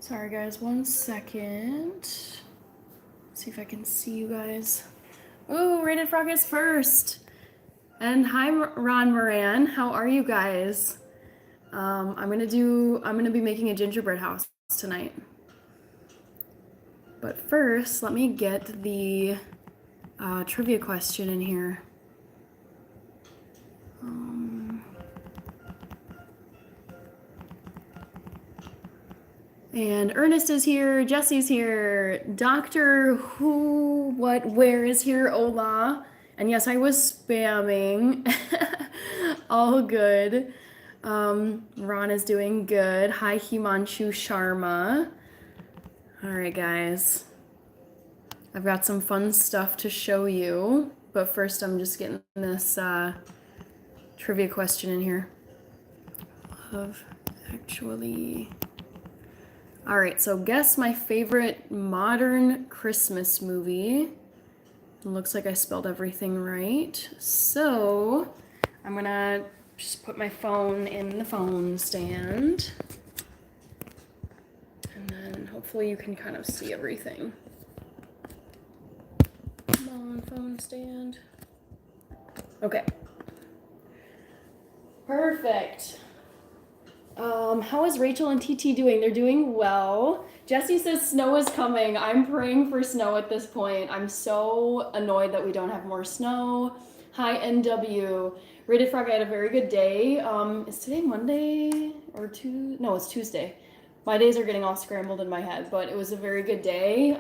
Sorry guys, 1 second. See if I can see you guys. Oh, Rated Frog is first. And hi Ron Moran, how are you guys? I'm gonna be making a gingerbread house tonight. But first, let me get the trivia question in here. And Ernest is here, Jesse's here, Doctor Who, What, Where is here, Ola. And yes, I was spamming. All good. Ron is doing good. Hi, Himanshu Sharma. All right, guys. I've got some fun stuff to show you. But first, I'm just getting this trivia question in here. Love Actually. All right, so guess my favorite modern Christmas movie. It looks like I spelled everything right. So I'm gonna just put my phone in the phone stand. And then hopefully you can kind of see everything. Come on, phone stand. Okay. Perfect. How is Rachel and TT doing? They're doing well. Jesse says snow is coming. I'm praying for snow at this point. I'm so annoyed that we don't have more snow. Hi, NW. Rated Frog, I had a very good day. Is today Monday or Tuesday? No, it's Tuesday. My days are getting all scrambled in my head, but it was a very good day.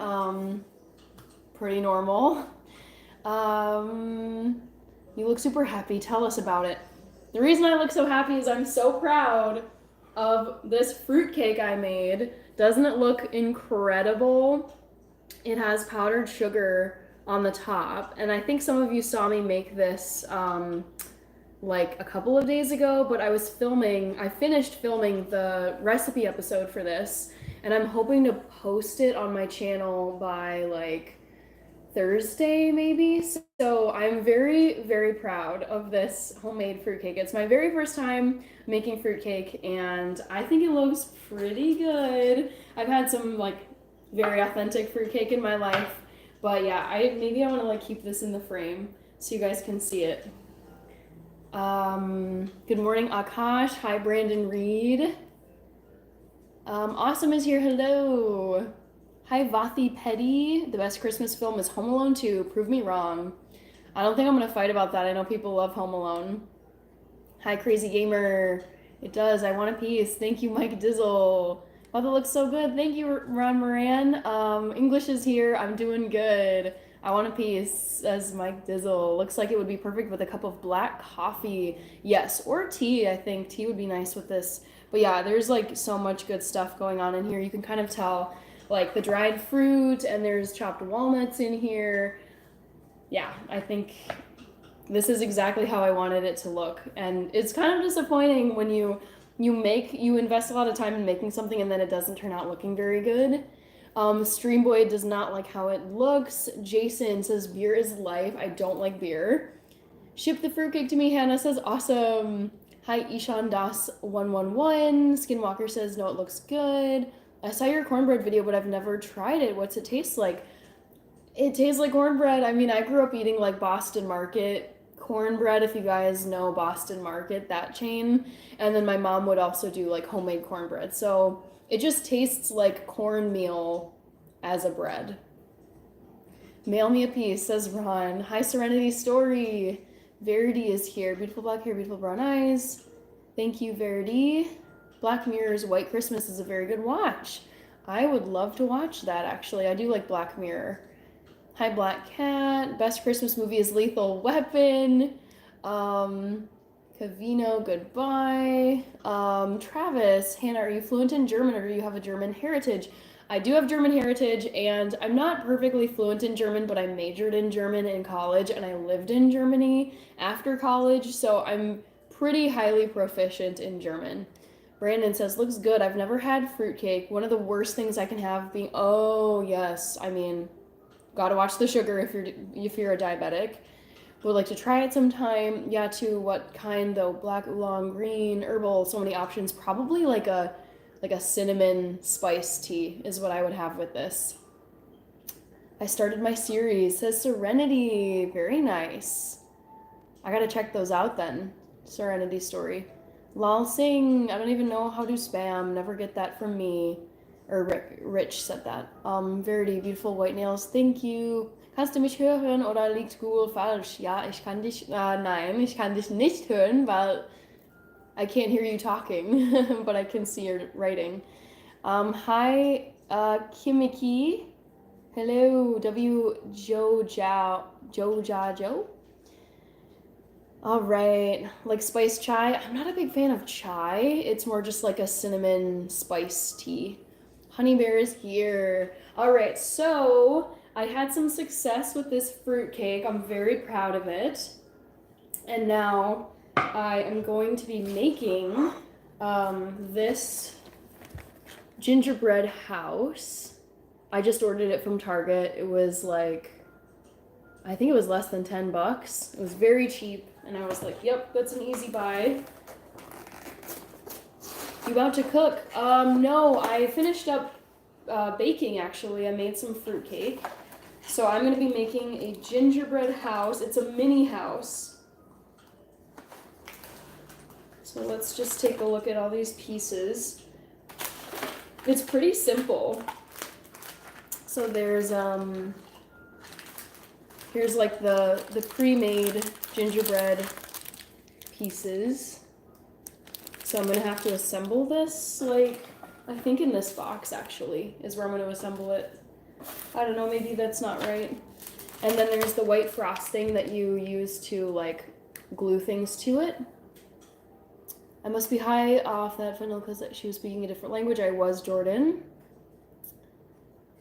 Pretty normal. You look super happy. Tell us about it. The reason I look so happy is I'm so proud of this fruitcake I made. Doesn't it look incredible? It has powdered sugar on the top, and I think some of you saw me make this like a couple of days ago, but I finished filming the recipe episode for this, and I'm hoping to post it on my channel by like Thursday maybe. So I'm very, very proud of this homemade fruitcake. It's my very first time making fruitcake, and I think it looks pretty good. I've had some like very authentic fruitcake in my life, but yeah, maybe I want to like keep this in the frame so you guys can see it. Good morning, Akash. Hi, Brandon Reed. Awesome is here. Hello. Hi, Vathi Petty. The best Christmas film is Home Alone 2. Prove me wrong. I don't think I'm going to fight about that. I know people love Home Alone. Hi, Crazy Gamer. It does. I want a piece. Thank you, Mike Dizzle. Oh, that looks so good. Thank you, Ron Moran. English is here. I'm doing good. I want a piece, says Mike Dizzle. Looks like it would be perfect with a cup of black coffee. Yes, or tea. I think tea would be nice with this. But yeah, there's like so much good stuff going on in here. You can kind of tell like the dried fruit, and there's chopped walnuts in here. Yeah, I think this is exactly how I wanted it to look. And it's kind of disappointing when you invest a lot of time in making something and then it doesn't turn out looking very good. Streamboy does not like how it looks. Jason says beer is life. I don't like beer. Ship the fruitcake to me, Hannah says awesome. Hi, Ishan Das 111. Skinwalker says no, it looks good. I saw your cornbread video, but I've never tried it. What's it taste like? It tastes like cornbread. I mean, I grew up eating like Boston Market cornbread, if you guys know Boston Market, that chain. And then my mom would also do like homemade cornbread. So it just tastes like cornmeal as a bread. Mail me a piece, says Ron. Hi, Serenity Story. Verity is here. Beautiful black hair, beautiful brown eyes. Thank you, Verity. Black Mirror's White Christmas is a very good watch. I would love to watch that, actually. I do like Black Mirror. Hi, Black Cat. Best Christmas movie is Lethal Weapon. Cavino, goodbye. Travis, Hannah, are you fluent in German or do you have a German heritage? I do have German heritage, and I'm not perfectly fluent in German, but I majored in German in college, and I lived in Germany after college, so I'm pretty highly proficient in German. Brandon says, looks good. I've never had fruitcake. One of the worst things I can have being, oh, yes. I mean, gotta watch the sugar if you're a diabetic. Would like to try it sometime. Yeah, to what kind though? Black oolong, green, herbal, so many options. Probably like a like a cinnamon spice tea is what I would have with this. I started my series, says Serenity. Very nice. I gotta check those out then. Serenity story. Lal Singh, I don't even know how to spam. Never get that from me. Or Rich said that. Verity, beautiful white nails. Thank you. Kannst du mich hören oder liegt Google falsch? Ja, ich kann dich, nein, ich kann dich nicht hören, weil I can't hear you talking, but I can see your writing. Hi, Kimiki. Hello, Joe. All right, like spiced chai. I'm not a big fan of chai. It's more just like a cinnamon spice tea. Honey Bear is here. All right, so I had some success with this fruitcake. I'm very proud of it. And now I am going to be making this gingerbread house. I just ordered it from Target. It was like, I think it was less than $10. It was very cheap, and I was like, yep, that's an easy buy. You about to cook? No, I finished up baking actually. I made some fruitcake. So I'm gonna be making a gingerbread house. It's a mini house. So let's just take a look at all these pieces. It's pretty simple. So there's here's like the pre-made gingerbread pieces. So I'm gonna have to assemble this, like, I think in this box actually is where I'm gonna assemble it. I don't know, maybe that's not right. And then there's the white frosting that you use to like glue things to it. I must be high off that funnel because she was speaking a different language. I was Jordan.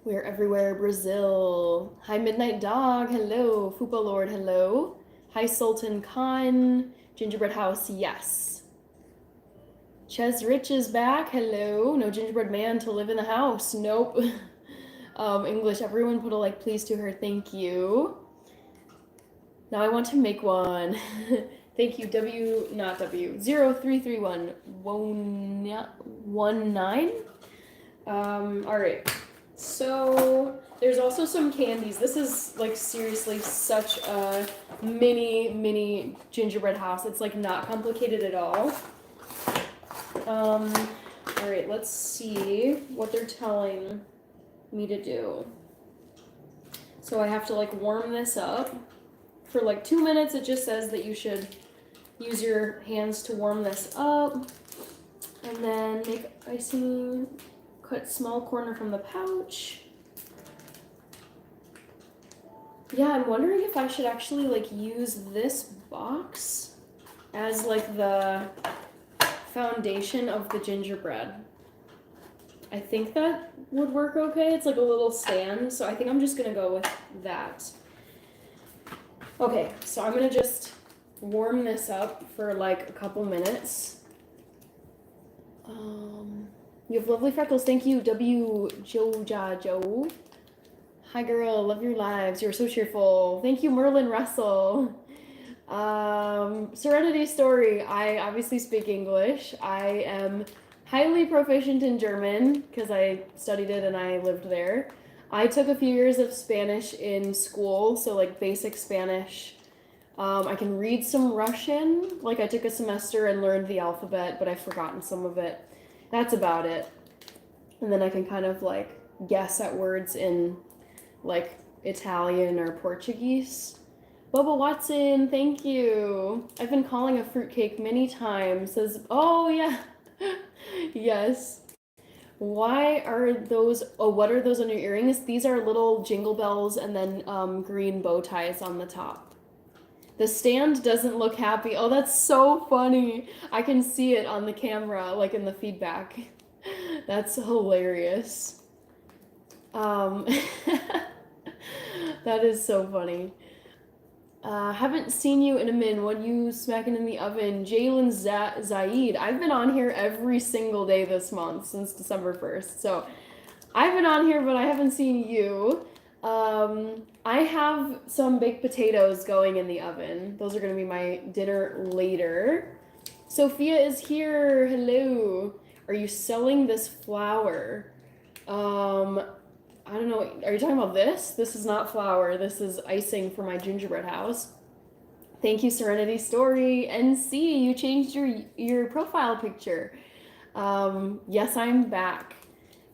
We're everywhere, Brazil. Hi, Midnight Dog, hello. Fupa Lord, hello. Hi, Sultan Khan. Gingerbread House, yes. Ches Rich is back, hello. No gingerbread man to live in the house, nope. English, everyone put a like please to her, thank you. Now I want to make one. Thank you, 033119. All right. So there's also some candies. This is like seriously such a mini gingerbread house. It's like not complicated at all. All right, let's see what they're telling me to do. So I have to like warm this up for like 2 minutes. It just says that you should use your hands to warm this up, and then make icing. Cut small corner from the pouch. Yeah, I'm wondering if I should actually like use this box as like the foundation of the gingerbread. I think that would work okay. It's like a little stand, so I think I'm just gonna go with that. Okay, so I'm gonna just warm this up for like a couple minutes. You have lovely freckles. Thank you, Joe. Hi, girl. Love your lives. You're so cheerful. Thank you, Merlin Russell. Serenity Story. I obviously speak English. I am highly proficient in German because I studied it and I lived there. I took a few years of Spanish in school, so like basic Spanish. I can read some Russian. Like I took a semester and learned the alphabet, but I've forgotten some of it. That's about it. And then I can kind of like guess at words in like Italian or Portuguese. Bubba Watson, thank you. I've been calling a fruitcake many times. Says, oh yeah, yes. Why are those, what are those on your earrings? These are little jingle bells and then green bow ties on the top. The stand doesn't look happy. Oh, that's so funny. I can see it on the camera, like in the feedback. That's hilarious. That is so funny. Haven't seen you in a min. What you smacking in the oven? Jalen Zaid. I've been on here every single day this month since December 1st. So I've been on here, but I haven't seen you. I have some baked potatoes going in the oven. Those are going to be my dinner later. Sophia is here. Hello. Are you selling this flour? I don't know. Are you talking about this? This is not flour. This is icing for my gingerbread house. Thank you, Serenity Story. NC, you changed your profile picture. Yes, I'm back.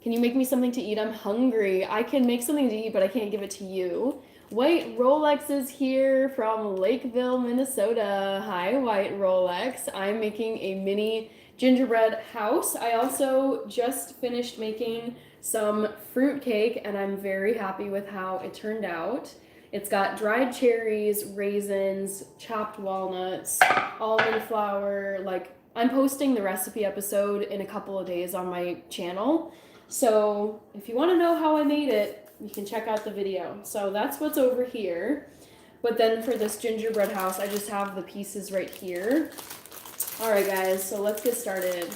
Can you make me something to eat? I'm hungry. I can make something to eat, but I can't give it to you. White Rolex is here from Lakeville, Minnesota. Hi, White Rolex. I'm making a mini gingerbread house. I also just finished making some fruitcake, and I'm very happy with how it turned out. It's got dried cherries, raisins, chopped walnuts, almond flour. Like, I'm posting the recipe episode in a couple of days on my channel. So if you want to know how I made it, you can check out the video. So that's what's over here. But then for this gingerbread house, I just have the pieces right here. All right, guys, so let's get started.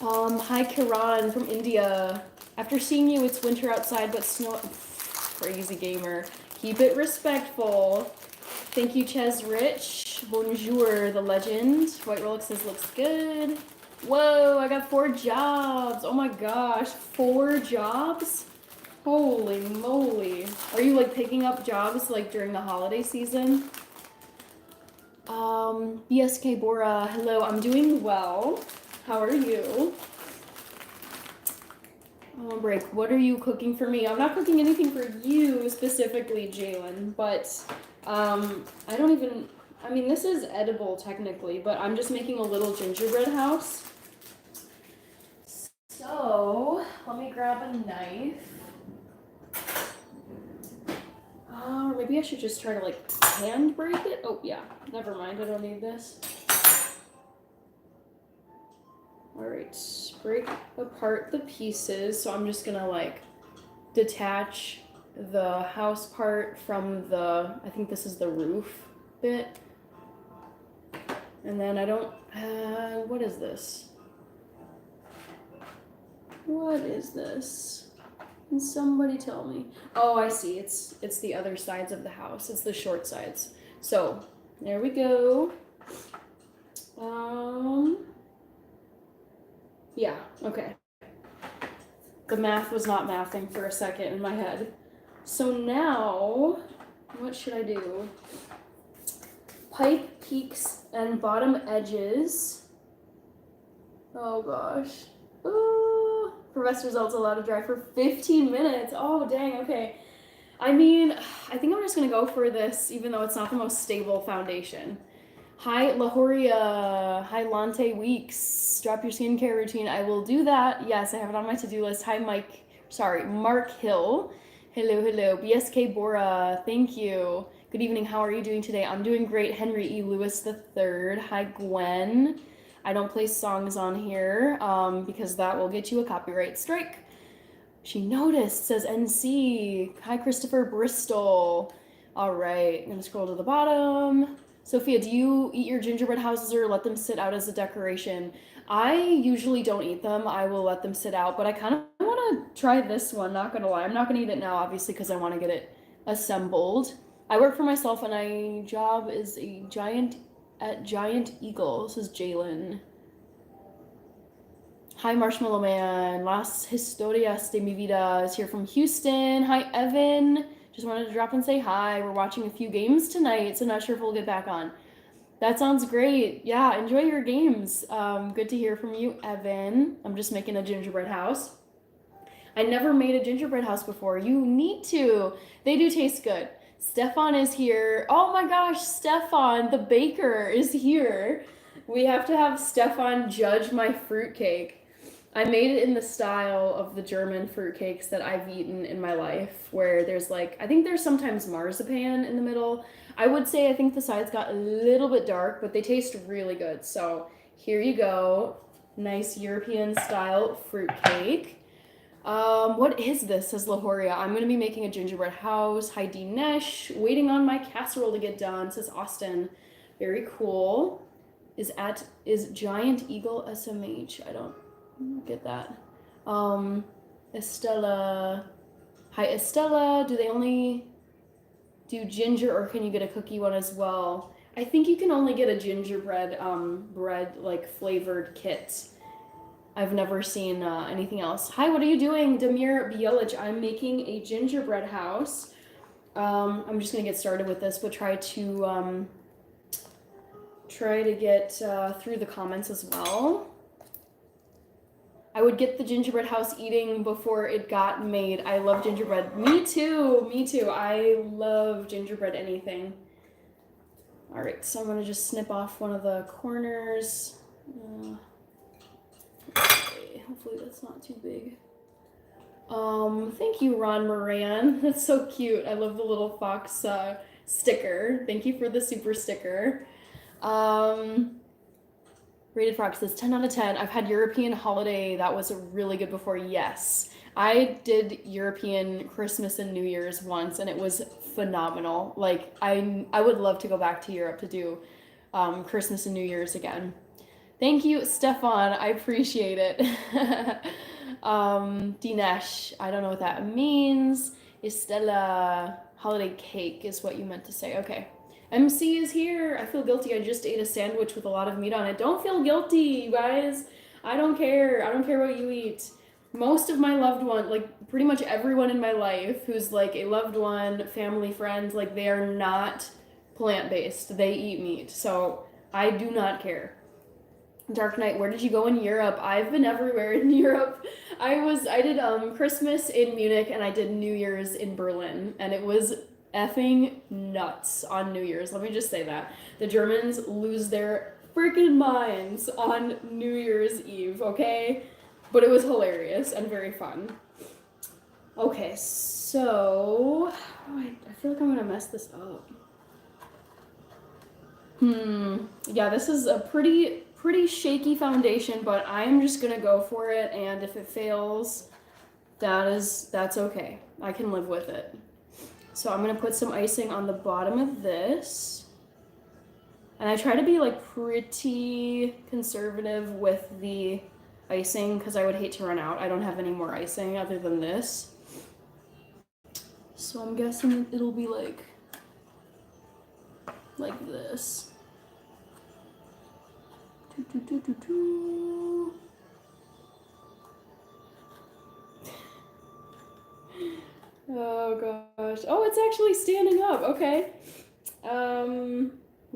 Hi, Kiran from India. After seeing you, it's winter outside, but snow... Crazy gamer. Keep it respectful. Thank you, Ches Rich. Bonjour, the legend. White Rolex says looks good. Whoa, I got 4 jobs. Oh my gosh, 4 jobs? Holy moly. Are you like picking up jobs like during the holiday season? BSK Bora, hello, I'm doing well. How are you? Oh, break. What are you cooking for me? I'm not cooking anything for you specifically, Jalen, but I don't even, I mean, this is edible technically, but I'm just making a little gingerbread house. So, let me grab a knife. Or maybe I should just try to like hand break it. Oh yeah, never mind, I don't need this. Alright, break apart the pieces. So I'm just gonna like detach the house part from the, I think this is the roof bit. And then I don't, what is this? What is this? Can somebody tell me? Oh, I see, it's the other sides of the house. It's the short sides. So, there we go. Yeah, okay. The math was not mathing for a second in my head. So now, what should I do? Pipe peaks and bottom edges. Oh gosh. Ooh. Professor results allowed to dry for 15 minutes. Oh dang, okay. I mean, I think I'm just gonna go for this, even though it's not the most stable foundation. Hi, Lahoria. Hi, Lante Weeks. Drop your skincare routine. I will do that. Yes, I have it on my to-do list. Hi, Mark Hill. Hello, hello. BSK Bora. Thank you. Good evening. How are you doing today? I'm doing great. Henry E. Lewis III. Hi, Gwen. I don't play songs on here because that will get you a copyright strike. She noticed, says NC. Hi, Christopher Bristol. All right, I'm gonna scroll to the bottom. Sophia, do you eat your gingerbread houses or let them sit out as a decoration? I usually don't eat them. I will let them sit out, but I kind of want to try this one, not gonna lie. I'm not gonna eat it now, obviously, because I want to get it assembled. I work for myself and my job is at Giant Eagle. This is Jalen. Hi, Marshmallow Man. Las Historias de mi vida is here from Houston. Hi, Evan. Just wanted to drop and say hi. We're watching a few games tonight, so not sure if we'll get back on. That sounds great. Yeah, enjoy your games. Good to hear from you, Evan. I'm just making a gingerbread house. I never made a gingerbread house before. You need to. They do taste good. Stefan is here. Oh my gosh, Stefan, the baker, is here. We have to have Stefan judge my fruitcake. I made it in the style of the German fruitcakes that I've eaten in my life, where there's like, I think there's sometimes marzipan in the middle. I would say I think the sides got a little bit dark, but they taste really good. So here you go. Nice European style fruitcake. What is this, says Lahoria. I'm going to be making a gingerbread house. Hi, Dinesh. Waiting on my casserole to get done, says Austin. Very cool. Is Giant Eagle SMH? I don't get that. Estella. Hi, Estella. Do they only do ginger or can you get a cookie one as well? I think you can only get a gingerbread bread like flavored kit. I've never seen anything else. Hi, what are you doing? Damir Bielich. I'm making a gingerbread house. I'm just gonna get started with this, but try to get through the comments as well. I would get the gingerbread house eating before it got made. I love gingerbread. Me too. Me too. I love gingerbread anything. All right, so I'm gonna just snip off one of the corners. Okay, hopefully that's not too big. Thank you, Ron Moran. That's so cute. I love the little fox sticker. Thank you for the super sticker. Rated Frog says 10 out of 10. I've had European holiday. That was really good before. Yes. I did European Christmas and New Year's once, and it was phenomenal. Like, I would love to go back to Europe to do Christmas and New Year's again. Thank you, Stefan. I appreciate it. Dinesh, I don't know what that means. Estella, holiday cake is what you meant to say. Okay. MC is here. I feel guilty. I just ate a sandwich with a lot of meat on it. Don't feel guilty, you guys. I don't care. I don't care what you eat. Most of my loved one, like pretty much everyone in my life who's like a loved one, family, friends, like they are not plant-based. They eat meat. So I do not care. Dark Knight, where did you go in Europe? I've been everywhere in Europe. I did Christmas in Munich and I did New Year's in Berlin, and it was effing nuts on New Year's. Let me just say that. The Germans lose their freaking minds on New Year's Eve, okay? But it was hilarious and very fun. Okay, so I feel like I'm gonna mess this up. Yeah, this is a pretty shaky foundation, but I'm just gonna go for it, and if it fails, that's okay. I can live with it. So I'm gonna put some icing on the bottom of this. And I try to be like pretty conservative with the icing because I would hate to run out. I don't have any more icing other than this. So I'm guessing it'll be like this. Oh gosh. Oh, it's actually standing up. Okay.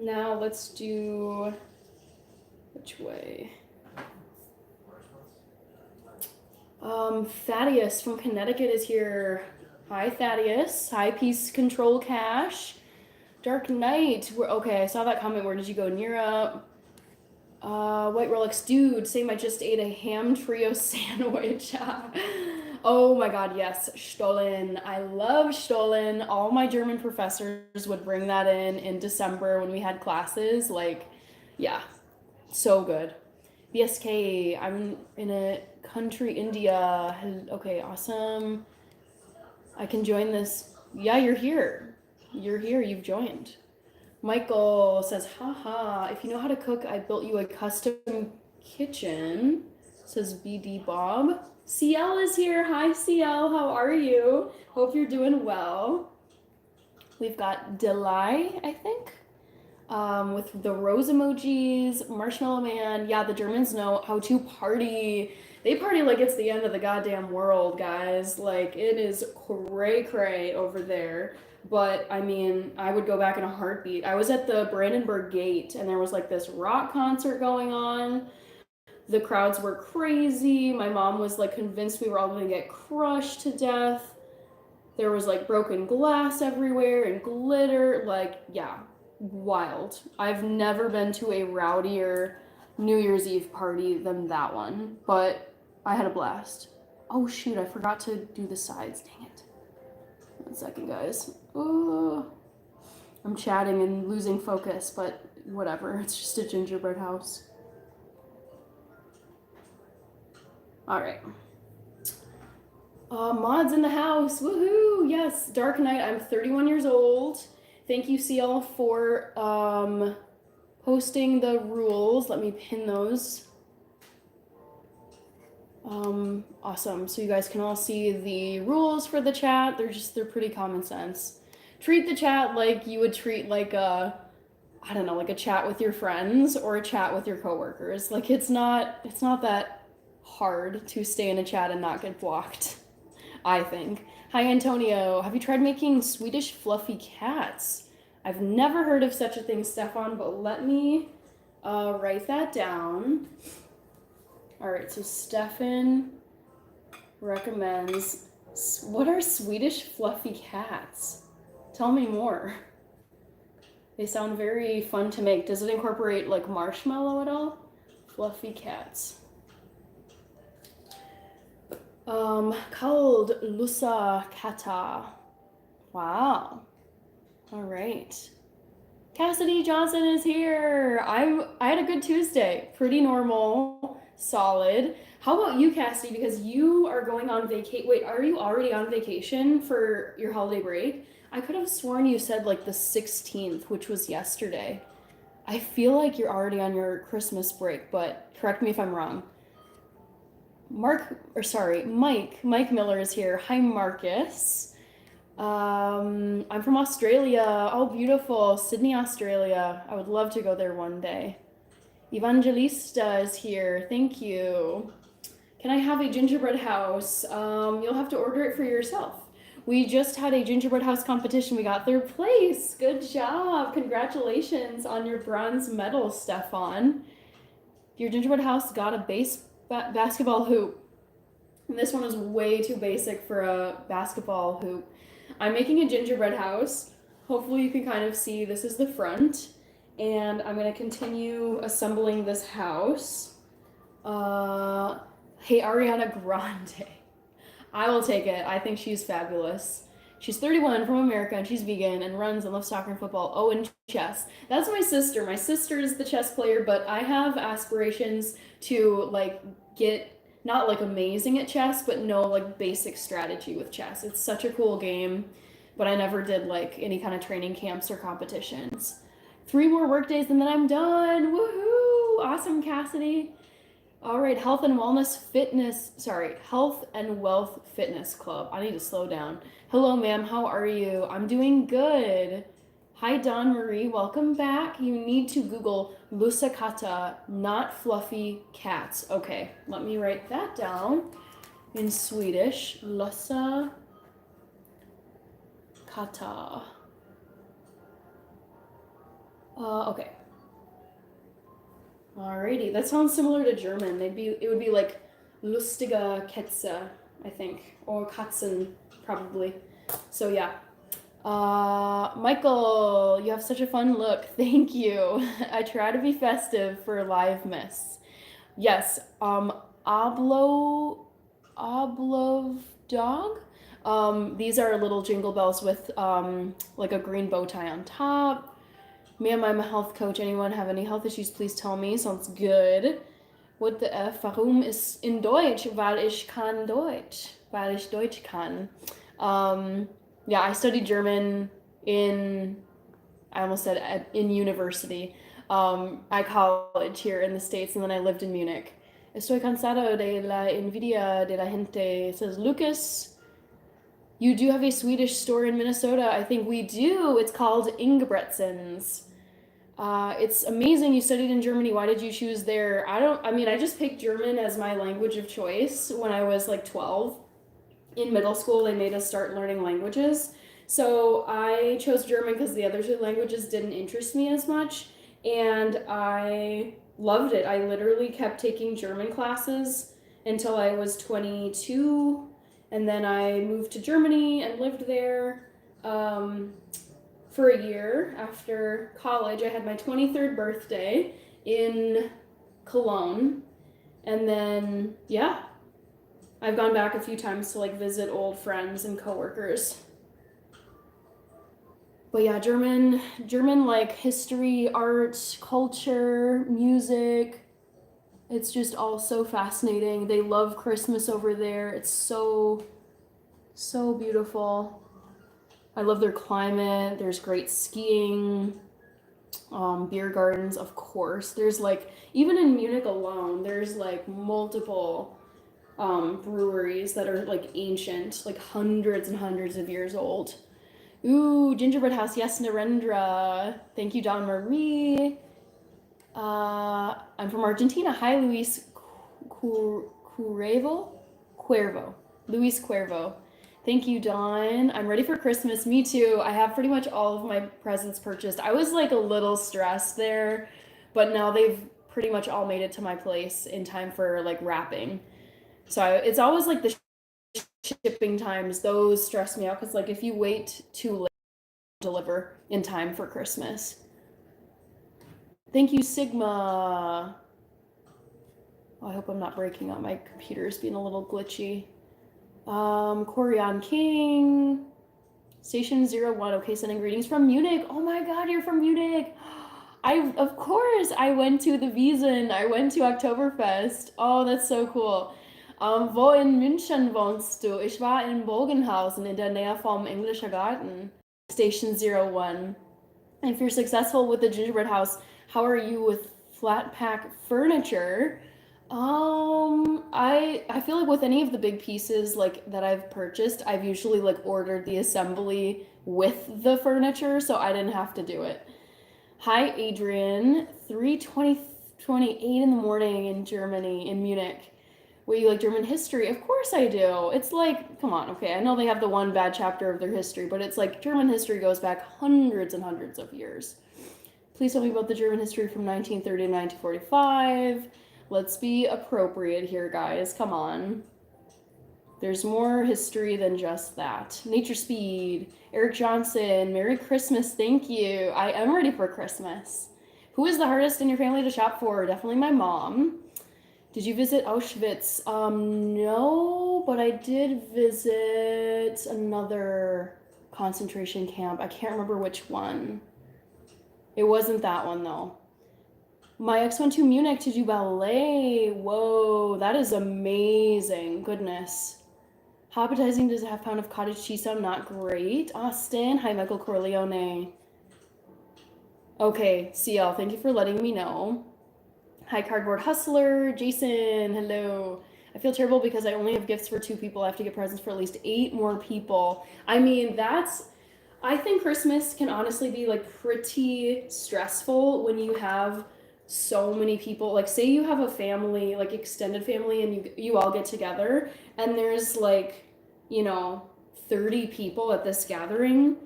Now let's do which way? Thaddeus from Connecticut is here. Hi, Thaddeus. Hi, Peace Control Cash. Dark Knight. Okay, I saw that comment. Where did you go in Europe? White Rolex dude, same. I just ate a ham trio sandwich. Oh my god, yes, Stollen. I love Stollen. All my German professors would bring that in December when we had classes. Like, yeah, so good. BSK, I'm in a country, India. Okay, awesome. I can join this. Yeah, you're here. You're here, you've joined. Michael says, haha, if you know how to cook, I built you a custom kitchen. Says BD Bob. CL is here. Hi, CL. How are you? Hope you're doing well. We've got Delay, I think, with the rose emojis, Marshmallow Man. Yeah, the Germans know how to party. They party like it's the end of the goddamn world, guys. Like, it is cray-cray over there. But, I mean, I would go back in a heartbeat. I was at the Brandenburg Gate, and there was, like, this rock concert going on. The crowds were crazy. My mom was, like, convinced we were all going to get crushed to death. There was, like, broken glass everywhere and glitter. Like, yeah, wild. I've never been to a rowdier New Year's Eve party than that one. But I had a blast. Oh, shoot, I forgot to do the sides. Dang it. 1 second, guys. Oh, I'm chatting and losing focus, but whatever. It's just a gingerbread house. All right. Mods in the house. Woohoo! Yes, Dark Knight. I'm 31 years old. Thank you, CL, for posting the rules. Let me pin those. Awesome. So you guys can all see the rules for the chat. They're pretty common sense. Treat the chat like you would treat like a chat with your friends or a chat with your coworkers. Like it's not that hard to stay in a chat and not get blocked, I think. Hi, Antonio. Have you tried making Swedish fluffy cats? I've never heard of such a thing, Stefan, but let me write that down. All right, so Stefan recommends, what are Swedish fluffy cats? Tell me more. They sound very fun to make. Does it incorporate like marshmallow at all? Fluffy cats. Called Lusa Kata. Wow. All right. Cassidy Johnson is here. I had a good Tuesday. Pretty normal, solid. How about you, Cassidy? Because you are going on vacation. Wait, are you already on vacation for your holiday break? I could have sworn you said like the 16th, which was yesterday. I feel like you're already on your Christmas break, but correct me if I'm wrong. Mike Miller is here. Hi, Marcus. I'm from Australia. Oh, beautiful. Sydney, Australia. I would love to go there one day. Evangelista is here. Thank you. Can I have a gingerbread house? You'll have to order it for yourself. We just had a gingerbread house competition. We got third place. Good job. Congratulations on your bronze medal, Stefan. Your gingerbread house got a basketball hoop. And this one is way too basic for a basketball hoop. I'm making a gingerbread house. Hopefully you can kind of see this is the front. And I'm going to continue assembling this house. Hey, Ariana Grande. I will take it. I think she's fabulous. She's 31, from America, and she's vegan and runs and loves soccer and football. Oh, and chess. That's my sister. My sister is the chess player, but I have aspirations to like get not like amazing at chess, but know like basic strategy with chess. It's such a cool game, but I never did like any kind of training camps or competitions. 3 more work days and then I'm done. Woohoo! Awesome, Cassidy. All right, Health and Wealth Fitness Club. I need to slow down. Hello, ma'am. How are you? I'm doing good. Hi, Dawn Marie. Welcome back. You need to Google lusakata, not fluffy cats. Okay, let me write that down in Swedish. Lusakata. Okay. Alrighty, that sounds similar to German. It would be like lustige Kätze, I think, or Katzen, probably. So yeah. Michael, you have such a fun look. Thank you. I try to be festive for live miss. Yes, Oblov dog. These are little jingle bells with like a green bow tie on top. Ma'am, I'm a health coach. Anyone have any health issues, please tell me. Sounds good. What the F? Warum ist in Deutsch? Weil ich kann Deutsch. Weil ich Deutsch kann. Yeah, I studied German in university, at college here in the States, and then I lived in Munich. Estoy cansado de la envidia de la gente. It says, Lucas, you do have a Swedish store in Minnesota. I think we do. It's called Ingebretsen's. It's amazing you studied in Germany. Why did you choose there? I just picked German as my language of choice when I was like 12. In middle school, they made us start learning languages. So I chose German because the other 2 languages didn't interest me as much. And I loved it. I literally kept taking German classes until I was 22. And then I moved to Germany and lived there for a year after college. I had my 23rd birthday in Cologne. And then, yeah, I've gone back a few times to like visit old friends and coworkers. But yeah, German like history, art, culture, music. It's just all so fascinating. They love Christmas over there. It's so beautiful. I love their climate. There's great skiing, beer gardens, of course. There's like, even in Munich alone, there's like multiple breweries that are like ancient, like hundreds and hundreds of years old. Ooh, gingerbread house, yes, Narendra. Thank you, Don Marie. I'm from Argentina. Hi, Luis Cuervo. Luis Cuervo. Thank you, Dawn. I'm ready for Christmas. Me too. I have pretty much all of my presents purchased. I was like a little stressed there, but now they've pretty much all made it to my place in time for like wrapping. So it's always like the shipping times, those stress me out because like if you wait too late, deliver in time for Christmas. Thank you, Sigma. Oh, I hope I'm not breaking up. My computer is being a little glitchy. Corian King. Station 01. Okay, sending greetings from Munich. Oh my god, you're from Munich. Of course, I went to the Wiesn. I went to Oktoberfest. Oh, that's so cool. Wo in München wohnst du? Ich war in Bogenhausen in der Nähe vom Englischer Garten. Station 01. If you're successful with the gingerbread house, how are you with flat pack furniture? I feel like with any of the big pieces like that I've purchased, I've usually like ordered the assembly with the furniture, so I didn't have to do it. Hi, Adrian. 3:28 in the morning in Germany, in Munich. Wait, you like German history? Of course I do. It's like, come on, okay, I know they have the one bad chapter of their history, but it's like German history goes back hundreds and hundreds of years. Please tell me about the German history from 1930 to 1945. Let's be appropriate here, guys. Come on. There's more history than just that. Nature Speed, Eric Johnson, Merry Christmas, thank you. I am ready for Christmas. Who is the hardest in your family to shop for? Definitely my mom. Did you visit Auschwitz? No, but I did visit another concentration camp. I can't remember which one. It wasn't that one though. My ex went to Munich to do ballet. Whoa, that is amazing. Goodness. How appetizing does a half pound of cottage cheese sound? Not great. Austin. Hi, Michael Corleone. Okay, CL, thank you for letting me know. Hi, Cardboard Hustler. Jason, hello. I feel terrible because I only have gifts for 2 people. I have to get presents for at least 8 more people. I mean, I think Christmas can honestly be like pretty stressful when you have so many people. Like say you have a family, like extended family, and you all get together and there's like, 30 people at this gathering.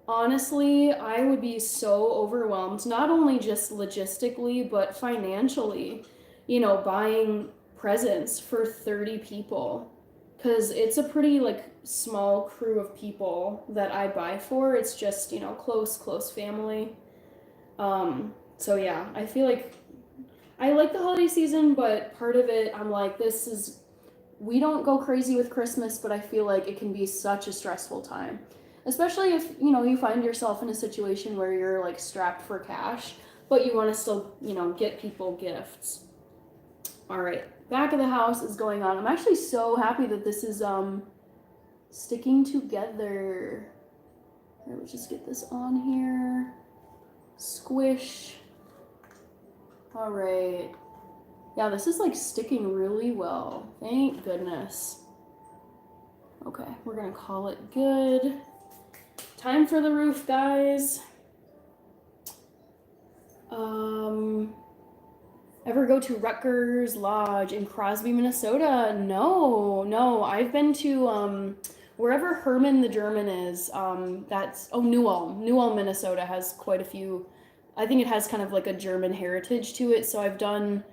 Honestly, I would be so overwhelmed, not only just logistically, but financially, buying presents for 30 people. Because it's a pretty, like, small crew of people that I buy for. It's just, close family. So yeah, I feel like I like the holiday season, but part of it, I'm like, we don't go crazy with Christmas, but I feel like it can be such a stressful time. Especially if, you find yourself in a situation where you're like strapped for cash, but you want to still, get people gifts. All right, back of the house is going on. I'm actually so happy that this is sticking together. All right, let's just get this on here. Squish. All right. Yeah, this is like sticking really well. Thank goodness. Okay, we're gonna call it good. Time for the roof, guys. Ever go to Rutgers Lodge in Crosby, Minnesota? No. I've been to wherever Herman the German is. New Ulm. New Ulm, Minnesota has quite a few. I think it has kind of like a German heritage to it. So I've done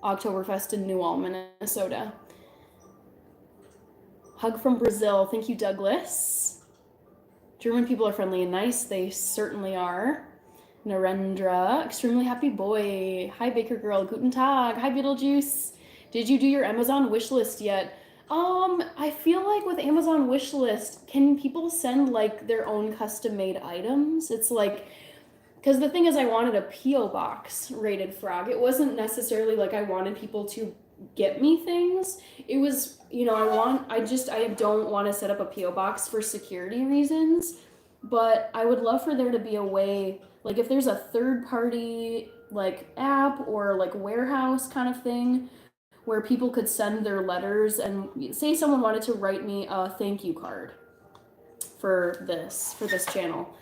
Oktoberfest in New Ulm, Minnesota. Hug from Brazil. Thank you, Douglas. German people are friendly and nice. They certainly are. Narendra, extremely happy boy. Hi, Baker Girl. Guten Tag. Hi, Beetlejuice. Did you do your Amazon wish list yet? I feel like with Amazon wish list, can people send like their own custom made items? It's like, because the thing is, I wanted a P.O. box rated frog. It wasn't necessarily like I wanted people to get me things. It was, I don't want to set up a P.O. box for security reasons, but I would love for there to be a way, like if there's a third party like app or like warehouse kind of thing where people could send their letters, and say someone wanted to write me a thank you card for this channel,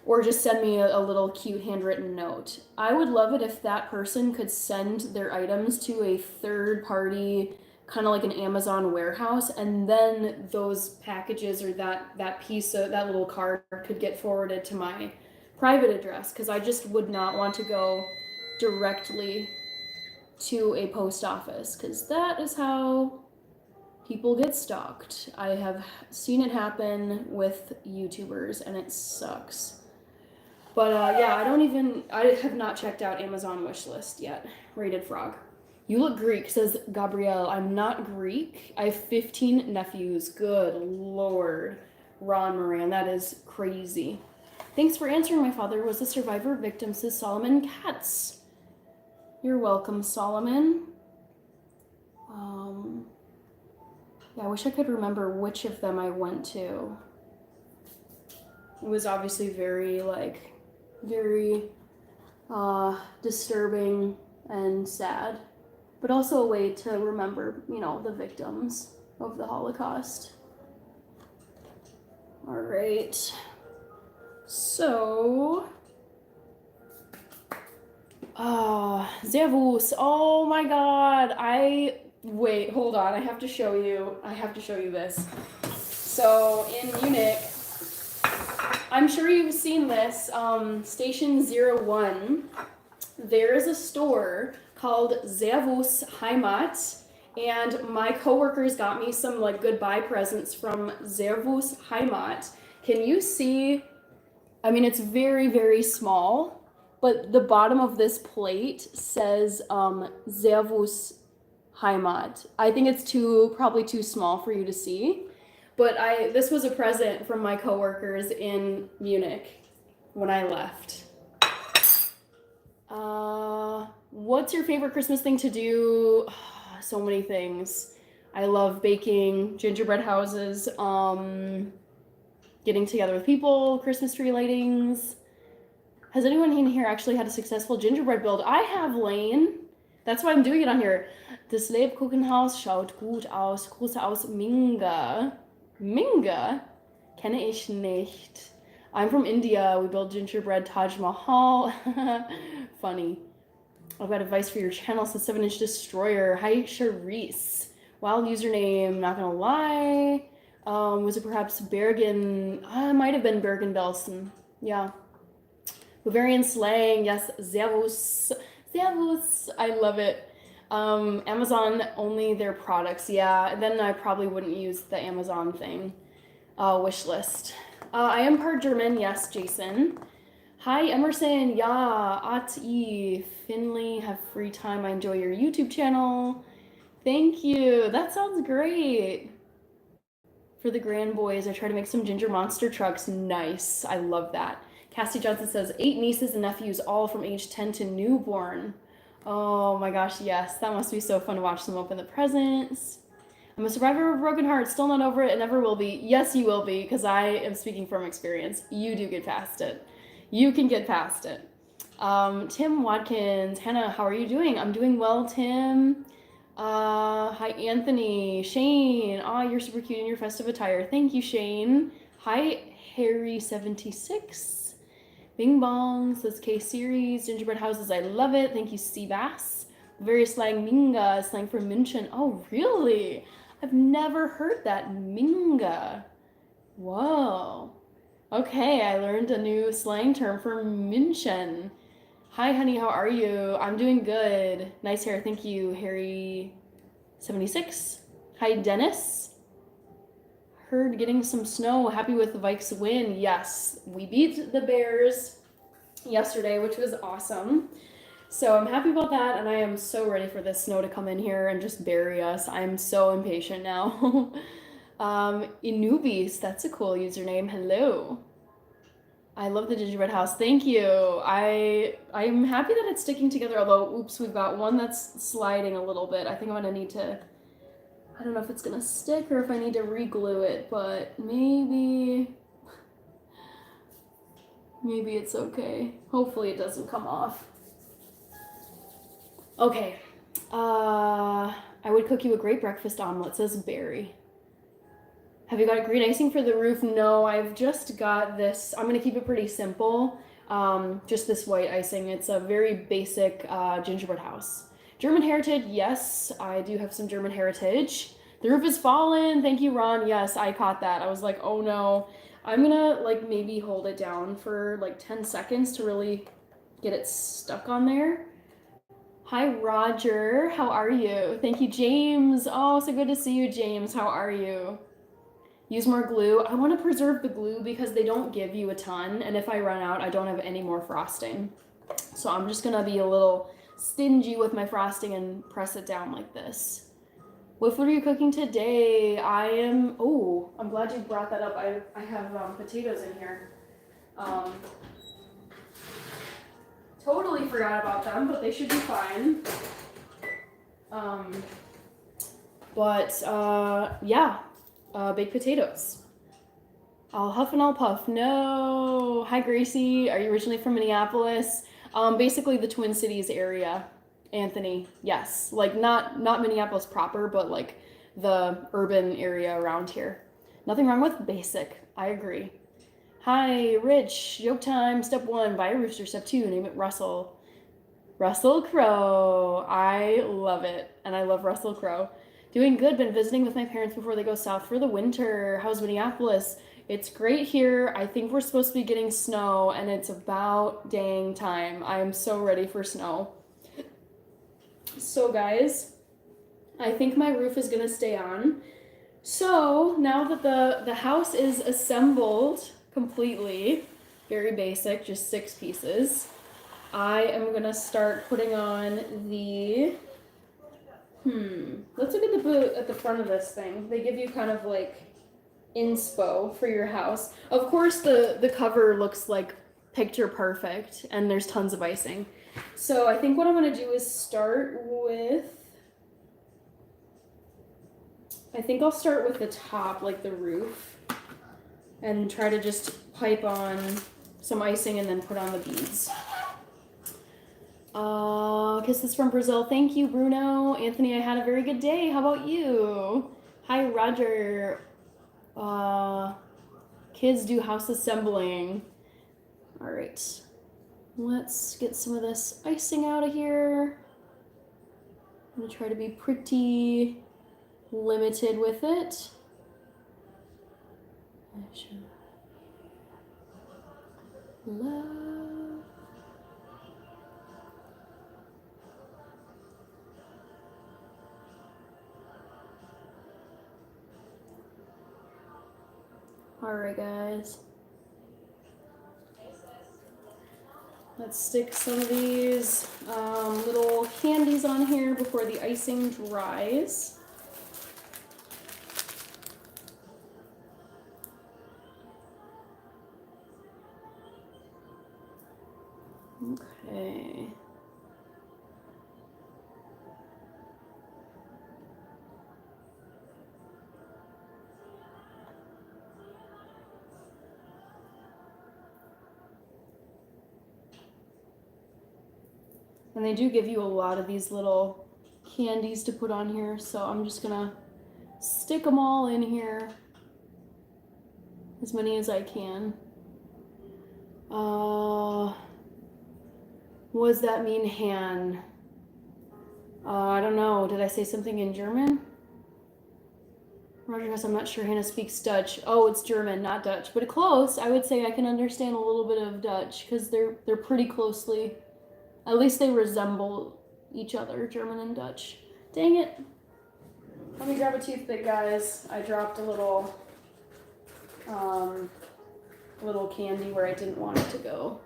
or just send me a little cute handwritten note. I would love it if that person could send their items to a third party kind of like an Amazon warehouse, and then those packages or that piece of that little card could get forwarded to my private address, because I just would not want to go directly to a post office, because that is how people get stalked. I have seen it happen with YouTubers, and it sucks. But yeah, I have not checked out Amazon wishlist yet. Rated Frog. You look Greek, says Gabrielle. I'm not Greek. I have 15 nephews. Good Lord. Ron Moran, that is crazy. Thanks for answering. My father was a survivor victim, says Solomon Katz. You're welcome, Solomon. Yeah, I wish I could remember which of them I went to. It was obviously very disturbing and sad, but also a way to remember, the victims of the Holocaust. All right. So, Servus. Oh my God. Wait, hold on. I have to show you this. So in Munich, I'm sure you've seen this, Station 01, there is a store called Servus Heimat, and my coworkers got me some goodbye presents from Servus Heimat. Can you see? I mean, it's very, very small, but the bottom of this plate says Servus Heimat. I think it's probably too small for you to see. But this was a present from my coworkers in Munich when I left. What's your favorite Christmas thing to do? So many things. I love baking gingerbread houses, getting together with people, Christmas tree lightings. Has anyone in here actually had a successful gingerbread build? I have, Lane. That's why I'm doing it on here. Das Lebkuchenhaus schaut gut aus. Grüße aus Minga. Minga? Kenne ich nicht. I'm from India. We build gingerbread Taj Mahal. Funny. I've got advice for your channel, says 7-inch Destroyer. Hi, Charisse. Wild username, not gonna lie. Was it perhaps Bergen? It might have been Bergen-Belsen. Yeah. Bavarian slang, yes. Servus. Servus. I love it. Amazon only their products. Yeah, then I probably wouldn't use the Amazon thing. Wish list. I am part German. Yes, Jason. Hi, Emerson. Ja, Ati. Finley, have free time. I enjoy your YouTube channel. Thank you. That sounds great. For the grand boys, I try to make some ginger monster trucks. Nice. I love that. Cassie Johnson says 8 nieces and nephews, all from age 10 to newborn. Oh my gosh, yes. That must be so fun to watch them open the presents. I'm a survivor of a broken heart, still not over it, and never will be. Yes, you will be, because I am speaking from experience. You do get past it. You can get past it. Tim Watkins. Hannah, how are you doing? I'm doing well, Tim. Hi, Anthony. Shane. You're super cute in your festive attire. Thank you, Shane. Hi, Harry76. Bing Bong says K-Series, gingerbread houses, I love it. Thank you, Seabass. Various slang, Minga, slang for München. Oh, really? I've never heard that, Minga. Whoa. Okay, I learned a new slang term for München. Hi, honey, how are you? I'm doing good. Nice hair, thank you, Harry76. Hi, Dennis. Heard getting some snow. Happy with the Vikes win. Yes, we beat the Bears yesterday, which was awesome. So I'm happy about that, and I am so ready for this snow to come in here and just bury us. I'm so impatient now. Inubis, that's a cool username. Hello. I love the gingerbread house. Thank you. I'm happy that it's sticking together, although, oops, we've got one that's sliding a little bit. I think I'm gonna need to, I don't know if it's gonna stick or if I need to re-glue it, but maybe it's okay. Hopefully it doesn't come off. Okay. I would cook you a great breakfast omelet, says Barry. Have you got green icing for the roof? No, I've just got this. I'm gonna keep it pretty simple. Just this white icing. It's a very basic gingerbread house. German heritage, yes, I do have some German heritage. The roof is fallen. Thank you, Ron. Yes, I caught that. I was like, oh no. I'm gonna like maybe hold it down for like 10 seconds to really get it stuck on there. Hi, Roger. How are you? Thank you, James. Oh, so good to see you, James. How are you? Use more glue. I want to preserve the glue because they don't give you a ton, and if I run out, I don't have any more frosting. So I'm just gonna be a little stingy with my frosting and press it down like this. What food are you cooking today? I'm glad you brought that up. I have potatoes in here. Totally forgot about them, but they should be fine. Baked potatoes. I'll huff and I'll puff. No. Hi, Gracie. Are you originally from Minneapolis? Basically the Twin Cities area. Anthony, yes. Like not Minneapolis proper, but like the urban area around here. Nothing wrong with basic. I agree. Hi, Rich. Yoke time. Step 1, buy a rooster. Step 2, name it Russell. Russell Crowe. I love it. And I love Russell Crowe. Doing good. Been visiting with my parents before they go south for the winter. How's Minneapolis? It's great here. I think we're supposed to be getting snow, and it's about dang time. I am so ready for snow. So, guys, I think my roof is going to stay on. So, now that the house is assembled completely, very basic, just 6 pieces, I am going to start putting on the... Let's look at the front of this thing. They give you kind of like inspo for your house. Of course, the cover looks like picture perfect, and there's tons of icing. So I think what I'm going to do is I'll start with the top, like the roof, and try to just pipe on some icing and then put on the beads. Kisses from Brazil. Thank you, Bruno. Anthony, I had a very good day. How about you? Hi, Roger. Kids do house assembling. All right. Let's get some of this icing out of here. I'm gonna try to be pretty limited with it. Love. All right, guys. Let's stick some of these little candies on here before the icing dries. Okay. And they do give you a lot of these little candies to put on here, so I'm just gonna stick them all in here, as many as I can. What does that mean, Han? I don't know. Did I say something in German? Roger goes, I'm not sure Hannah speaks Dutch. Oh, it's German, not Dutch. But close. I would say I can understand a little bit of Dutch because they're pretty closely, at least they resemble each other, German and Dutch. Dang it. Let me grab a toothpick, guys. I dropped a little candy where I didn't want it to go.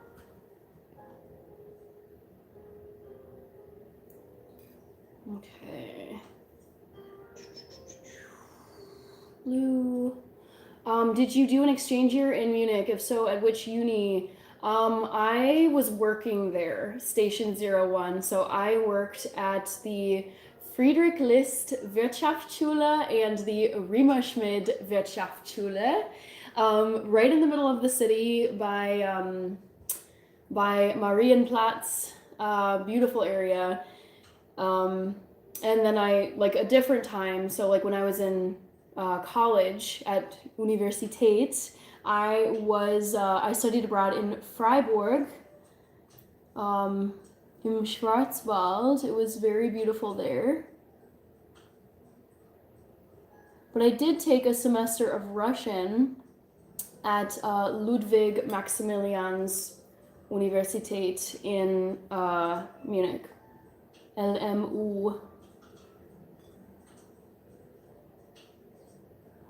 Okay. Blue. Did you do an exchange year in Munich? If so, at which uni? I was working there, Station 01. So I worked at the Friedrich List Wirtschaftsschule and the Riemerschmid Wirtschaftsschule, right in the middle of the city by Marienplatz, beautiful area. And then I, like a different time, so like when I was in college at Universität, I studied abroad in Freiburg, im Schwarzwald. It was very beautiful there. But I did take a semester of Russian at Ludwig Maximilians Universität in Munich. LMU.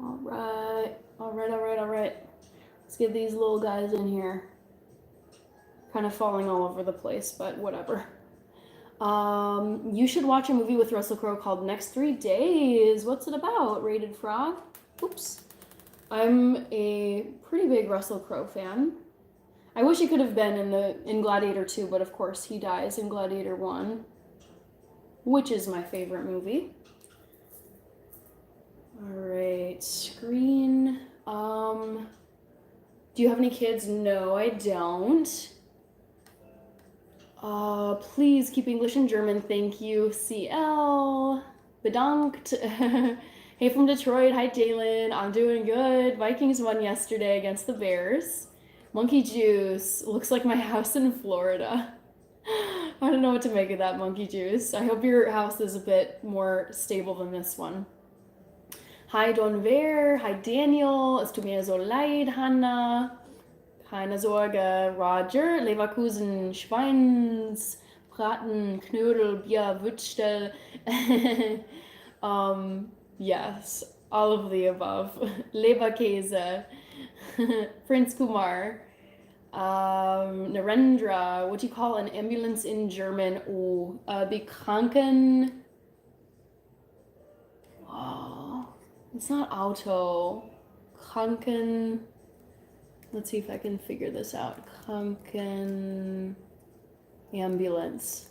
All right. Let's get these little guys in here. Kind of falling all over the place, but whatever. You should watch a movie with Russell Crowe called Next 3 Days. What's it about? Rated Frog? Oops. I'm a pretty big Russell Crowe fan. I wish he could have been in Gladiator 2, but of course he dies in Gladiator 1, which is my favorite movie. Alright, screen. Do you have any kids? No, I don't. Please keep English and German. Thank you. CL. Bedankt. Hey from Detroit. Hi, Jalen. I'm doing good. Vikings won yesterday against the Bears. Monkey Juice. Looks like my house in Florida. I don't know what to make of that, Monkey Juice. I hope your house is a bit more stable than this one. Hi, Don Ver. Hi, Daniel. Es tut mir so leid, Hannah. Keine Sorge, Roger. Leverkusen, Schweins, Braten, Knödel, Bier, Würstel. Yes, all of the above. Leberkäse. Prince Kumar. Narendra. What do you call an ambulance in German? Oh, die Kranken. Oh, it's not Auto. Kranken. Let's see if I can figure this out. Kranken ambulance.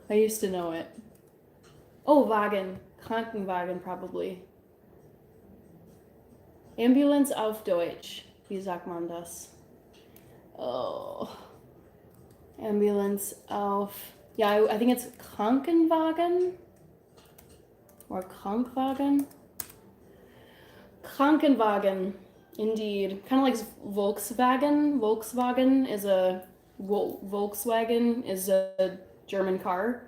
I used to know it. Oh, Wagen. Krankenwagen probably. Ambulance auf Deutsch. Wie sagt man das? Oh. Ambulance auf... Yeah, I think it's Krankenwagen. Or Krankwagen. Krankenwagen. Indeed. Kind of like Volkswagen. Volkswagen is a German car.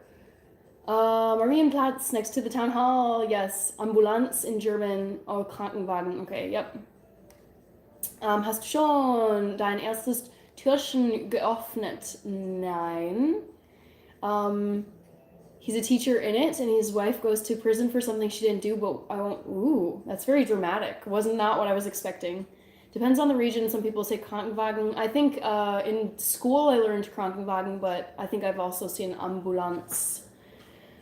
Marienplatz next to the town hall. Yes. Ambulanz in German. Oh, Krankenwagen. Okay, yep. Hast du schon dein erstes Türchen geöffnet? Nein. He's a teacher in it, and his wife goes to prison for something she didn't do, but I won't... Ooh, that's very dramatic. Wasn't not what I was expecting. Depends on the region. Some people say Krankenwagen. I think in school I learned Krankenwagen, but I think I've also seen Ambulanz.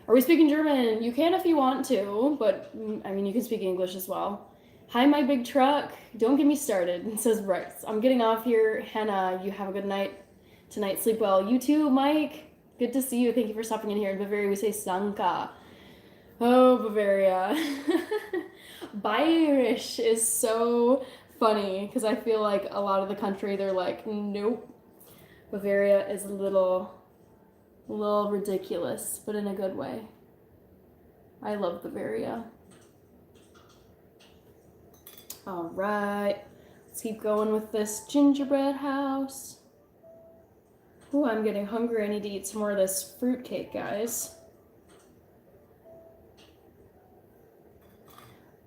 Are we speaking German? You can if you want to, but I mean, you can speak English as well. Hi, my big truck. Don't get me started, it says Bryce. I'm getting off here. Hannah, you have a good night tonight. Sleep well. You too, Mike. Good to see you. Thank you for stopping in here. In Bavaria, we say Sanka. Oh, Bavaria. Bayerisch is so funny because I feel like a lot of the country, they're like, nope. Bavaria is a little ridiculous, but in a good way. I love Bavaria. All right. Let's keep going with this gingerbread house. Ooh, I'm getting hungry. I need to eat some more of this fruitcake, guys.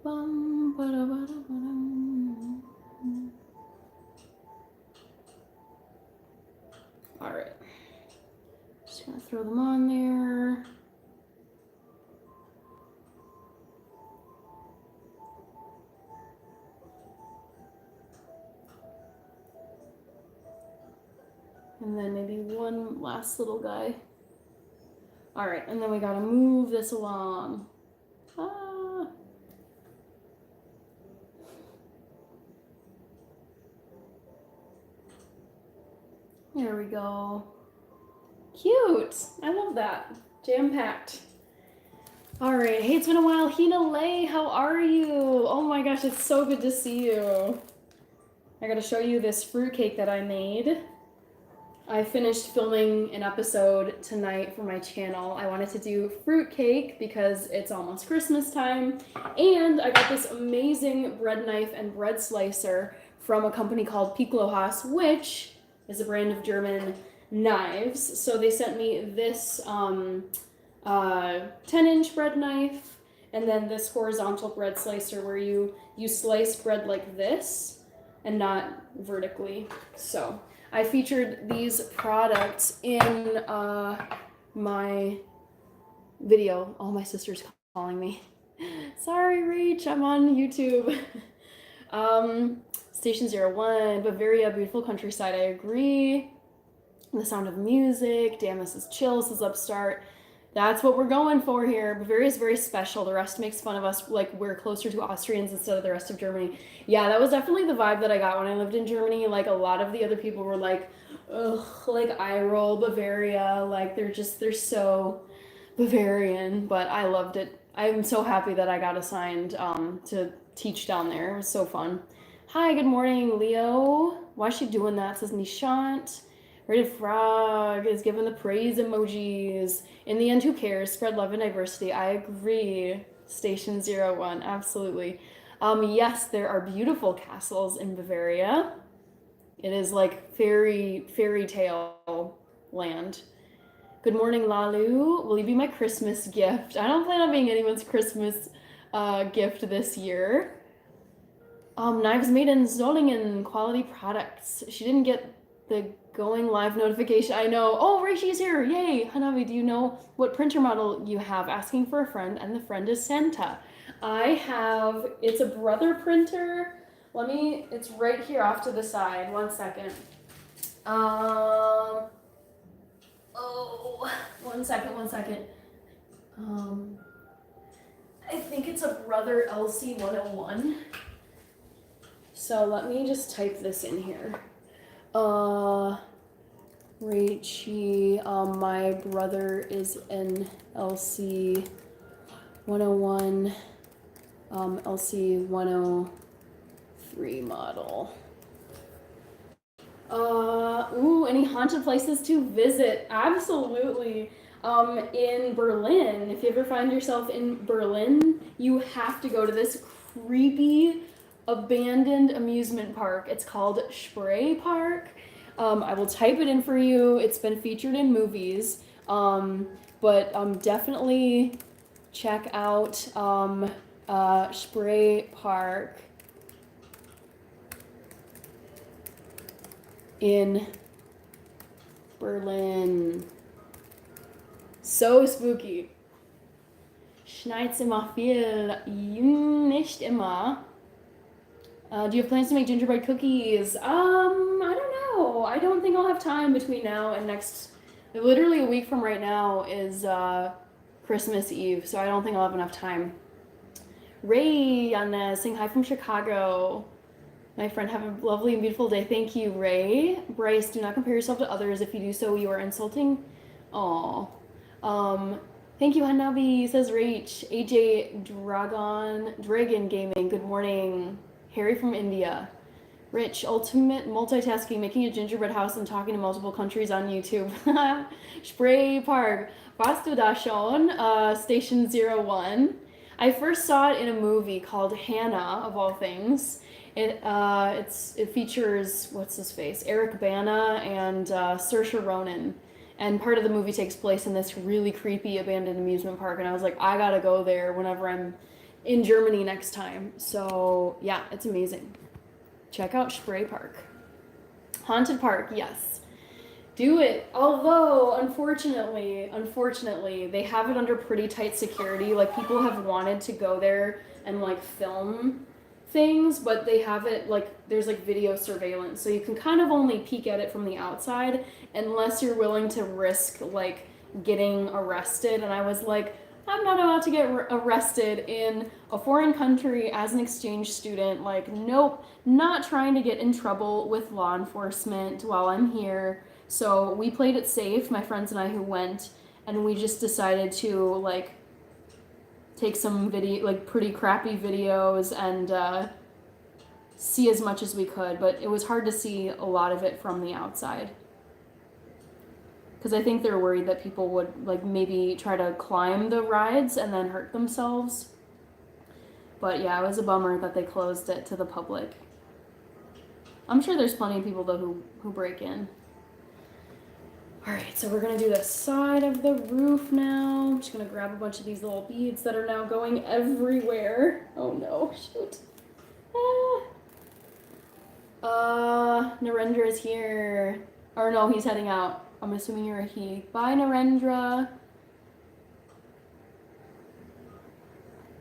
All right. Just gonna throw them on there. And then maybe one last little guy. All right, and then we gotta move this along. Ah. There we go. Cute. I love that. Jam-packed. All right. Hey, it's been a while. Hina Lay, how are you? Oh my gosh, it's so good to see you. I gotta show you this fruitcake that I made. I finished filming an episode tonight for my channel. I wanted to do fruitcake because it's almost Christmas time. And I got this amazing bread knife and bread slicer from a company called Piklohas, which is a brand of German knives. So they sent me this 10-inch bread knife, and then this horizontal bread slicer where you slice bread like this and not vertically. So I featured these products in my video. Oh, my sister's calling me. Sorry, Rach, I'm on YouTube. Station 01, Bavaria, beautiful countryside, I agree. The sound of music, damn, this is chill, this is upstart. That's what we're going for here. Bavaria is very special. The rest makes fun of us, like we're closer to Austrians instead of the rest of Germany. Yeah, that was definitely the vibe that I got when I lived in Germany. Like a lot of the other people were like, ugh, like eye roll Bavaria. Like they're so Bavarian, but I loved it. I'm so happy that I got assigned to teach down there. It was so fun. Hi, good morning, Leo. Why is she doing that? Says Nishant. Rated Frog is giving the praise emojis. In the end, who cares? Spread love and diversity. I agree. Station 01, absolutely. Yes, there are beautiful castles in Bavaria. It is like fairy tale land. Good morning, Lalu. Will you be my Christmas gift? I don't plan on being anyone's Christmas gift this year. Knives made in Solingen, quality products. She didn't get the going live notification. I know. Oh, Reishi's here. Yay. Hanabi, do you know what printer model you have? Asking for a friend, and the friend is Santa. It's a Brother printer. It's right here off to the side. 1 second. Oh, 1 second. I think it's a Brother LC101. So let me just type this in here. Rachie, my brother is an LC 101, LC 103 model. Any haunted places to visit? Absolutely. In Berlin, if you ever find yourself in Berlin, you have to go to this creepy abandoned amusement park. It's called Spree Park. I will type it in for you. It's been featured in movies, but definitely check out Spree Park in Berlin. So spooky. Schneit's immer viel, nicht immer. Do you have plans to make gingerbread cookies? I don't know. I don't think I'll have time between now and literally a week from right now is Christmas Eve, so I don't think I'll have enough time. Ray, saying hi from Chicago. My friend, have a lovely and beautiful day. Thank you, Ray. Bryce, do not compare yourself to others. If you do so, you are insulting. Aww. Thank you, Hanabi, says Rach. AJ Dragon Gaming, good morning. Harry from India. Rich, ultimate multitasking, making a gingerbread house and talking to multiple countries on YouTube. Spree Park. Warst du da schon? Station 01. I first saw it in a movie called Hannah, of all things. It features, what's his face? Eric Bana and Saoirse Ronan. And part of the movie takes place in this really creepy abandoned amusement park. And I was like, I gotta go there whenever I'm in Germany next time. So yeah, it's amazing. Check out Spree Park. Haunted Park, yes. Do it. Although, unfortunately, they have it under pretty tight security. Like, people have wanted to go there and, like, film things, but they have it, like, there's, like, video surveillance. So you can kind of only peek at it from the outside unless you're willing to risk, like, getting arrested. And I was like, I'm not about to get arrested in a foreign country as an exchange student. Like, nope, not trying to get in trouble with law enforcement while I'm here. So we played it safe, my friends and I who went, and we just decided to, like, take some pretty crappy videos and see as much as we could. But it was hard to see a lot of it from the outside, because I think they're worried that people would, like, maybe try to climb the rides and then hurt themselves. But yeah, it was a bummer that they closed it to the public. I'm sure there's plenty of people, though, who break in. All right, so we're gonna do the side of the roof now. I'm just gonna grab a bunch of these little beads that are now going everywhere. Oh no, shoot. Narendra is here. Or no, he's heading out. I'm assuming you're a he. Bye, Narendra.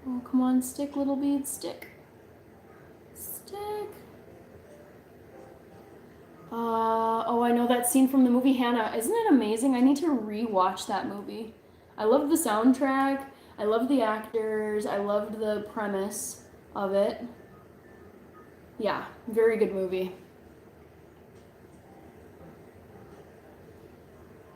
Oh, come on, stick, little bead, stick. Stick. Oh, I know that scene from the movie Hannah. Isn't it amazing? I need to rewatch that movie. I love the soundtrack. I love the actors. I loved the premise of it. Yeah, very good movie.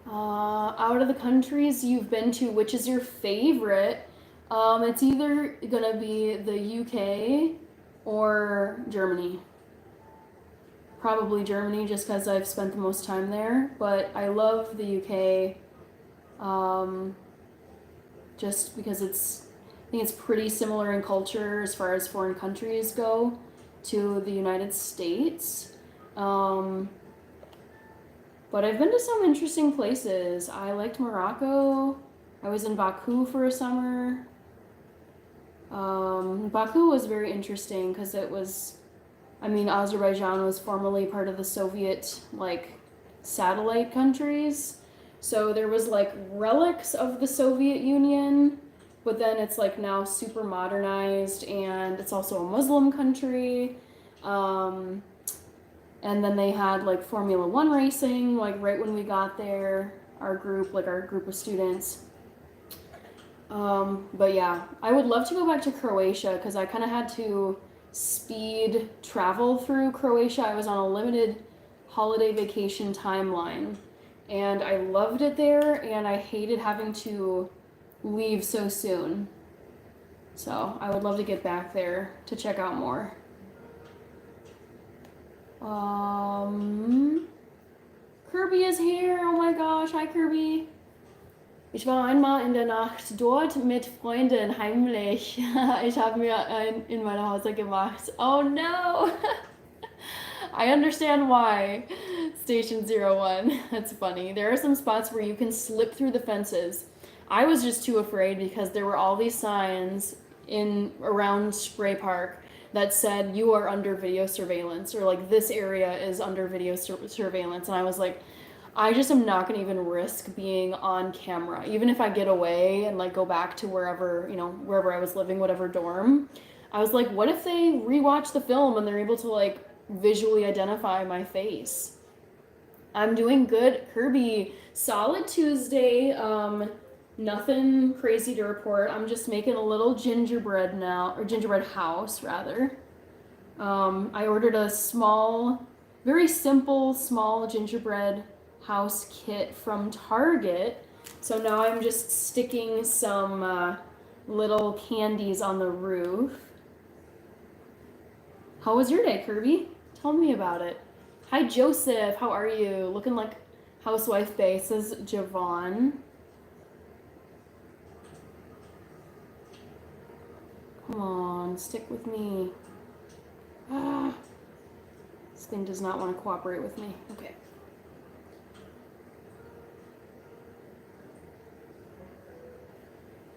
Out of the countries you've been to, which is your favorite? It's either gonna be the UK or Germany. Probably Germany, just because I've spent the most time there. But I love the UK, just because I think it's pretty similar in culture as far as foreign countries go to the United States. But I've been to some interesting places. I liked Morocco. I was in Baku for a summer. Baku was very interesting because it was, Azerbaijan was formerly part of the Soviet, satellite countries. So there was, relics of the Soviet Union, but then it's, now super modernized, and it's also a Muslim country. And then they had Formula One racing, right when we got there, our group of students. But yeah, I would love to go back to Croatia because I kind of had to speed travel through Croatia. I was on a limited holiday vacation timeline, and I loved it there, and I hated having to leave so soon. So I would love to get back there to check out more. Kirby is here. Oh my gosh. Hi, Kirby. Ich war einmal in der Nacht dort mit Freunden heimlich. Ich habe mir in meine Hause gemacht. Oh no. I understand why. Station 01. That's funny. There are some spots where you can slip through the fences. I was just too afraid because there were all these signs around Spray Park that said you are under video surveillance, or this area is under video surveillance, and I was like, I just am not gonna even risk being on camera, even if I get away and go back to wherever I was living, whatever dorm. I was like, what if they rewatch the film and they're able to visually identify my face? I'm doing good, Kirby. Solid Tuesday. Nothing crazy to report. I'm just making a little gingerbread now, or gingerbread house rather. I ordered a very simple, small gingerbread house kit from Target. So now I'm just sticking some little candies on the roof. How was your day, Kirby? Tell me about it. Hi, Joseph. How are you? Looking like housewife bae, says Javon. Come on, stick with me. This thing does not want to cooperate with me. Okay.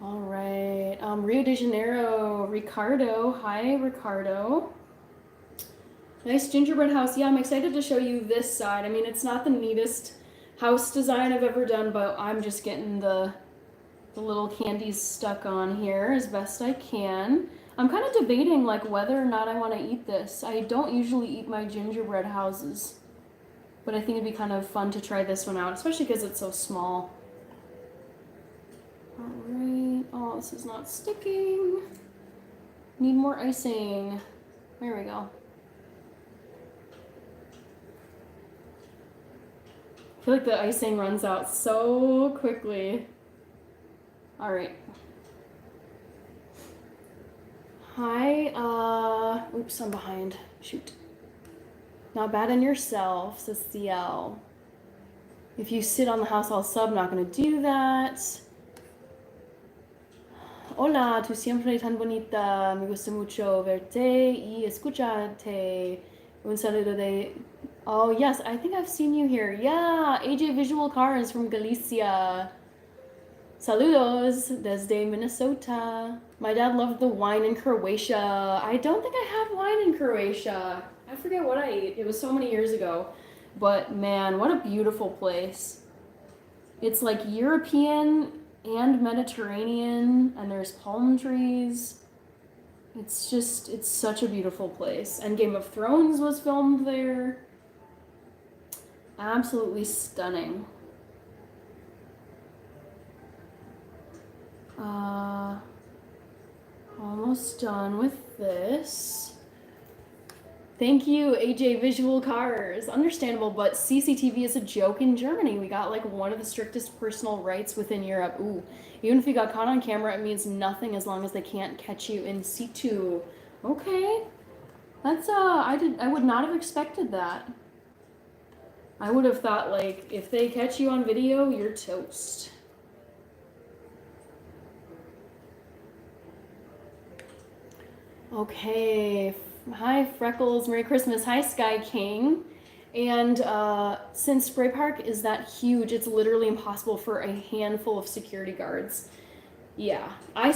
All right. Rio de Janeiro, Ricardo. Hi, Ricardo. Nice gingerbread house. Yeah, I'm excited to show you this side. It's not the neatest house design I've ever done, but I'm just getting the little candies stuck on here as best I can. I'm kind of debating whether or not I want to eat this. I don't usually eat my gingerbread houses, but I think it'd be kind of fun to try this one out, especially because it's so small. All right. Oh, this is not sticking. Need more icing. There we go. I feel like the icing runs out so quickly. All right. Hi, oops, I'm behind. Shoot. Not bad on yourself, says CL. If you sit on the house, I'll sub. Not gonna do that. Hola, tú siempre tan bonita. Me gusta mucho verte y escucharte. Un saludo de Oh, yes, I think I've seen you here. Yeah, AJ Visual Cars from Galicia. Saludos desde Minnesota. My dad loved the wine in Croatia. I don't think I had wine in Croatia. I forget what I ate. It was so many years ago. But man, what a beautiful place. It's like European and Mediterranean, and there's palm trees. It's such a beautiful place. And Game of Thrones was filmed there. Absolutely stunning. Uh, Almost done with this. Thank you, AJ Visual Cars. Understandable, but CCTV is a joke in Germany. We got like one of the strictest personal rights within Europe. Ooh, even if you got caught on camera, it means nothing as long as they can't catch you in situ. Okay, that's I would not have expected that. I would have thought like if they catch you on video, you're toast. Okay, hi Freckles, Merry Christmas. Hi Sky King. And since Spray Park is that huge, it's literally impossible for a handful of security guards. Yeah, I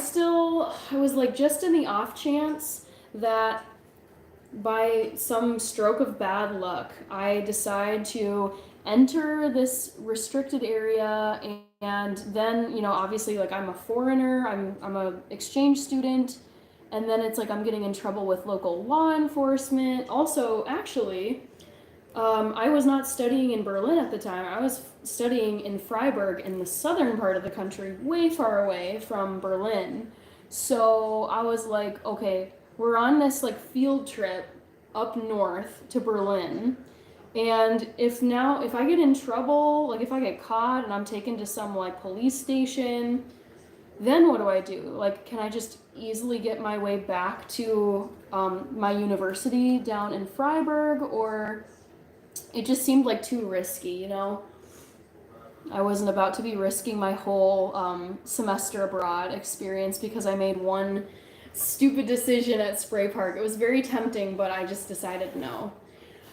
was like just in the off chance that by some stroke of bad luck, I decide to enter this restricted area, and then, you know, obviously like I'm a foreigner, I'm a exchange student, and then it's like I'm getting in trouble with local law enforcement. Also, actually, I was not studying in Berlin at the time. I was studying in Freiburg in the southern part of the country, way far away from Berlin. So I was like, okay, we're on this like field trip up north to Berlin. And if I get in trouble, like if I get caught and I'm taken to some like police station, then what do I do? Like, can I just easily get my way back to my university down in Freiburg, or it just seemed like too risky, you know? I wasn't about to be risking my whole semester abroad experience because I made one stupid decision at Spray Park. It was very tempting, but I just decided no.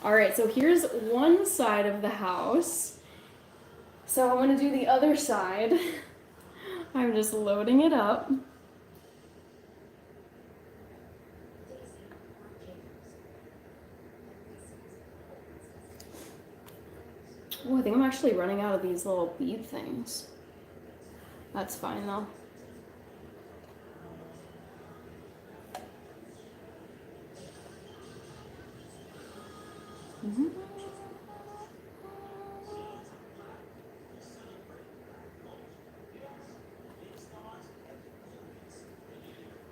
All right, so here's one side of the house. So I'm gonna do the other side. I'm just loading it up. Oh, I think I'm actually running out of these little bead things. That's fine though. Mm-hmm.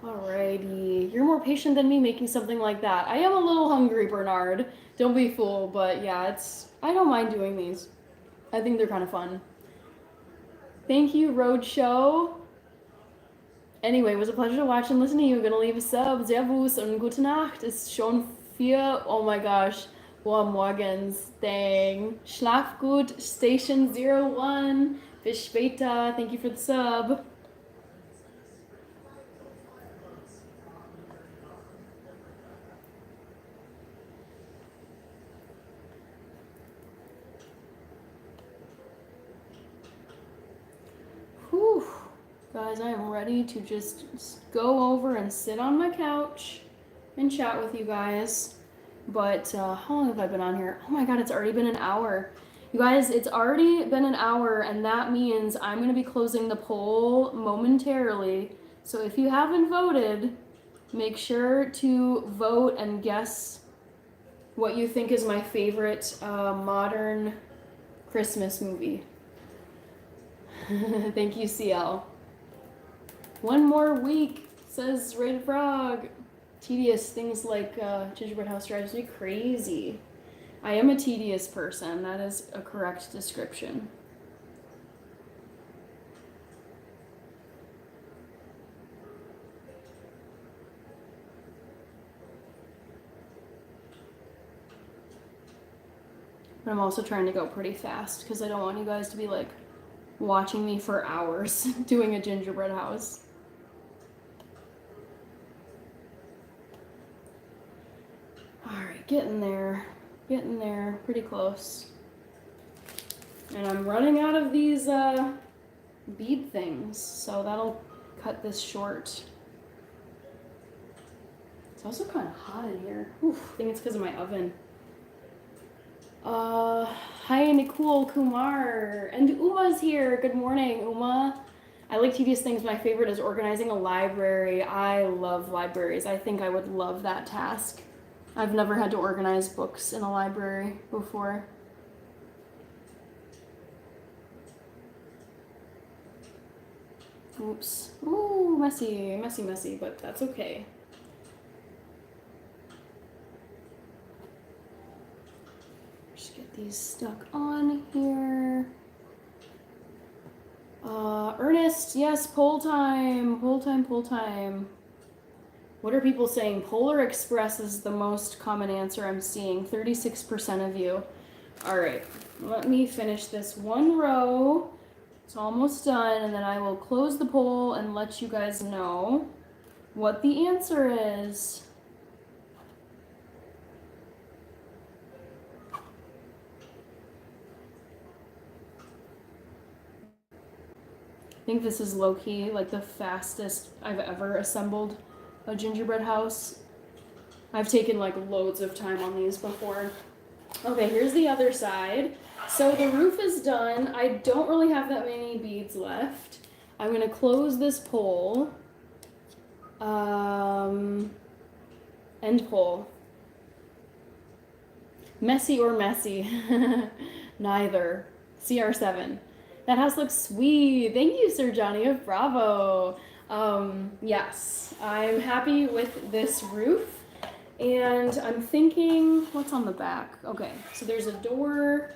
Alrighty, you're more patient than me making something like that. I am a little hungry, Bernard. Don't be fooled, but yeah, I don't mind doing these. I think they're kind of fun. Thank you, Roadshow. Anyway, it was a pleasure to watch and listen to you. Gonna leave a sub. Servus und gute Nacht. Ist schon 4. Oh my gosh. Boah, morgens. Dang. Schlaf gut. Station 01. Bis später. Thank you for the sub. Whew. Guys, I am ready to just go over and sit on my couch and chat with you guys. But how long have I been on here? Oh my god, it's already been an hour. You guys, it's already been an hour, and that means I'm going to be closing the poll momentarily. So if you haven't voted, make sure to vote and guess what you think is my favorite modern Christmas movie. Thank you, CL. One more week, says Rated Frog. Tedious things like Gingerbread House drives me crazy. I am a tedious person. That is a correct description. But I'm also trying to go pretty fast because I don't want you guys to be like watching me for hours doing a gingerbread house. All right, getting there. Getting there, pretty close. And I'm running out of these bead things, so that'll cut this short. It's also kind of hot in here. Oof, I think it's because of my oven. Hi Nicole Kumar, and Uma's here. Good morning, Uma. I like tedious things. My favorite is organizing a library. I love libraries. I think I would love that task. I've never had to organize books in a library before. Oops. Ooh, messy, messy, messy, but that's okay. Just get these stuck on here. Ernest, yes, poll time, poll time, poll time. What are people saying? Polar Express is the most common answer I'm seeing. 36% of you. All right, let me finish this one row. It's almost done, and then I will close the poll and let you guys know what the answer is. I think this is low-key like the fastest I've ever assembled a gingerbread house. I've taken like loads of time on these before. Okay, here's the other side. So the roof is done. I don't really have that many beads left. I'm gonna close this poll. End poll. Messy or messy? Neither. CR7. That house looks sweet. Thank you, Sir Johnny of Bravo. Yes, I'm happy with this roof. And I'm thinking, what's on the back? Okay, so there's a door.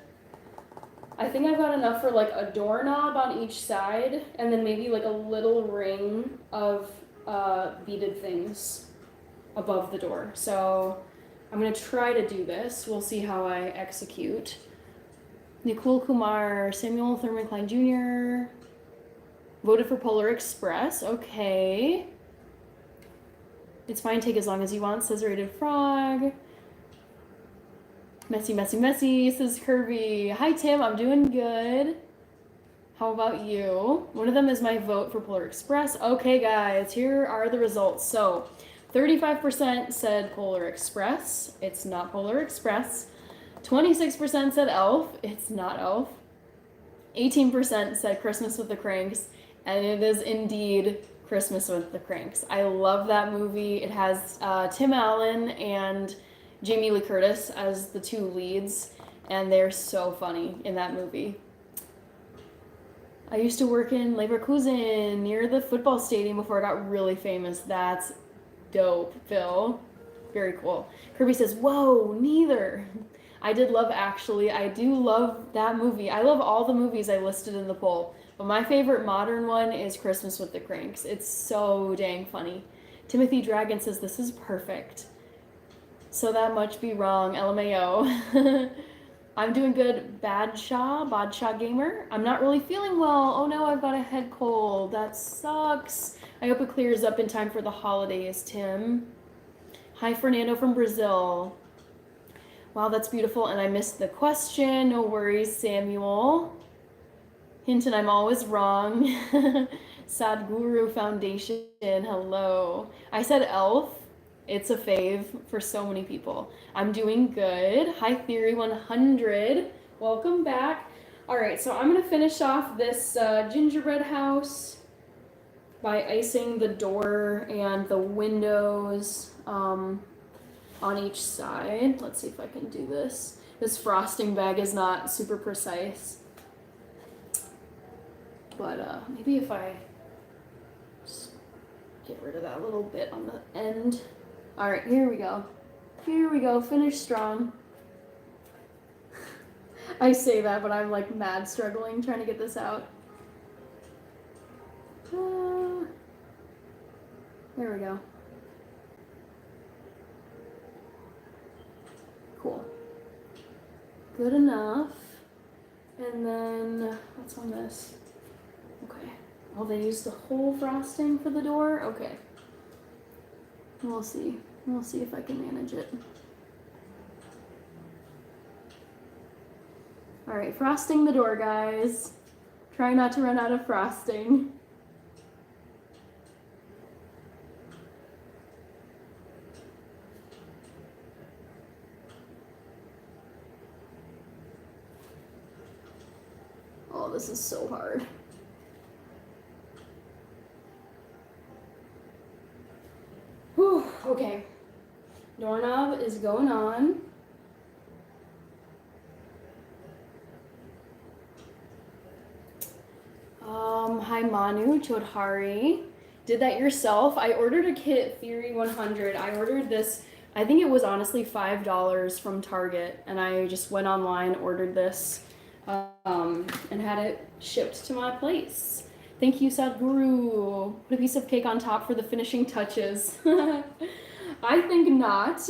I think I've got enough for like a doorknob on each side, and then maybe like a little ring of beaded things above the door. So I'm gonna try to do this. We'll see how I execute. Nicole Kumar, Samuel Thurman Klein Jr. Voted for Polar Express. Okay. It's fine, take as long as you want, says Rated Frog. Messy, messy, messy, says Kirby. Hi, Tim, I'm doing good. How about you? One of them is my vote for Polar Express. Okay, guys, here are the results. So, 35% said Polar Express. It's not Polar Express. 26% said Elf. It's not Elf. 18% said Christmas with the Cranks. And it is indeed Christmas with the Cranks. I love that movie. It has Tim Allen and Jamie Lee Curtis as the two leads. And they're so funny in that movie. I used to work in Leverkusen near the football stadium before I got really famous. That's dope, Phil. Very cool. Kirby says, whoa, neither. I did love Actually. I do love that movie. I love all the movies I listed in the poll. But my favorite modern one is Christmas with the Cranks. It's so dang funny. Timothy Dragon says, this is perfect. So that much be wrong, LMAO. I'm doing good, Badshaw Gamer. I'm not really feeling well. Oh no, I've got a head cold. That sucks. I hope it clears up in time for the holidays, Tim. Hi, Fernando from Brazil. Wow, that's beautiful, and I missed the question. No worries, Samuel. Hinton, I'm always wrong. Sadhguru Foundation, hello. I said Elf. It's a fave for so many people. I'm doing good. Hi, Theory 100. Welcome back. All right, so I'm gonna finish off this gingerbread house by icing the door and the windows on each side. Let's see if I can do this. This frosting bag is not super precise. But maybe if I just get rid of that little bit on the end. All right, here we go. Here we go, finish strong. I say that, but I'm like mad struggling trying to get this out. There we go. Cool. Good enough. And then, what's on this? Okay. Oh, they used the whole frosting for the door? Okay. We'll see. We'll see if I can manage it. All right, frosting the door, guys. Try not to run out of frosting. Oh, this is so hard. Whew, okay. Doorknob is going on. Hi Manu, Chodhari. Did that yourself? I ordered a kit, Theory 100. I ordered this, I think it was honestly $5 from Target, and I just went online, ordered this, and had it shipped to my place. Thank you, Sadhguru. Put a piece of cake on top for the finishing touches. I think not.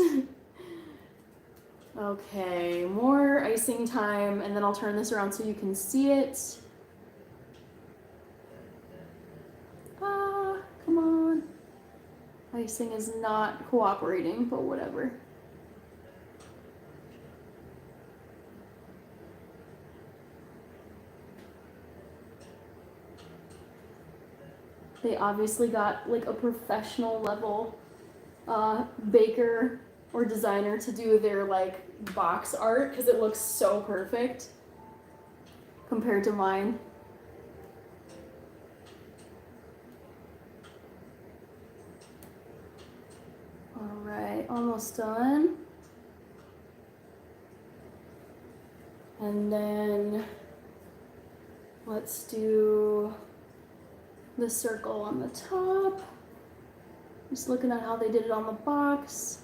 Okay, more icing time, and then I'll turn this around so you can see it. Come on. Icing is not cooperating, but whatever. They obviously got like a professional level baker or designer to do their like box art because it looks so perfect compared to mine. All right, almost done. And then let's do the circle on the top. Just looking at how they did it on the box.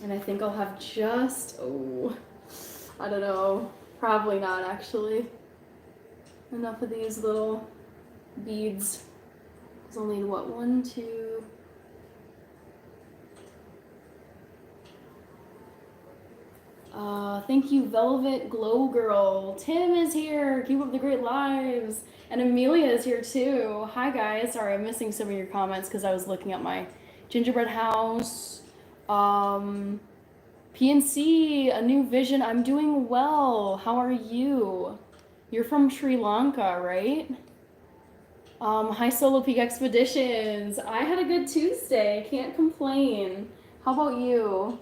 And I think I'll have just, I don't know, probably not actually. Enough of these little beads. There's only what, 1, 2. Thank you, Velvet Glow Girl. Tim is here. Keep up the great lives. And Amelia is here too. Hi guys. Sorry, I'm missing some of your comments because I was looking at my gingerbread house. PNC, a new vision. I'm doing well. How are you? You're from Sri Lanka, right? Hi Solo Peak Expeditions. I had a good Tuesday. Can't complain. How about you?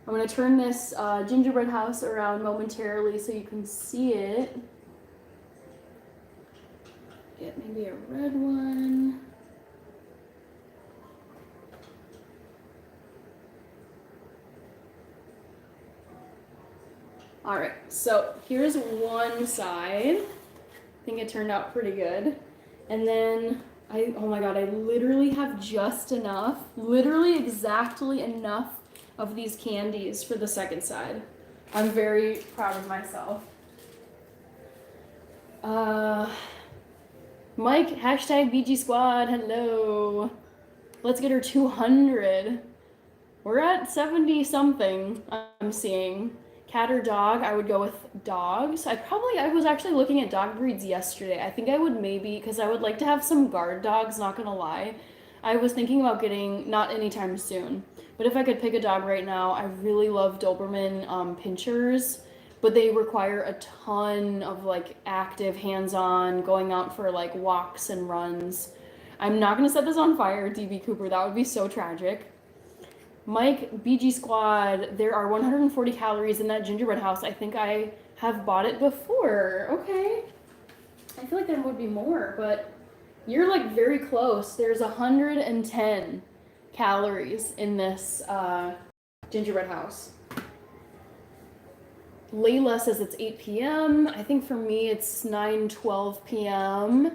I'm gonna turn this gingerbread house around momentarily so you can see it. Get maybe a red one. All right, so here's one side. I think it turned out pretty good. And then oh my God, I literally have just enough, literally exactly enough of these candies for the second side. I'm very proud of myself. Mike, hashtag BG Squad, hello. Let's get her 200. We're at 70 something, I'm seeing. Cat or dog, I would go with dogs. I was actually looking at dog breeds yesterday. I think I would maybe, because I would like to have some guard dogs, not gonna lie. I was thinking about getting, not anytime soon, but if I could pick a dog right now, I really love Doberman pinchers, but they require a ton of like active hands-on, going out for like walks and runs. I'm not gonna set this on fire, DB Cooper, that would be so tragic. Mike, BG Squad, there are 140 calories in that gingerbread house. I think I have bought it before. Okay. I feel like there would be more, but you're like very close. There's 110 calories in this gingerbread house. Layla says it's 8 p.m. I think for me it's 9:12 p.m.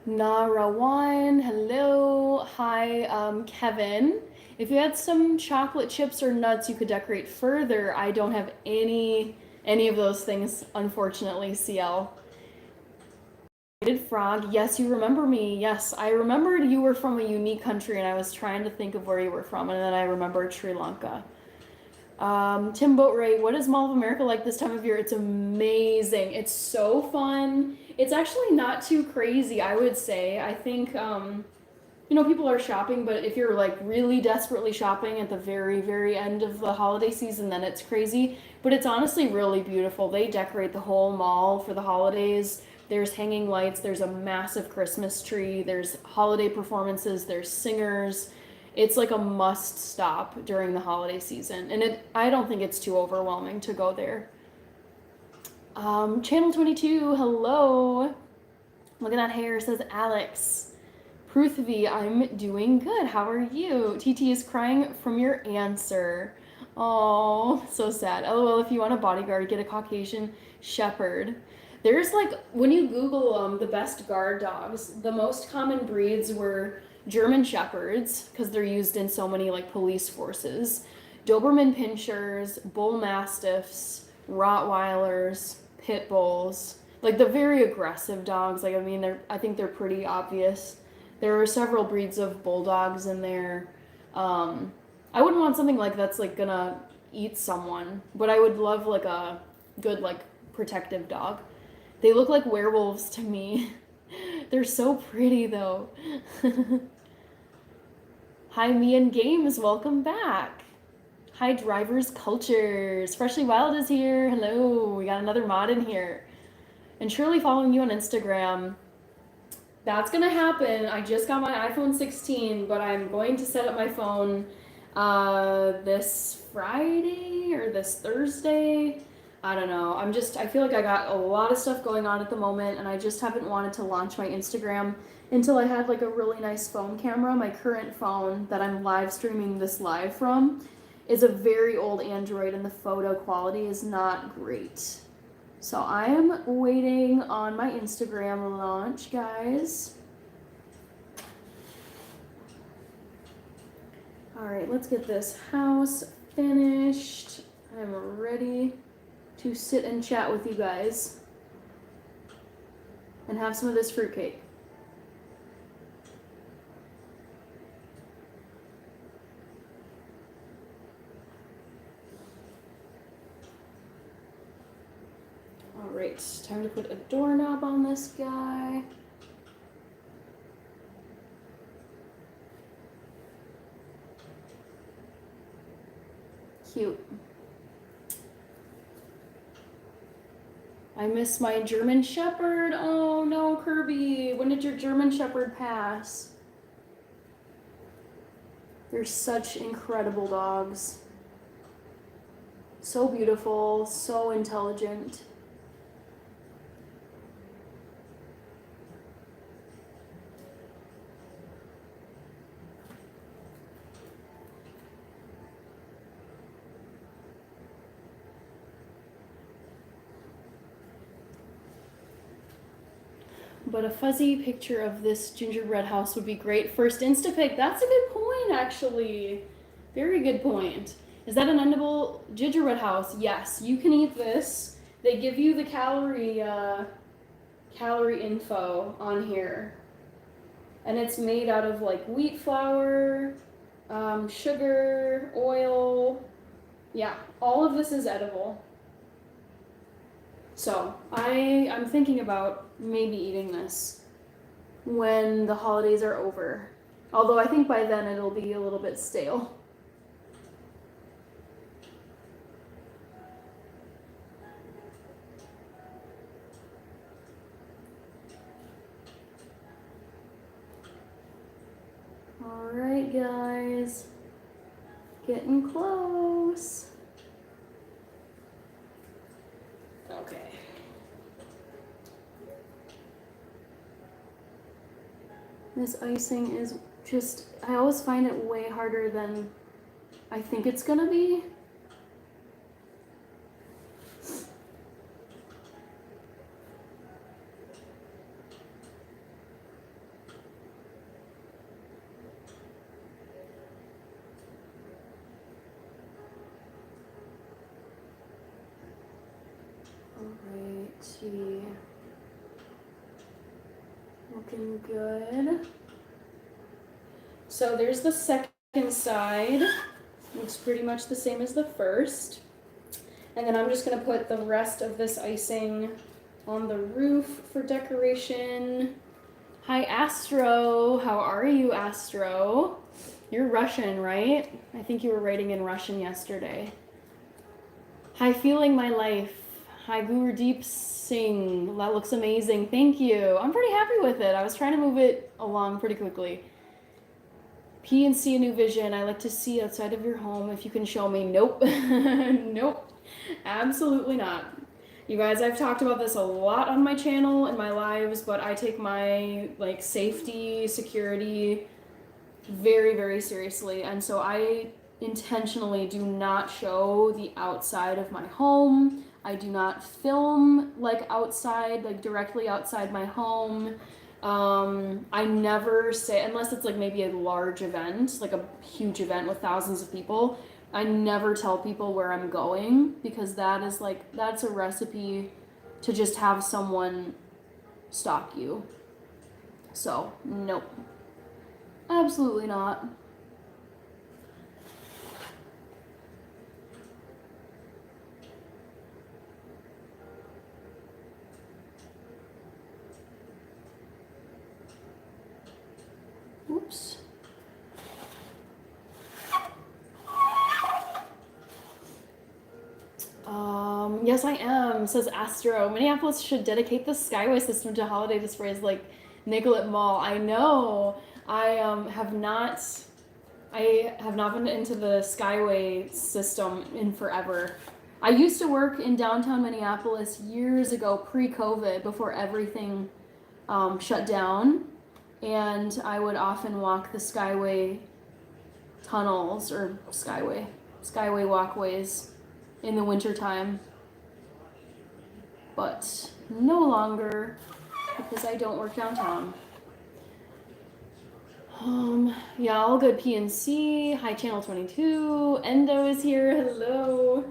Narawan, hello. Hi, Kevin. If you had some chocolate chips or nuts you could decorate further, I don't have any of those things, unfortunately, CL. Frog, yes, you remember me. Yes, I remembered you were from a unique country and I was trying to think of where you were from, and then I remembered Sri Lanka. Tim Boatray, what is Mall of America like this time of year? It's amazing. It's so fun. It's actually not too crazy, I would say. I think you know, people are shopping, but if you're like really desperately shopping at the very, very end of the holiday season, then it's crazy. But it's honestly really beautiful. They decorate the whole mall for the holidays. There's hanging lights, there's a massive Christmas tree, there's holiday performances, there's singers. It's like a must stop during the holiday season. And I don't think it's too overwhelming to go there. Channel 22, hello. Look at that hair, says Alex. Prithvi, I'm doing good. How are you? TT is crying from your answer. Oh, so sad. LOL, if you want a bodyguard, get a Caucasian Shepherd. There's like, when you Google the best guard dogs, the most common breeds were German Shepherds, because they're used in so many like police forces, Doberman Pinschers, Bull Mastiffs, Rottweilers, Pit Bulls, like the very aggressive dogs. Like, I mean, I think they're pretty obvious. There are several breeds of bulldogs in there. I wouldn't want something like that's like gonna eat someone, but I would love like a good like protective dog. They look like werewolves to me. They're so pretty though. Hi, me and Games, welcome back. Hi, Drivers Cultures. Freshly Wild is here. Hello, we got another mod in here. And surely following you on Instagram. That's gonna happen. I just got my iPhone 16, but I'm going to set up my phone this Friday or this Thursday. I don't know. I feel like I got a lot of stuff going on at the moment, and I just haven't wanted to launch my Instagram until I had like a really nice phone camera. My current phone that I'm live streaming this live from is a very old Android, and the photo quality is not great. So I am waiting on my Instagram launch, guys. All right, let's get this house finished. I'm ready to sit and chat with you guys and have some of this fruitcake. All right, time to put a doorknob on this guy. Cute. I miss my German Shepherd. Oh no, Kirby. When did your German Shepherd pass? They're such incredible dogs. So beautiful, so intelligent. But a fuzzy picture of this gingerbread house would be great. First Instapic, that's a good point, actually. Very good point. Is that an edible gingerbread house? Yes, you can eat this. They give you the calorie info on here. And it's made out of like wheat flour, sugar, oil. Yeah, all of this is edible. So I'm thinking about maybe eating this when the holidays are over. Although I think by then it'll be a little bit stale. All right, guys, getting close. Okay. This icing is just, I always find it way harder than I think it's gonna be. Alrighty. Looking good. So there's the second side. Looks pretty much the same as the first. And then I'm just gonna put the rest of this icing on the roof for decoration. Hi, Astro. How are you, Astro? You're Russian, right? I think you were writing in Russian yesterday. Hi, Feeling My Life. Hi, Gurdeep Singh. That looks amazing. Thank you. I'm pretty happy with it. I was trying to move it along pretty quickly. P and C a new vision. I like to see outside of your home. If you can show me. Nope. Nope. Absolutely not. You guys, I've talked about this a lot on my channel and my lives, but I take my like safety, security very, very seriously. And so I intentionally do not show the outside of my home. I do not film like outside, like directly outside my home. I never say, unless it's like maybe a large event, like a huge event with thousands of people, I never tell people where I'm going because that is like, that's a recipe to just have someone stalk you. So, nope. Absolutely not. Oops. Yes, I am, says Astro. Minneapolis should dedicate the Skyway system to holiday displays like Nicollet Mall. I know. I have not been into the Skyway system in forever. I used to work in downtown Minneapolis years ago, pre-COVID, before everything shut down, and I would often walk the Skyway tunnels or Skyway walkways in the wintertime. But no longer because I don't work downtown. Yeah, all good PNC. Hi, Channel 22. Endo is here. Hello.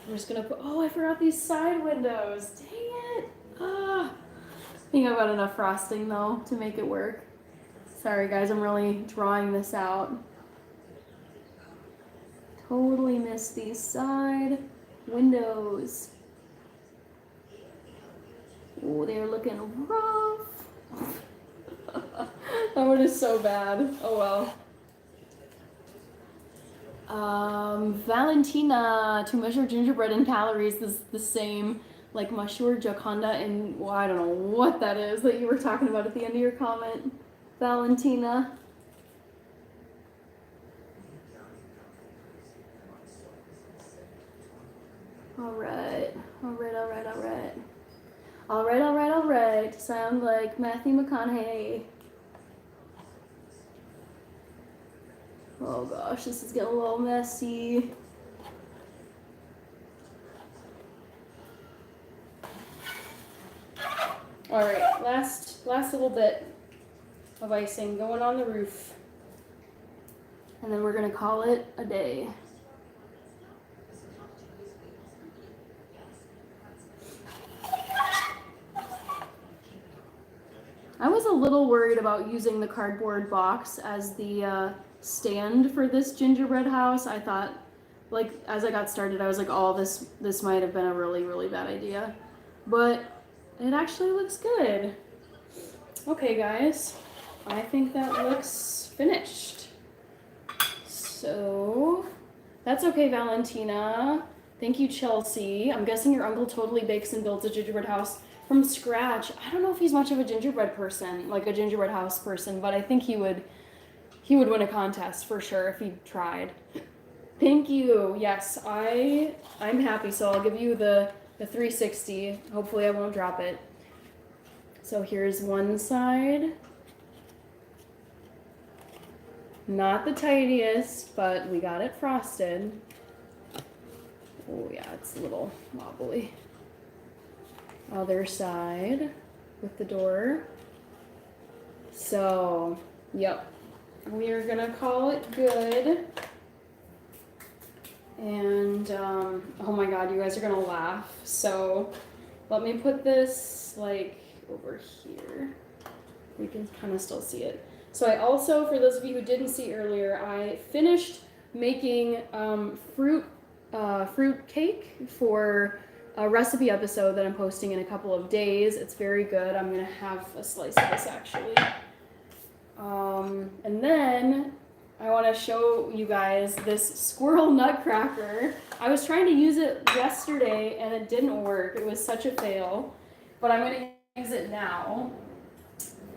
I'm just gonna put, oh, I forgot these side windows. Dang it. I think I've got enough frosting though to make it work. Sorry guys, I'm really drawing this out. Totally missed these side windows. Oh, they're looking rough. That one is so bad. Oh well. Valentina, to measure gingerbread in calories is the same like Mashur Joconda and well, I don't know what that is that you were talking about at the end of your comment, Valentina. Alright. Sound like Matthew McConaughey. Oh gosh, this is getting a little messy. Alright, last little bit of icing going on the roof. And then we're gonna call it a day. I was a little worried about using the cardboard box as the stand for this gingerbread house. I thought, like, as I got started, I was like, oh, this might have been a really, really bad idea. But it actually looks good. Okay, guys, I think that looks finished. So, that's okay, Valentina. Thank you, Chelsea. I'm guessing your uncle totally bakes and builds a gingerbread house from scratch. I don't know if he's much of a gingerbread person, like a gingerbread house person, but I think he would win a contest for sure if he tried. Thank you. Yes, I'm happy. So I'll give you the 360. Hopefully I won't drop it. So here's one side. Not the tidiest, but we got it frosted. Oh yeah, it's a little wobbly. Other side with the door. So, yep. We are gonna call it good. And, oh my god, you guys are gonna laugh. So, let me put this, like, over here. You can kind of still see it. So I also, for those of you who didn't see earlier, I finished making fruit cake for a recipe episode that I'm posting in a couple of days. It's very good. I'm gonna have a slice of this actually. And then I want to show you guys this squirrel nutcracker. I was trying to use it yesterday and it didn't work. It was such a fail. But I'm going to use it now.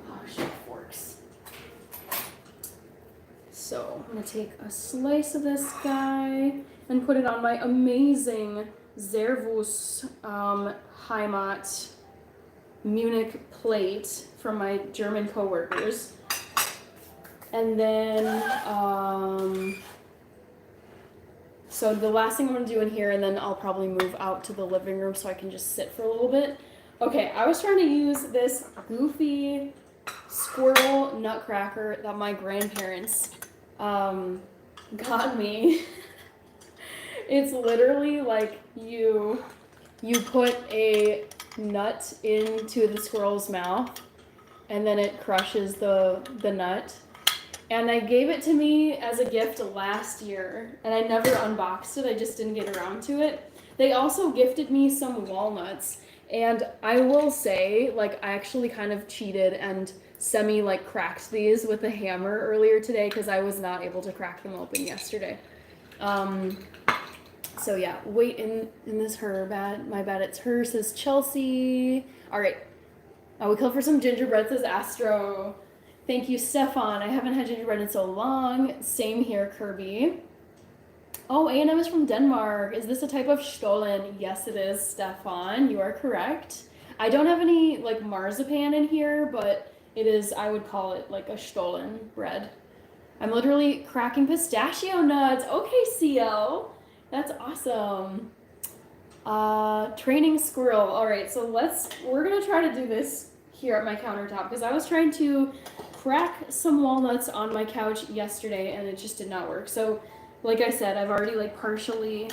Oh, shit, forks. So I'm going to take a slice of this guy and put it on my amazing Servus Heimat Munich plate from my German coworkers. And then, so the last thing I'm going to do in here, and then I'll probably move out to the living room so I can just sit for a little bit. Okay, I was trying to use this goofy squirrel nutcracker that my grandparents got me. It's literally like you put a nut into the squirrel's mouth, and then it crushes the nut. And they gave it to me as a gift last year, and I never unboxed it. I just didn't get around to it. They also gifted me some walnuts, and I will say, like, I actually kind of cheated and like cracked these with a hammer earlier today because I was not able to crack them open yesterday. So yeah, wait in this my bad, it's her, says Chelsea. All right, we killed for some gingerbread, says Astro. Thank you, Stefan. I haven't had gingerbread in so long. Same here, Kirby. Oh, A&M is from Denmark. Is this a type of Stollen? Yes, it is, Stefan. You are correct. I don't have any, like, marzipan in here, but it is, I would call it, like, a Stollen bread. I'm literally cracking pistachio nuts. Okay, CL. That's awesome. Training squirrel. All right, so we're going to try to do this here at my countertop because I was trying to crack some walnuts on my couch yesterday and it just did not work. So like I said, I've already like partially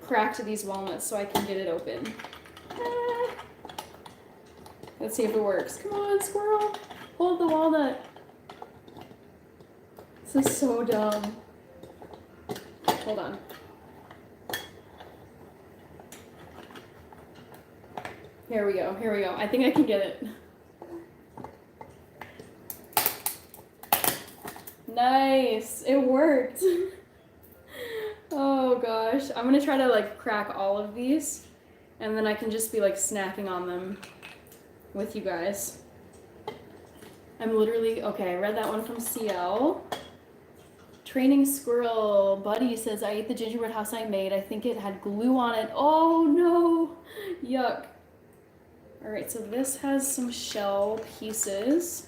cracked these walnuts so I can get it open. Let's see if it works. Come on, squirrel. Hold the walnut. This is so dumb. Hold on. Here we go. I think I can get it. Nice. It worked. Oh gosh. I'm gonna try to like crack all of these and then I can just be like snacking on them with you guys. I'm literally, okay, I read that one from CL. Training squirrel. Buddy says, I ate the gingerbread house I made. I think it had glue on it. Oh no. Yuck. All right, so this has some shell pieces.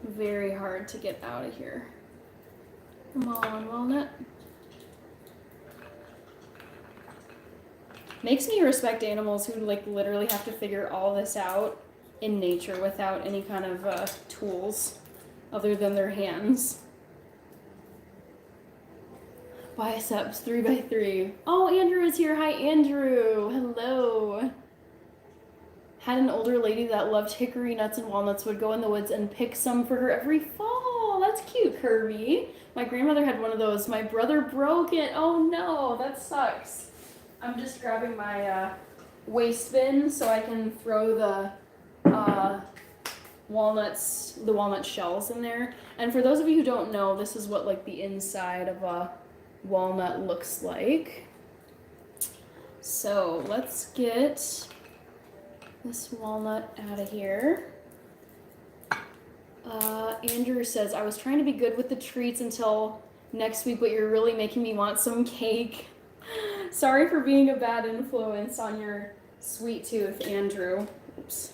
Very hard to get out of here. Come on, walnut. Makes me respect animals who like literally have to figure all this out in nature without any kind of tools other than their hands. Biceps 3x3. Oh, Andrew is here. Hi, Andrew. Hello. Had an older lady that loved hickory nuts and walnuts, would go in the woods and pick some for her every fall. That's cute, Kirby. My grandmother had one of those. My brother broke it. Oh no, that sucks. I'm just grabbing my waste bin so I can throw the walnut shells in there. And for those of you who don't know, this is what like the inside of a walnut looks like. So let's get this walnut out of here. Andrew says, I was trying to be good with the treats until next week, but you're really making me want some cake. Sorry for being a bad influence on your sweet tooth, Andrew. Oops.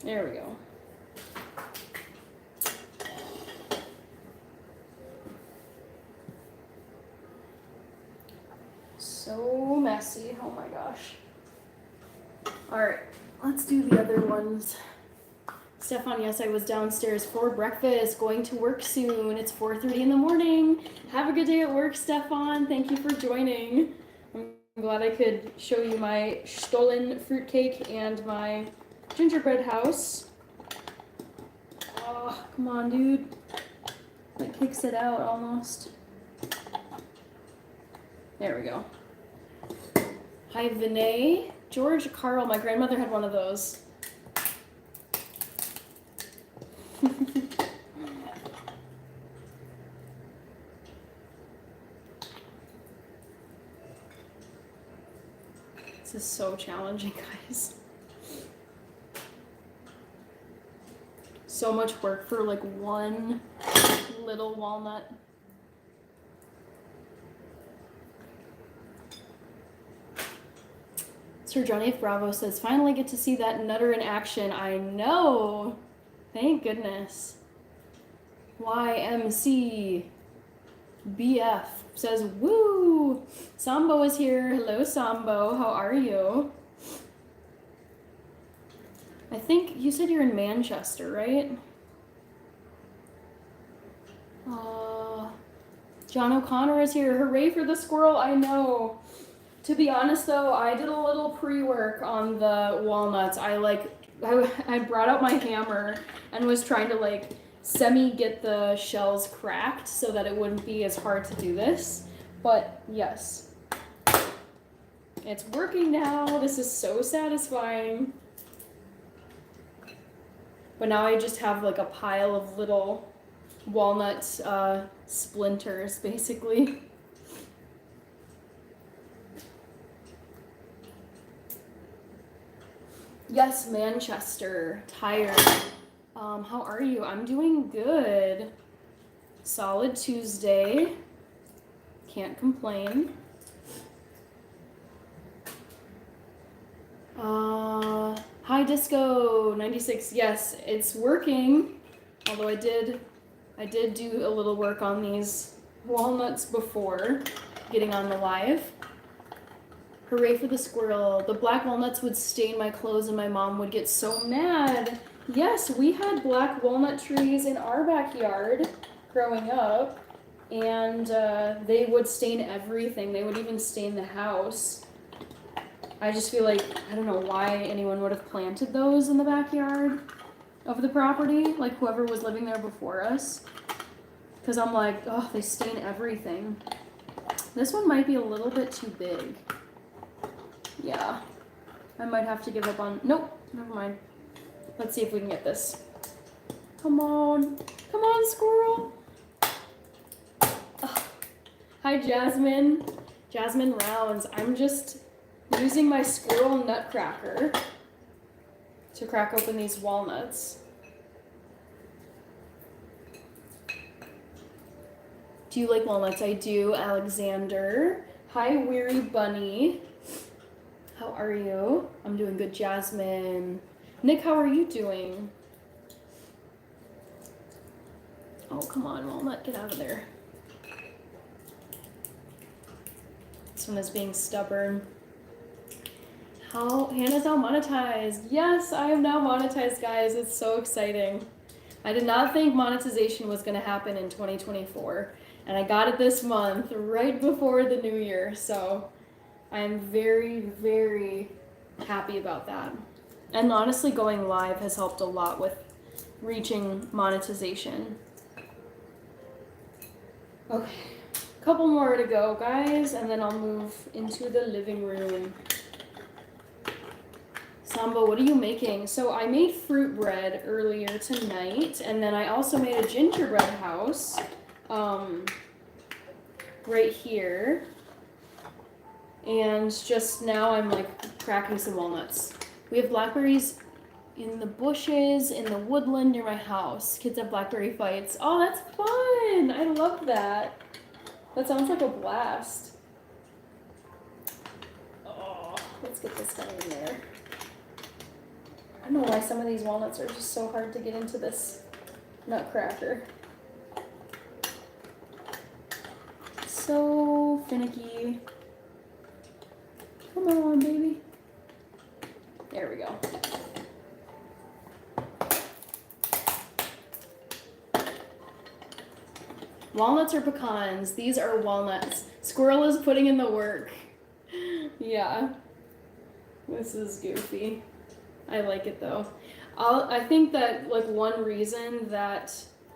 There we go. So messy. Oh my gosh. All right, let's do the other ones. Stefan, yes, I was downstairs for breakfast, going to work soon. It's 4:30 in the morning. Have a good day at work, Stefan. Thank you for joining. I'm I'm glad I could show you my stolen fruitcake and my gingerbread house. Oh, come on, dude. That kicks it out almost. There we go. Hi, Vinay. George Carl, my grandmother had one of those. This is so challenging, guys. So much work for like one little walnut. Sir Johnny F. Bravo says, finally get to see that nutter in action. I know. Thank goodness. YMC BF says, woo! Sambo is here. Hello, Sambo. How are you? I think you said you're in Manchester, right? John O'Connor is here. Hooray for the squirrel. I know. To be honest, though, I did a little pre-work on the walnuts. I brought out my hammer and was trying to like get the shells cracked so that it wouldn't be as hard to do this. But yes, it's working now. This is so satisfying. But now I just have like a pile of little walnut splinters, basically. Yes, Manchester. Tired. How are you? I'm doing good. Solid Tuesday. Can't complain. Hi, Disco 96. Yes, it's working. Although I did do a little work on these walnuts before getting on the live. Hooray for the squirrel. The black walnuts would stain my clothes and my mom would get so mad. Yes, we had black walnut trees in our backyard growing up, and they would stain everything. They would even stain the house. I just feel like, I don't know why anyone would have planted those in the backyard of the property, like whoever was living there before us. Because I'm like, oh, they stain everything. This one might be a little bit too big. Yeah, I might have to give up on, nope, never mind. Let's see if we can get this. Come on, squirrel. Ugh. Hi, Jasmine. Jasmine Rounds. I'm just using my squirrel nutcracker to crack open these walnuts. Do you like walnuts? I do, Alexander. Hi, Weary Bunny. How are you? I'm doing good, Jasmine. Nick, how are you doing? Oh, come on, walnut, get out of there. This one is being stubborn. Hannah's now monetized. Yes, I am now monetized, guys. It's so exciting. I did not think monetization was going to happen in 2024, and I got it this month, right before the new year, so I am very, very happy about that. And honestly, going live has helped a lot with reaching monetization. Okay, a couple more to go, guys, and then I'll move into the living room. Sambo, what are you making? So I made fruit bread earlier tonight, and then I also made a gingerbread house right here. And just now I'm like cracking some walnuts. We have blackberries in the bushes, in the woodland near my house. Kids have blackberry fights. Oh, that's fun. I love that. That sounds like a blast. Oh, let's get this down in there. I don't know why some of these walnuts are just so hard to get into this nutcracker. So finicky. Come on, baby. There we go. Walnuts or pecans? These are walnuts. Squirrel is putting in the work. Yeah. This is goofy. I like it though. I think that like one reason that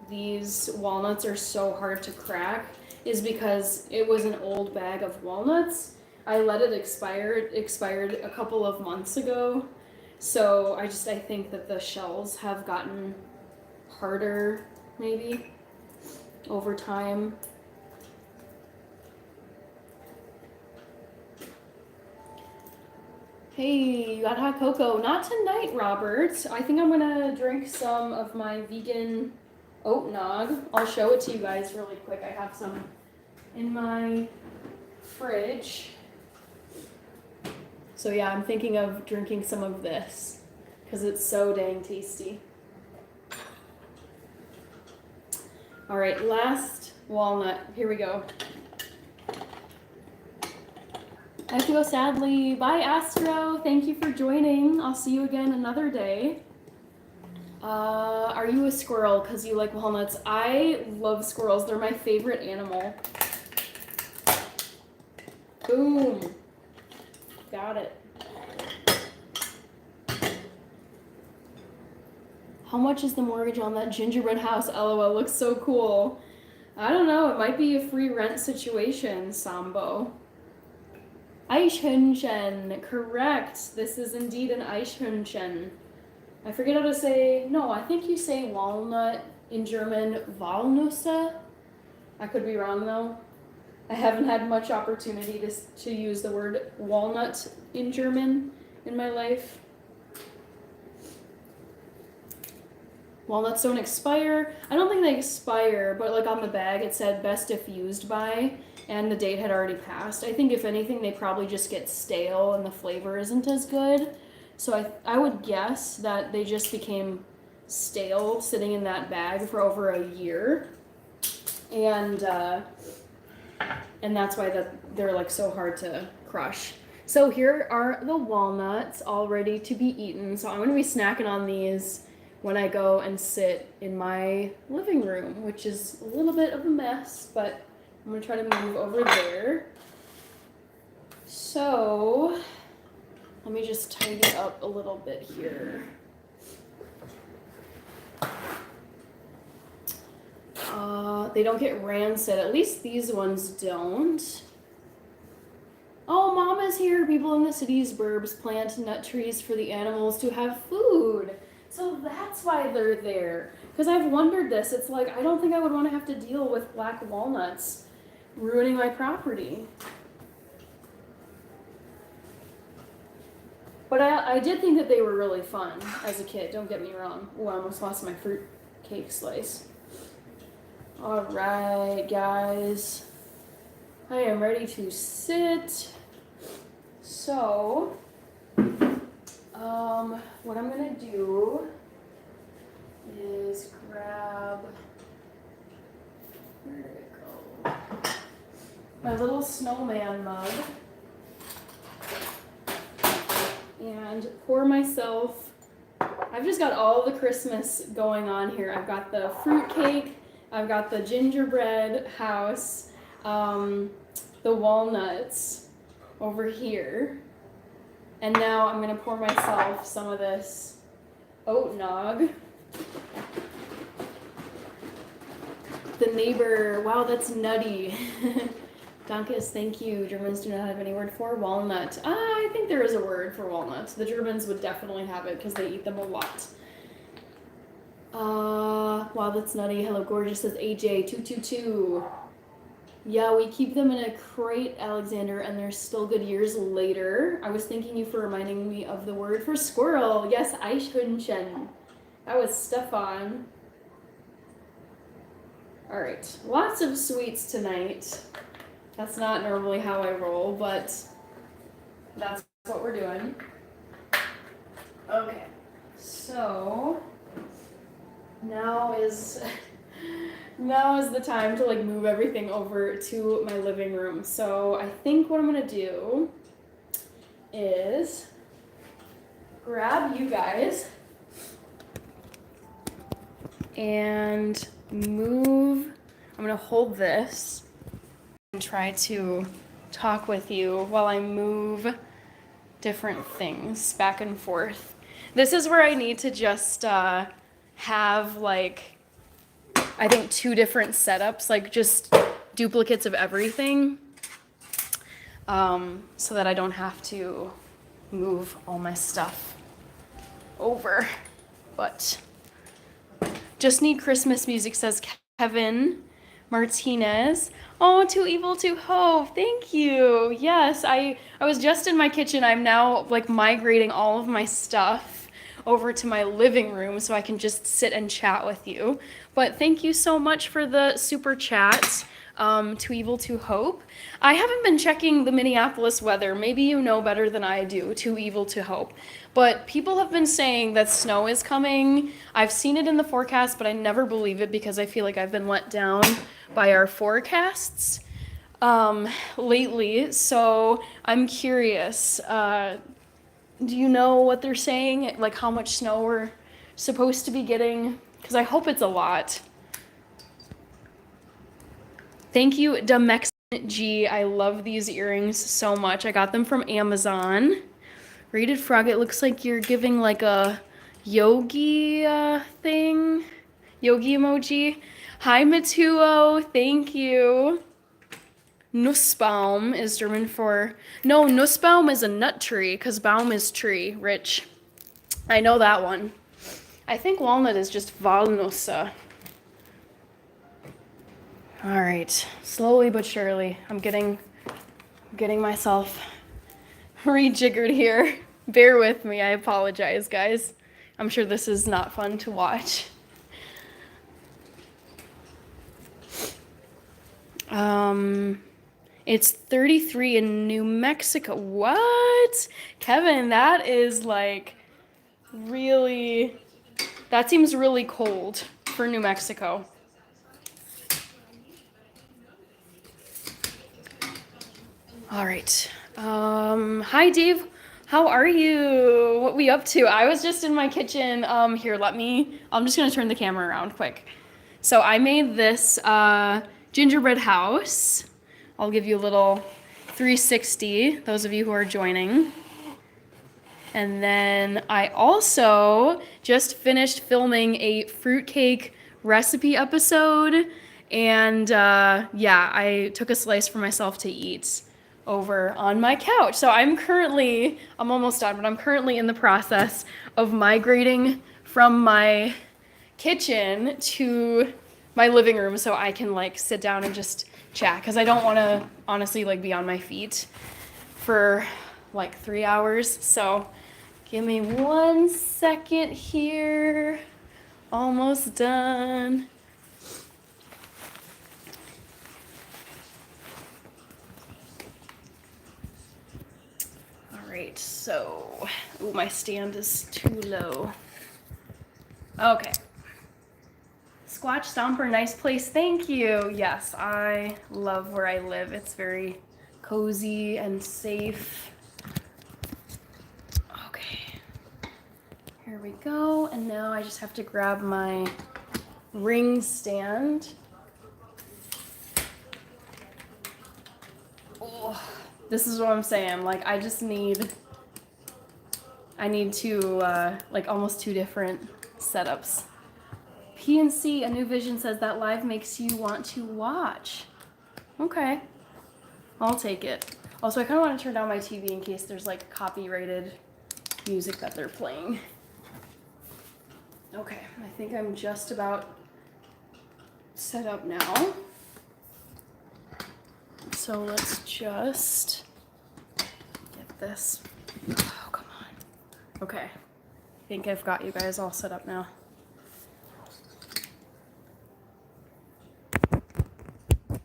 these walnuts are so hard to crack is because it was an old bag of walnuts. I let it expire. It expired a couple of months ago. So I think that the shells have gotten harder maybe over time. Hey, you got hot cocoa. Not tonight, Robert. I think I'm gonna drink some of my vegan oat nog. I'll show it to you guys really quick. I have some in my fridge. So yeah, I'm thinking of drinking some of this because it's so dang tasty. All right, last walnut. Here we go. I have to go sadly. Bye, Astro. Thank you for joining. I'll see you again another day. Are you a squirrel because you like walnuts? I love squirrels. They're my favorite animal. Boom. Got it. How much is the mortgage on that gingerbread house? LOL, looks so cool. I don't know. It might be a free rent situation, Sambo. Eichhörnchen, correct. This is indeed an Eichhörnchen. I forget how to say, no, I think you say walnut in German, Walnüsse. I could be wrong though. I haven't had much opportunity to use the word walnut in German in my life. Walnuts don't expire. I don't think they expire, but like on the bag it said best if used by, and the date had already passed. I think if anything they probably just get stale and the flavor isn't as good. So I would guess that they just became stale sitting in that bag for over a year. And that's why they're like so hard to crush. So here are the walnuts all ready to be eaten. So I'm going to be snacking on these when I go and sit in my living room, which is a little bit of a mess, but I'm going to try to move over there. So let me just tidy up a little bit here. They don't get rancid. At least these ones don't. Oh, Mama's here. People in the city's burbs plant nut trees for the animals to have food. So that's why they're there. Because I've wondered this. It's like, I don't think I would want to have to deal with black walnuts ruining my property. But I did think that they were really fun as a kid. Don't get me wrong. Oh, I almost lost my fruit cake slice. All right, guys. I am ready to sit. So, what I'm gonna do is grab, where did it go? My little snowman mug and pour myself, I've just got all the Christmas going on here. I've got the fruitcake, I've got the gingerbread house, the walnuts over here. And now I'm gonna pour myself some of this oat nog. The neighbor, wow, that's nutty. Dankus, thank you. Germans do not have any word for walnut. I think there is a word for walnut. The Germans would definitely have it because they eat them a lot. Wow, that's nutty. Hello, gorgeous, says AJ222. Yeah, we keep them in a crate, Alexander, and they're still good years later. I was thanking you for reminding me of the word for squirrel. Yes, Eichhörnchen. That was Stefan. All right, lots of sweets tonight. That's not normally how I roll, but that's what we're doing. Okay, so now is the time to like move everything over to my living room. So I think what I'm gonna do is grab you guys and move. I'm gonna hold this and try to talk with you while I move different things back and forth. This is where I need to just have like, I think 2 different setups, like just duplicates of everything, so that I don't have to move all my stuff over. But just need Christmas music, says Kevin Martinez. Oh, Too Evil to Hope. Thank you. Yes, I was just in my kitchen. I'm now like migrating all of my stuff over to my living room so I can just sit and chat with you. But thank you so much for the super chat. Too Evil to Hope. I haven't been checking the Minneapolis weather. Maybe you know better than I do. Too Evil to Hope. But people have been saying that snow is coming. I've seen it in the forecast, but I never believe it because I feel like I've been let down by our forecasts lately. So I'm curious. Do you know what they're saying? Like how much snow we're supposed to be getting? Because I hope it's a lot. Thank you, Demexican G. I love these earrings so much. I got them from Amazon. Rated Frog, it looks like you're giving like a yogi thing. Yogi emoji. Hi, Matuo. Thank you. Nussbaum is German for... No, Nussbaum is a nut tree, because Baum is tree, Rich. I know that one. I think walnut is just Walnusse. All right, slowly but surely, I'm getting myself rejiggered here. Bear with me, I apologize, guys. I'm sure this is not fun to watch. It's 33 in New Mexico. What? Kevin, that is like really, that seems really cold for New Mexico. All right. Hi, Dave. How are you? What we up to? I was just in my kitchen. I'm just gonna turn the camera around quick. So I made this gingerbread house. I'll give you a little 360, those of you who are joining. And then I also just finished filming a fruitcake recipe episode. And yeah, I took a slice for myself to eat over on my couch. So I'm almost done, but I'm currently in the process of migrating from my kitchen to my living room so I can like sit down and just chat, because I don't want to honestly like be on my feet for like 3 hours. So give me 1 second here. Almost done. All right, so, ooh, my stand is too low. Okay. Squatch Stomper, nice place. Thank you. Yes, I love where I live. It's very cozy and safe. Okay. Here we go. And now I just have to grab my ring stand. Oh, this is what I'm saying. Like, I need to, like, almost 2 different setups. PNC, A New Vision says that live makes you want to watch. Okay, I'll take it. Also, I kind of want to turn down my TV in case there's like copyrighted music that they're playing. Okay, I think I'm just about set up now. So let's just get this. Oh, come on. Okay, I think I've got you guys all set up now.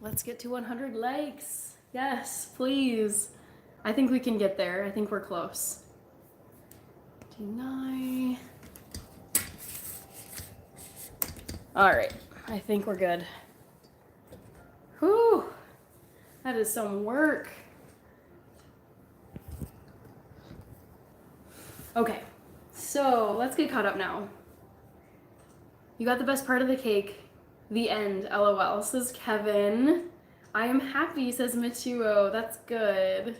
Let's get to 100 likes. Yes, please. I think we can get there. I think we're close. Deny. All right, I think we're good. Whew, that is some work. Okay, so let's get caught up now. You got the best part of the cake. The end, LOL, says Kevin I am happy, says Mituo. That's good.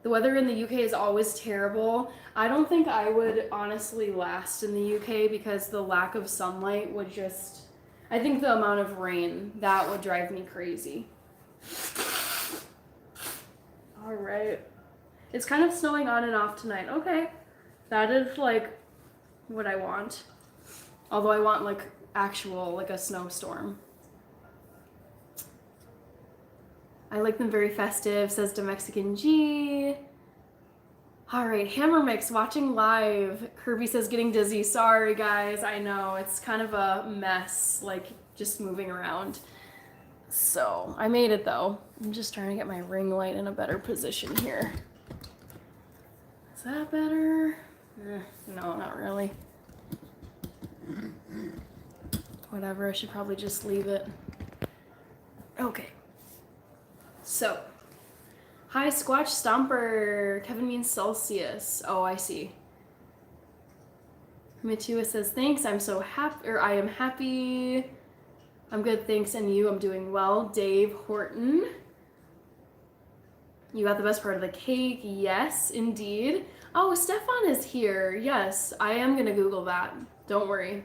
The weather in the UK is always terrible. I don't think I would honestly last in the UK because the lack of sunlight would just... I think the amount of rain, that would drive me crazy. All right. It's kind of snowing on and off tonight. Okay. That is like what I want. Although I want like actual, like a snowstorm. I like them very festive, says the Mexican G. All right, Hammer Mix, watching live. Kirby says getting dizzy. Sorry, guys. I know, it's kind of a mess, like just moving around. So, I made it though. I'm just trying to get my ring light in a better position here. Is that better? No, not really. Whatever, I should probably just leave it. Okay. So, hi Squatch Stomper. Kevin means Celsius. Oh, I see. Mitua says thanks. I'm so happy, or I am happy. I'm good, thanks, and you? I'm doing well. Dave Horton. You got the best part of the cake. Yes, indeed. Oh, Stefan is here. Yes, I am gonna Google that. Don't worry.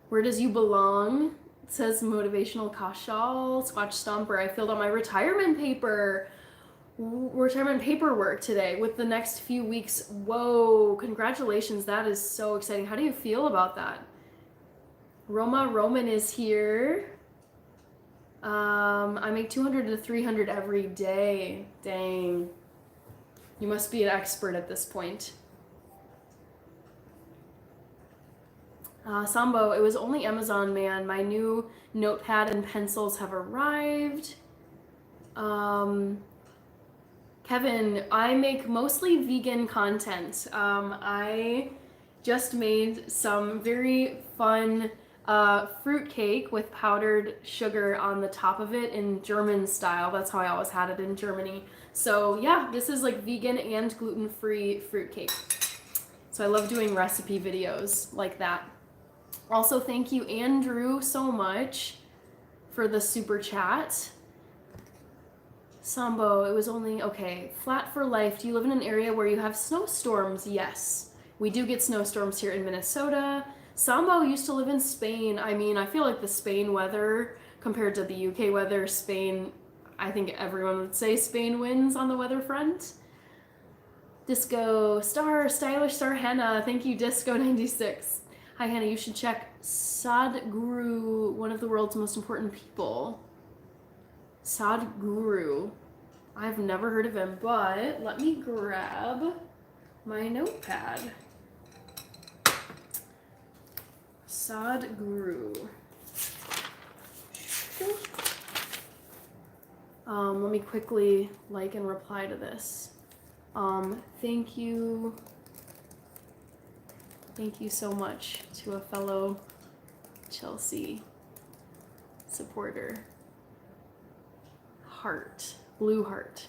Where does you belong? It says motivational Kashal, Squatch Stomper. I filled out my retirement paperwork today with the next few weeks. Whoa, congratulations. That is so exciting. How do you feel about that? Roma Roman is here. I make 200 to 300 every day. Dang. You must be an expert at this point. Sambo, it was only Amazon, man. My new notepad and pencils have arrived. Kevin, I make mostly vegan content. I just made some very fun fruitcake with powdered sugar on the top of it in German style. That's how I always had it in Germany. So yeah, this is like vegan and gluten-free fruitcake. So I love doing recipe videos like that. Also, thank you, Andrew, so much for the super chat. Sambo, it was only, okay, flat for life. Do you live in an area where you have snowstorms? Yes. We do get snowstorms here in Minnesota. Sambo used to live in Spain. I mean, I feel like the Spain weather compared to the UK weather, Spain, I think everyone would say Spain wins on the weather front. Disco Star, Stylish Star Hannah. Thank you, Disco96. Hi, Hannah. You should check Sadhguru, one of the world's most important people. Sadhguru. I've never heard of him, but let me grab my notepad. Sadhguru. Let me quickly like and reply to this. Thank you. Thank you so much to a fellow Chelsea supporter. Heart. Blue heart.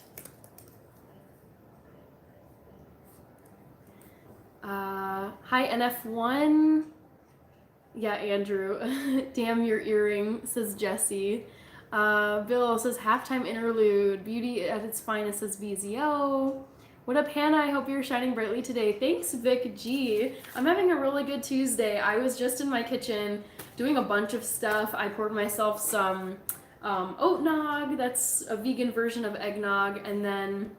Hi, NF1. Yeah, Andrew. Damn your earring, says Jesse. Bill says halftime interlude. Beauty at its finest, says BZO. What up, Hannah? I hope you're shining brightly today. Thanks, Vic G. I'm having a really good Tuesday. I was just in my kitchen doing a bunch of stuff. I poured myself some oat nog. That's a vegan version of eggnog. And then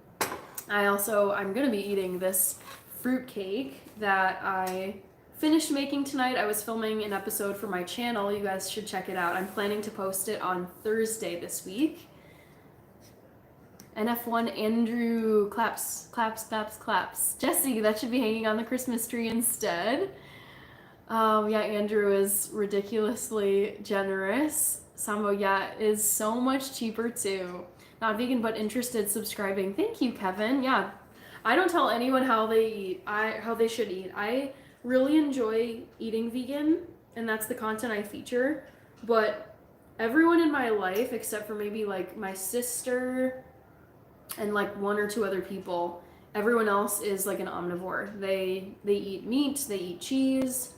I'm going to be eating this fruit cake that I finished making tonight. I was filming an episode for my channel. You guys should check it out. I'm planning to post it on Thursday this week. NF1 Andrew claps, claps, claps, claps. Jesse, that should be hanging on the Christmas tree instead. Yeah, Andrew is ridiculously generous. Sambo, yeah, is so much cheaper too. Not vegan, but interested, subscribing. Thank you, Kevin. Yeah, I don't tell anyone how they eat. How they should eat. I really enjoy eating vegan, and that's the content I feature. But everyone in my life, except for maybe like my sister and like one or two other people, everyone else is like an omnivore. They eat meat, they eat cheese.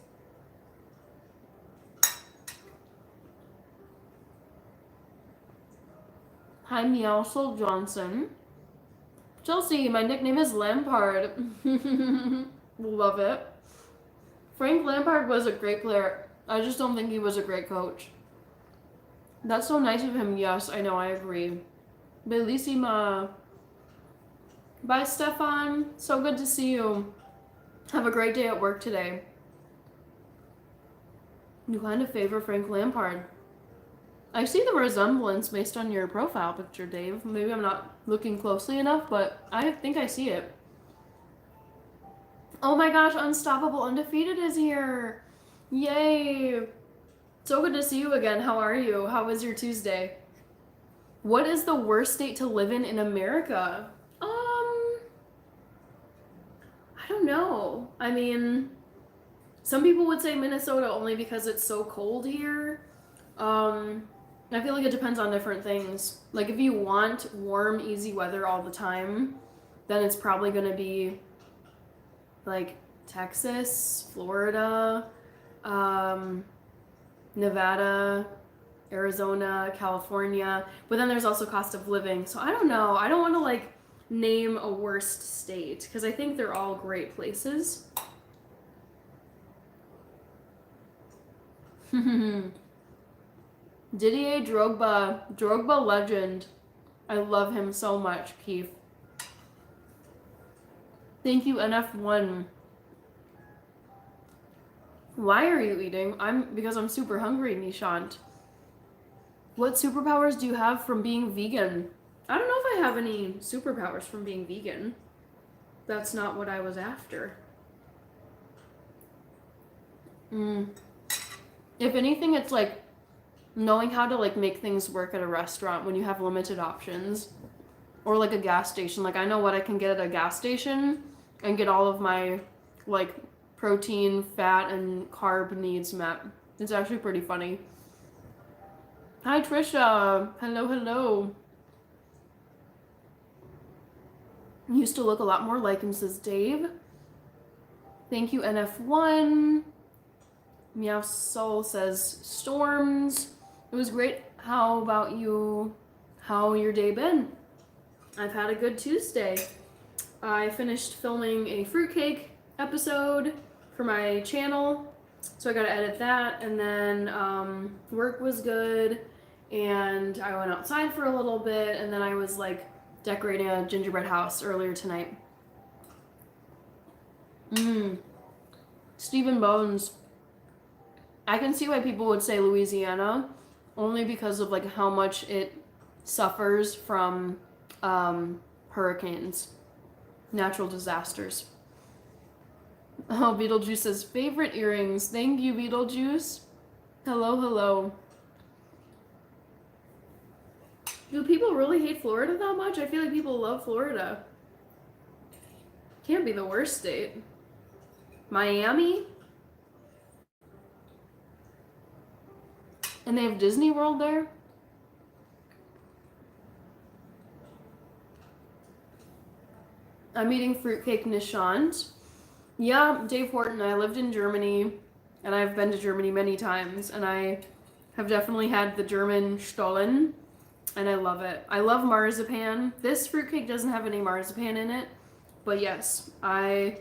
Hi, Meowsel Johnson. Chelsea, my nickname is Lampard. Love it. Frank Lampard was a great player. I just don't think he was a great coach. That's so nice of him. Yes, I know, I agree. Bellissima. Bye, Stefan. So good to see you. Have a great day at work today. You kind of favor Frank Lampard. I see the resemblance based on your profile picture, Dave. Maybe I'm not looking closely enough, but I think I see it. Oh my gosh, Unstoppable Undefeated is here. Yay. So good to see you again. How are you? How was your Tuesday? What is the worst state to live in America? I don't know. I mean, some people would say Minnesota only because it's so cold here. I feel like it depends on different things. Like if you want warm, easy weather all the time, then it's probably going to be like Texas, Florida, Nevada, Arizona, California. But then there's also cost of living. So I don't know. I don't want to like name a worst state because I think they're all great places. Didier Drogba legend. I love him so much, Keith. Thank you, NF1. Why are you eating? Because I'm super hungry, Nishant. What superpowers do you have from being vegan? I don't know if I have any superpowers from being vegan. That's not what I was after. If anything, it's like knowing how to like make things work at a restaurant when you have limited options, or like a gas station. Like I know what I can get at a gas station and get all of my like protein, fat, and carb needs met. It's actually pretty funny. Hi Trisha. Hello. Used to look a lot more like him, says Dave. Thank you, NF1. Meow Soul says storms. It was great. How about you? How your day been? I've had a good Tuesday. I finished filming a fruitcake episode for my channel, so I gotta edit that, and then work was good, and I went outside for a little bit, and then I was like decorating a gingerbread house earlier tonight. Stephen Bones. I can see why people would say Louisiana, only because of like how much it suffers from hurricanes, natural disasters. Oh, Beetlejuice says favorite earrings. Thank you, Beetlejuice. Hello. Do people really hate Florida that much? I feel like people love Florida. Can't be the worst state. Miami? And they have Disney World there? I'm eating fruitcake Nishant. Yeah, Dave Horton, I lived in Germany, and I've been to Germany many times, and I have definitely had the German Stollen, and I love it. I love marzipan. This fruitcake doesn't have any marzipan in it, but yes, I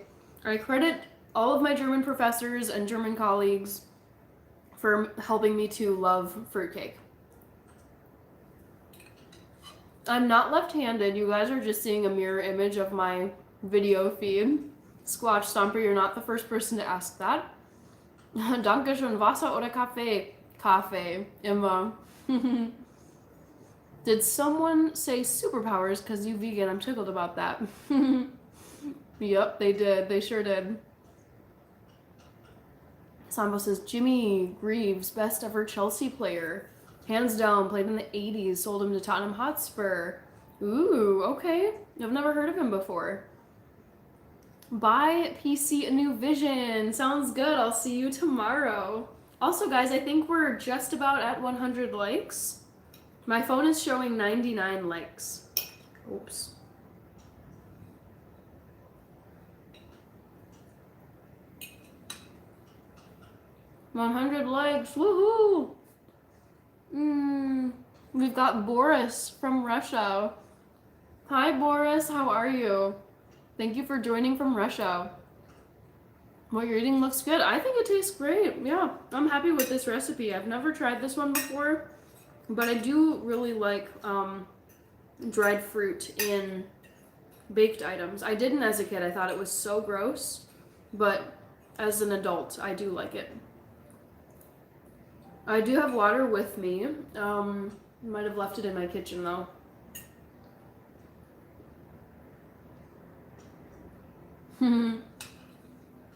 credit all of my German professors and German colleagues for helping me to love fruitcake. I'm not left-handed. You guys are just seeing a mirror image of my video feed. Squatch Stomper, you're not the first person to ask that. Dankeschön, Wasser oder Kaffee? Kaffee, immer. Did someone say superpowers because you vegan? I'm tickled about that. Yep, they did. They sure did. Sambo says, Jimmy Greaves, best ever Chelsea player. Hands down, played in the 80s, sold him to Tottenham Hotspur. Ooh, okay. I've never heard of him before. Buy PC a new vision. Sounds good. I'll see you tomorrow. Also, guys, I think we're just about at 100 likes. My phone is showing 99 likes. Oops. $100 likes. Woohoo! We've got Boris from Russia. Hi, Boris. How are you? Thank you for joining from Russia. What you're eating looks good. I think it tastes great. Yeah, I'm happy with this recipe. I've never tried this one before, but I do really like dried fruit in baked items. I didn't as a kid. I thought it was so gross, but as an adult, I do like it. I do have water with me. Might have left it in my kitchen though.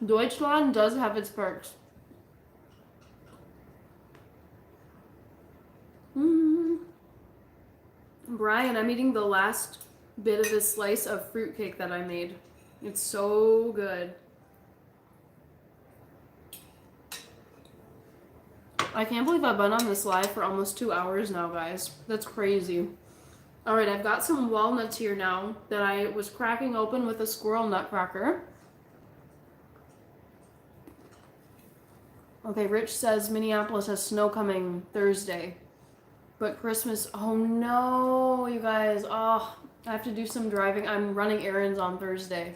Deutschland does have its perks. Brian, I'm eating the last bit of this slice of fruitcake that I made. It's so good. I can't believe I've been on this live for almost 2 hours now, guys. That's crazy. Alright, I've got some walnuts here now that I was cracking open with a squirrel nut cracker. Okay, Rich says Minneapolis has snow coming Thursday. But Christmas, oh no, you guys. Oh, I have to do some driving. I'm running errands on Thursday.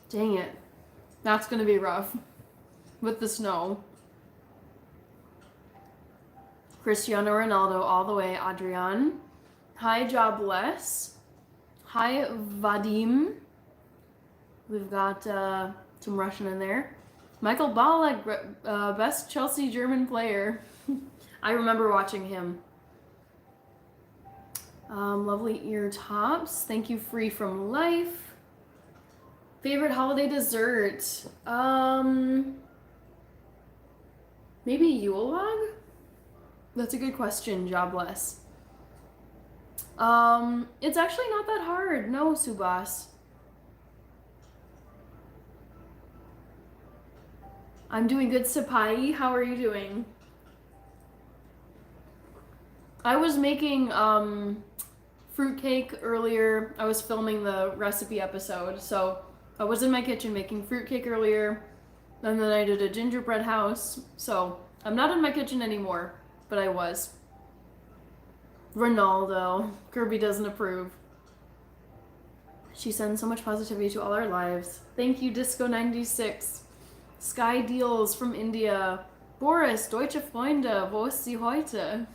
Dang it. That's going to be rough with the snow. Cristiano Ronaldo all the way, Adrian. Hi, Jobless. Hi, Vadim. We've got some Russian in there. Michael Ballack, best Chelsea German player. I remember watching him. Lovely ear tops. Thank you, Free from Life. Favorite holiday dessert? Maybe Yule log? That's a good question, Jobless. It's actually not that hard. No, Subas. I'm doing good, Sapai. How are you doing? I was making fruitcake earlier. I was filming the recipe episode, so I was in my kitchen making fruitcake earlier, and then I did a gingerbread house. So I'm not in my kitchen anymore, but I was. Ronaldo. Kirby doesn't approve. She sends so much positivity to all our lives. Thank you, Disco96. Sky Deals from India. Boris, Deutsche Freunde, wo ist sie heute?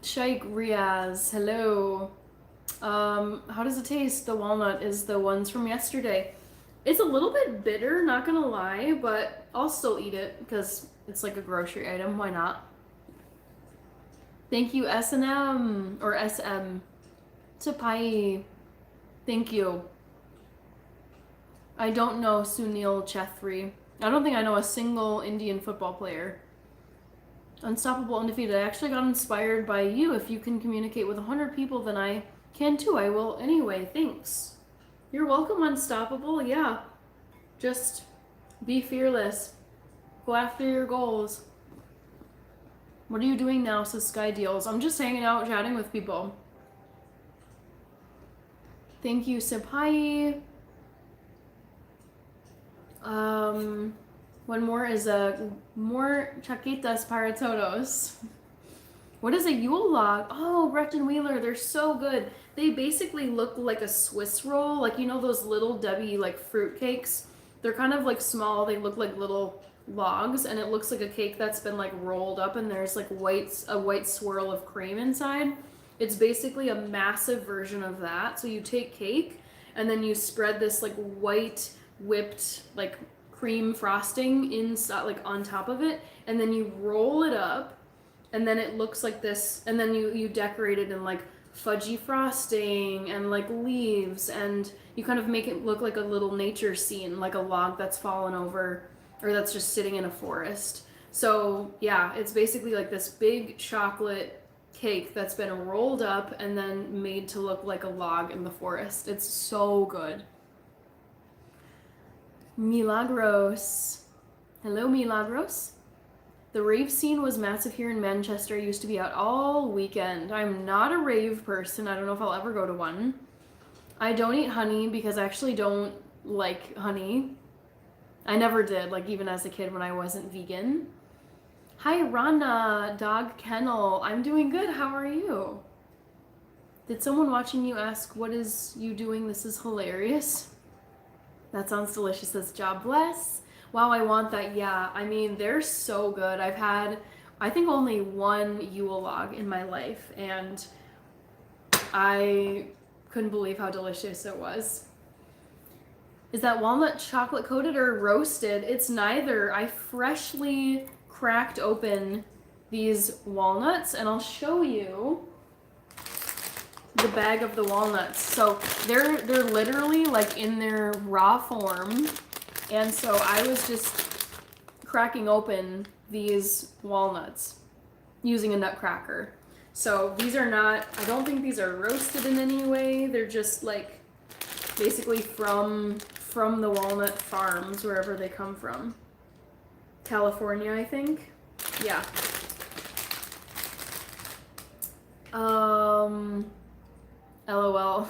Sheikh Riaz, hello. How does it taste? The walnut is the ones from yesterday. It's a little bit bitter, not gonna lie, but I'll still eat it because it's like a grocery item. Why not? Thank you, S&M or SM. Tapai. Thank you. I don't know Sunil Chhetri. I don't think I know a single Indian football player. Unstoppable, undefeated. I actually got inspired by you. If you can communicate with 100 people, then I can too. I will anyway. Thanks. You're welcome, Unstoppable. Yeah. Just be fearless. Go after your goals. What are you doing now, says Sky Deals? I'm just hanging out, chatting with people. Thank you, Sapai. One more is more chaquitas para todos. What is a Yule log? Oh, Breton Wheeler, they're so good. They basically look like a Swiss roll, like you know those little Debbie like fruit cakes. They're kind of like small. They look like little logs, and it looks like a cake that's been like rolled up, and there's like a white swirl of cream inside. It's basically a massive version of that. So you take cake, and then you spread this like white whipped like cream frosting inside, like on top of it, and then you roll it up, and then it looks like this, and then you decorate it in like fudgy frosting and like leaves, and you kind of make it look like a little nature scene, like a log that's fallen over or that's just sitting in a forest. So yeah, it's basically like this big chocolate cake that's been rolled up and then made to look like a log in the forest. It's so good. Milagros. Hello, Milagros. The rave scene was massive here in Manchester. I used to be out all weekend. I'm not a rave person. I don't know if I'll ever go to one. I don't eat honey because I actually don't like honey. I never did, like even as a kid when I wasn't vegan. Hi, Rana, Dog Kennel. I'm doing good. How are you? Did someone watching you ask, what is you doing? This is hilarious. That sounds delicious. Says, job bless. Wow, I want that. Yeah, I mean, they're so good. I've had, I think, only one Yule log in my life, and I couldn't believe how delicious it was. Is that walnut chocolate coated or roasted? It's neither. I freshly cracked open these walnuts, and I'll show you the bag of the walnuts. So they're literally like in their raw form, and so I was just cracking open these walnuts using a nutcracker. So these are not, I don't think these are roasted in any way. They're just like basically from the walnut farms, wherever they come from. California, I think. Yeah. LOL.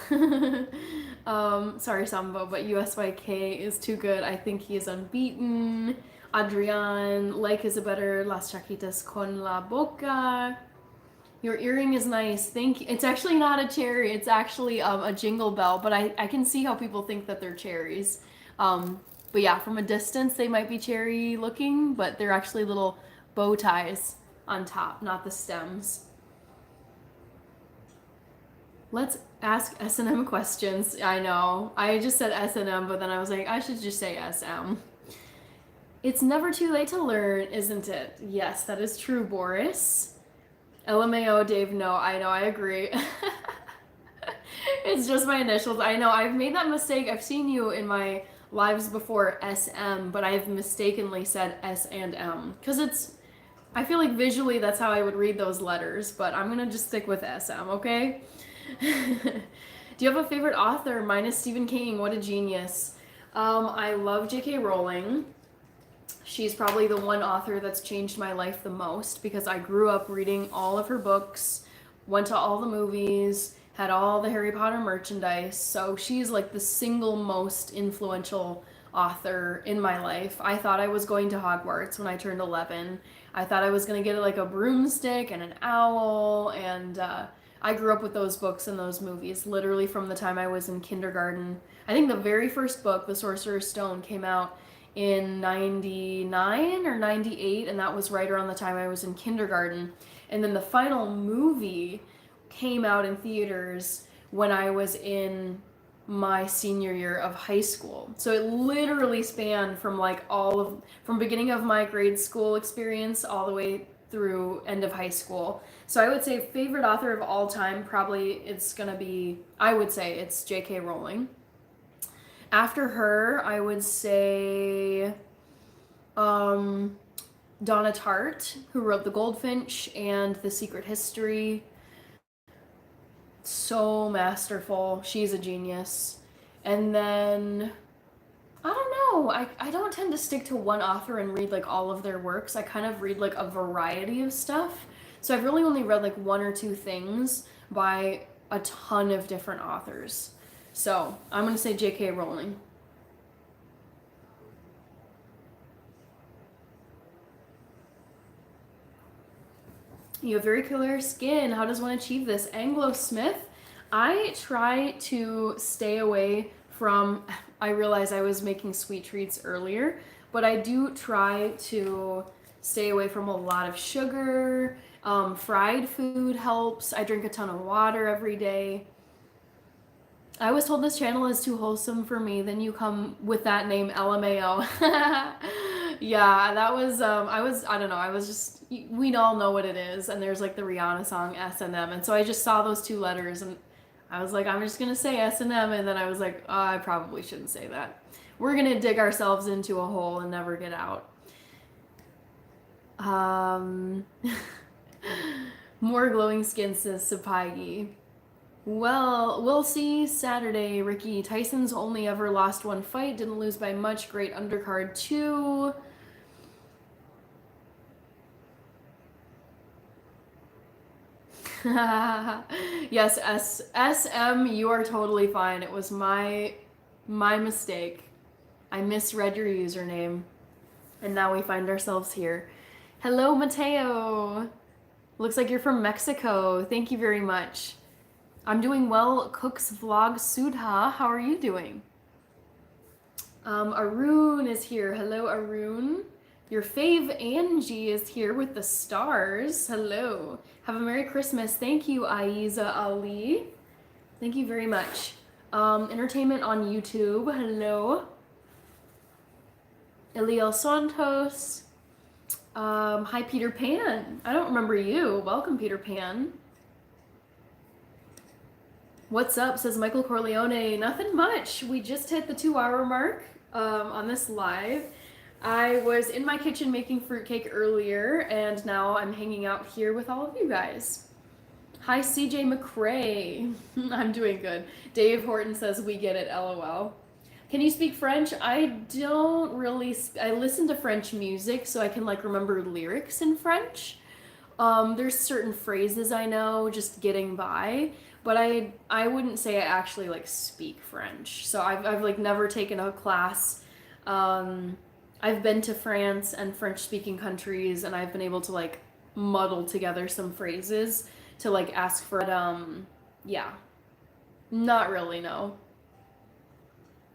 Sorry, Sambo, but USYK is too good. I think he is unbeaten. Adrian, like is a better Las Chaquitas con la boca. Your earring is nice. Thank you. It's actually not a cherry. It's actually a jingle bell, but I can see how people think that they're cherries. But yeah, from a distance, they might be cherry looking, but they're actually little bow ties on top, not the stems. Let's ask S&M questions. I know. I just said S&M, but then I was like, I should just say SM. It's never too late to learn, isn't it? Yes, that is true, Boris. LMAO, Dave, no. I know, I agree. It's just my initials. I know, I've made that mistake. I've seen you in my lives before SM, but I've mistakenly said S and M. Because I feel like visually that's how I would read those letters, but I'm going to just stick with SM, okay? Do you have a favorite author? Mine is Stephen King. What a genius. I love J.K. Rowling. She's probably the one author that's changed my life the most because I grew up reading all of her books, went to all the movies, had all the Harry Potter merchandise. So she's like the single most influential author in my life. I thought I was going to Hogwarts when I turned 11. I thought I was going to get like a broomstick and an owl, and I grew up with those books and those movies literally from the time I was in kindergarten. I think the very first book, The Sorcerer's Stone, came out in 99 or 98, and that was right around the time I was in kindergarten. And then the final movie came out in theaters when I was in my senior year of high school. So it literally spanned from like from beginning of my grade school experience all the way through end of high school. So I would say favorite author of all time, probably I would say it's J.K. Rowling. After her, I would say Donna Tartt, who wrote The Goldfinch and The Secret History. So masterful. She's a genius. And then, I don't know. I don't tend to stick to one author and read like all of their works. I kind of read like a variety of stuff. So I've really only read like one or two things by a ton of different authors. So I'm going to say J.K. Rowling. You have very clear skin. How does one achieve this? Anglo Smith. I try to stay away from, I realize I was making sweet treats earlier, but I do try to stay away from a lot of sugar. Fried food helps. I drink a ton of water every day. I was told this channel is too wholesome for me. Then you come with that name, LMAO. Yeah, that was, I don't know, I was just, we all know what it is. And there's like the Rihanna song, S&M. And so I just saw those two letters and I was like, I'm just going to say S&M. And then I was like, oh, I probably shouldn't say that. We're going to dig ourselves into a hole and never get out. More glowing skin, says Sapagi. Well, we'll see Saturday, Ricky. Tyson's only ever lost one fight, didn't lose by much. Great undercard, too. Yes, SM, you are totally fine. It was my mistake. I misread your username, and now we find ourselves here. Hello, Mateo. Looks like you're from Mexico. Thank you very much. I'm doing well. Cooks Vlog Sudha. How are you doing? Arun is here. Hello, Arun. Your fave Angie is here with the stars. Hello. Have a Merry Christmas. Thank you, Aiza Ali. Thank you very much. Entertainment on YouTube. Hello. Eliel Santos. Hi, Peter Pan. I don't remember you. Welcome, Peter Pan. What's up, says Michael Corleone. Nothing much. We just hit the 2-hour mark on this live. I was in my kitchen making fruitcake earlier, and now I'm hanging out here with all of you guys. Hi, CJ McCrae. I'm doing good. Dave Horton says, we get it, LOL. Can you speak French? I don't really. I listen to French music, so I can like remember lyrics in French. There's certain phrases I know just getting by, but I wouldn't say I actually like speak French. So I've like never taken a class. I've been to France and French speaking countries, and I've been able to like muddle together some phrases to like ask for it. Yeah, not really, no.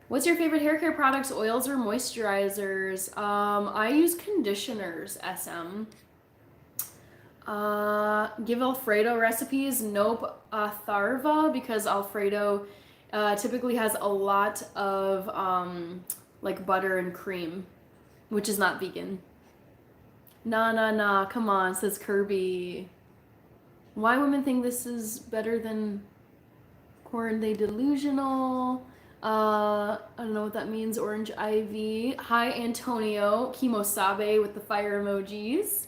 What's your favorite hair care products, oils or moisturizers? I use conditioners, SM. Give Alfredo recipes? Nope. Tharva, because Alfredo typically has a lot of like butter and cream, which is not vegan. Nah, come on, says Kirby. Why women think this is better than corn? They delusional. I don't know what that means. Orange Ivy. Hi, Antonio. Kimosabe with the fire emojis.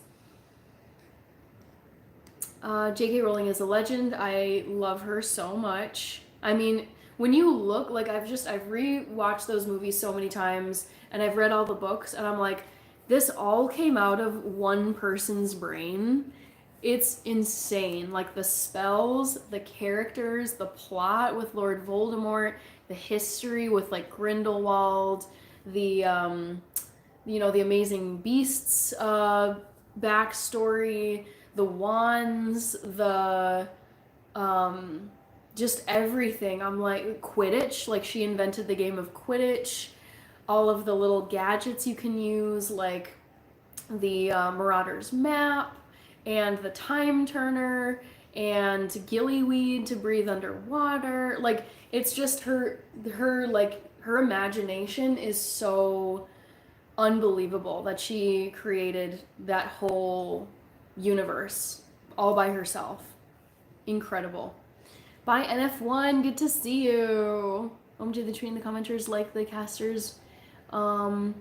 J.K. Rowling is a legend. I love her so much. I mean, when you look, like I've rewatched those movies so many times, and I've read all the books, and I'm like, this all came out of one person's brain. It's insane. Like the spells, the characters, the plot with Lord Voldemort, the history with like Grindelwald, the the amazing beasts backstory, the wands, the just everything. I'm like Quidditch, like she invented the game of Quidditch, all of the little gadgets you can use, like the Marauder's map and the time turner and gillyweed to breathe underwater. Like it's just her imagination is so unbelievable that she created that whole universe all by herself. Incredible. Bye NF1, good to see you. OMG the tree in the commenters like the casters. Do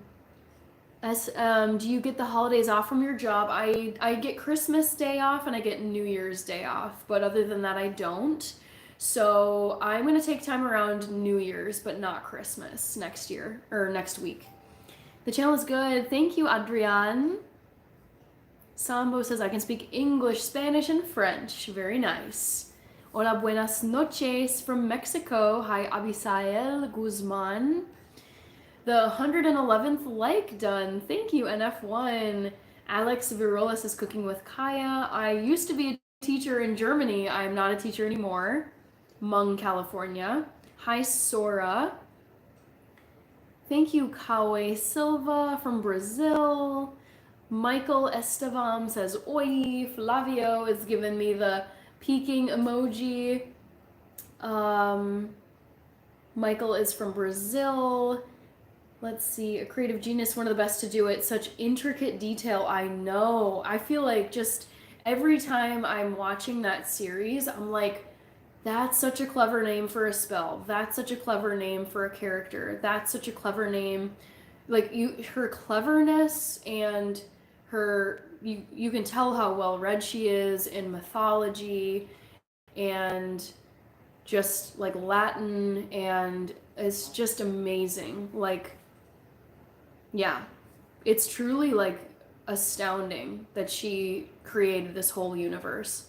you get the holidays off from your job? I get Christmas Day off and I get New Year's Day off, but other than that I don't. So I'm gonna take time around New Year's, but not Christmas next year or next week. The channel is good. Thank you, Adrian. Sambo says I can speak English, Spanish, and French. Very nice. Hola, buenas noches from Mexico. Hi, Abisael Guzman. The 111th like done. Thank you, NF1. Alex Virolas is cooking with Kaya. I used to be a teacher in Germany. I'm not a teacher anymore. Hmong, California. Hi, Sora. Thank you, Kawe Silva from Brazil. Michael Estevam says, oi. Flavio is giving me the peeking emoji. Michael is from Brazil. Let's see, a creative genius, one of the best to do it. Such intricate detail, I know. I feel like just every time I'm watching that series, I'm like, that's such a clever name for a spell. That's such a clever name for a character. That's such a clever name. Like her cleverness and you can tell how well read she is in mythology and just like Latin, and it's just amazing. Like, yeah, it's truly like astounding that she created this whole universe.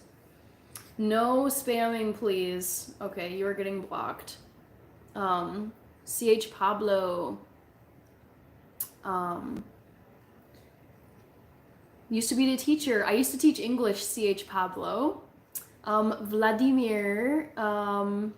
No spamming, please. Okay, you are getting blocked. CH Pablo. Used to be the teacher. I used to teach English, CH Pablo. Vladimir, I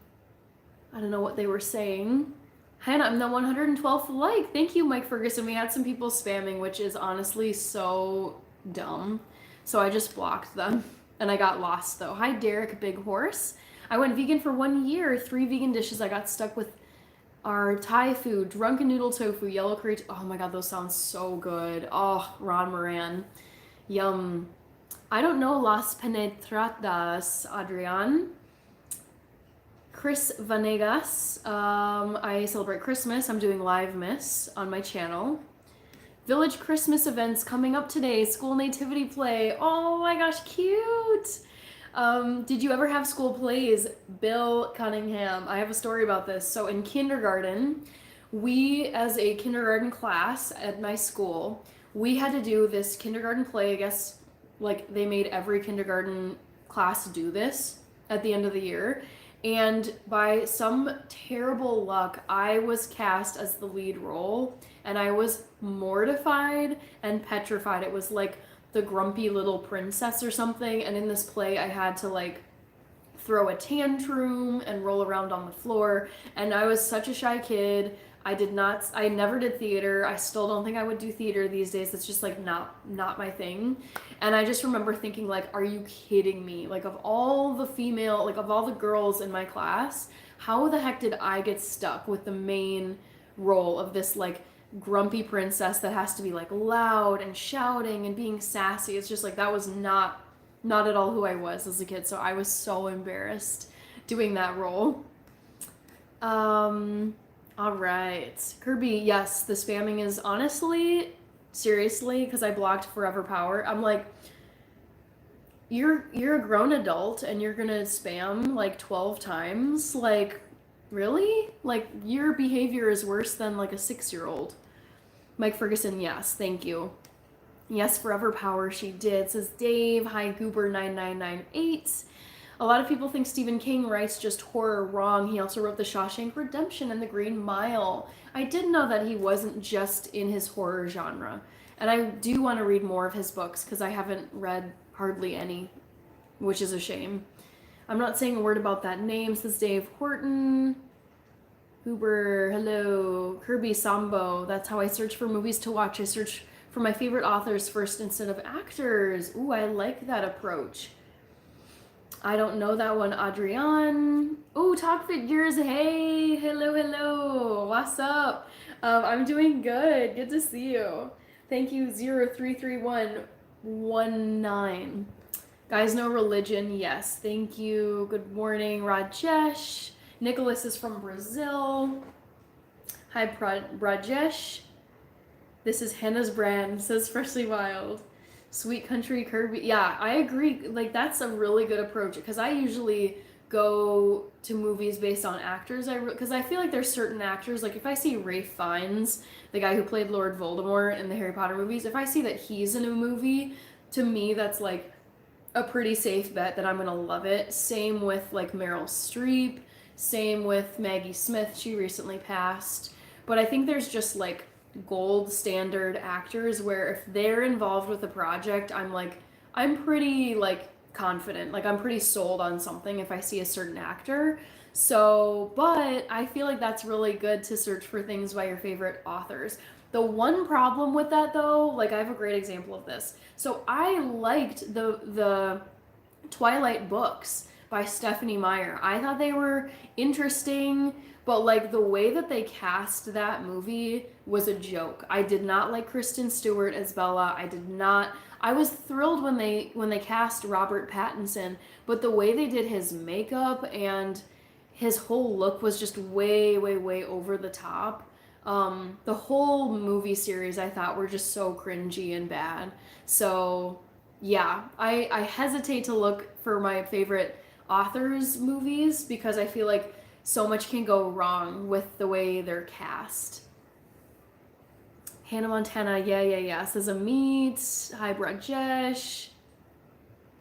don't know what they were saying. Hannah, I'm the 112th like. Thank you, Mike Ferguson. We had some people spamming, which is honestly so dumb. So I just blocked them. And I got lost though. Hi, Derek Big Horse. I went vegan for 1 year. 3 vegan dishes. I got stuck with our Thai food, drunken noodle tofu, yellow curry. Oh my god, those sound so good. Oh, Ron Moran. Yum. I don't know Las Penetradas, Adrian. Chris Vanegas. I celebrate Christmas. I'm doing live miss on my channel. Village Christmas events coming up today. School nativity play. Oh my gosh, cute. Did you ever have school plays? Bill Cunningham. I have a story about this. So in kindergarten, we as a kindergarten class at my school, we had to do this kindergarten play. I guess like they made every kindergarten class do this at the end of the year. And by some terrible luck, I was cast as the lead role, and I was mortified and petrified. It was like the grumpy little princess or something, and in this play I had to like throw a tantrum and roll around on the floor, and I was such a shy kid. I never did theater. I still don't think I would do theater these days. It's just like not my thing. And I just remember thinking like, are you kidding me? Like of all the girls in my class, how the heck did I get stuck with the main role of this like grumpy princess that has to be like loud and shouting and being sassy? It's just like that was not at all who I was as a kid. So I was so embarrassed doing that role. All right. Kirby, yes, the spamming is honestly, seriously, because I blocked Forever Power. I'm like, you're a grown adult and you're gonna spam like 12 times? Like, really? Like, your behavior is worse than like a 6-year-old. Mike Ferguson, yes, thank you. Yes, Forever Power, she did. Says Dave, hi Goober9998. A lot of people think Stephen King writes just horror. Wrong. He also wrote The Shawshank Redemption and The Green Mile. I did know that he wasn't just in his horror genre. And I do want to read more of his books because I haven't read hardly any, which is a shame. I'm not saying a word about that name, says Dave Horton. Huber, hello. Kirby Sambo. That's how I search for movies to watch. I search for my favorite authors first instead of actors. Ooh, I like that approach. I don't know that one, Adrian. Oh, Talk Figures. Hey, hello. What's up? I'm doing good. Good to see you. Thank you, 033119. Guys, no religion. Yes, thank you. Good morning, Rajesh. Nicholas is from Brazil. Hi, Rajesh. This is Hannah's brand. Says Freshly Wild. Sweet Country Kirby. Yeah, I agree. Like, that's a really good approach because I usually go to movies based on actors. Because I feel like there's certain actors, like if I see Ralph Fiennes, the guy who played Lord Voldemort in the Harry Potter movies, if I see that he's in a movie, to me that's like a pretty safe bet that I'm gonna love it. Same with like Meryl Streep, same with Maggie Smith, she recently passed. But I think there's just like gold standard actors where if they're involved with a project, I'm pretty like confident, like I'm pretty sold on something if I see a certain actor. So, but I feel like that's really good to search for things by your favorite authors. The one problem with that though, like I have a great example of this. So I liked the Twilight books by Stephenie Meyer. I thought they were interesting, but like the way that they cast that movie was a joke. I did not like Kristen Stewart as Bella. I was thrilled when they cast Robert Pattinson, but the way they did his makeup and his whole look was just way over the top. The whole movie series I thought were just so cringy and bad. So yeah, I hesitate to look for my favorite authors' movies because I feel like so much can go wrong with the way they're cast. Hannah Montana, yeah, says Amit. Hi, Brajesh.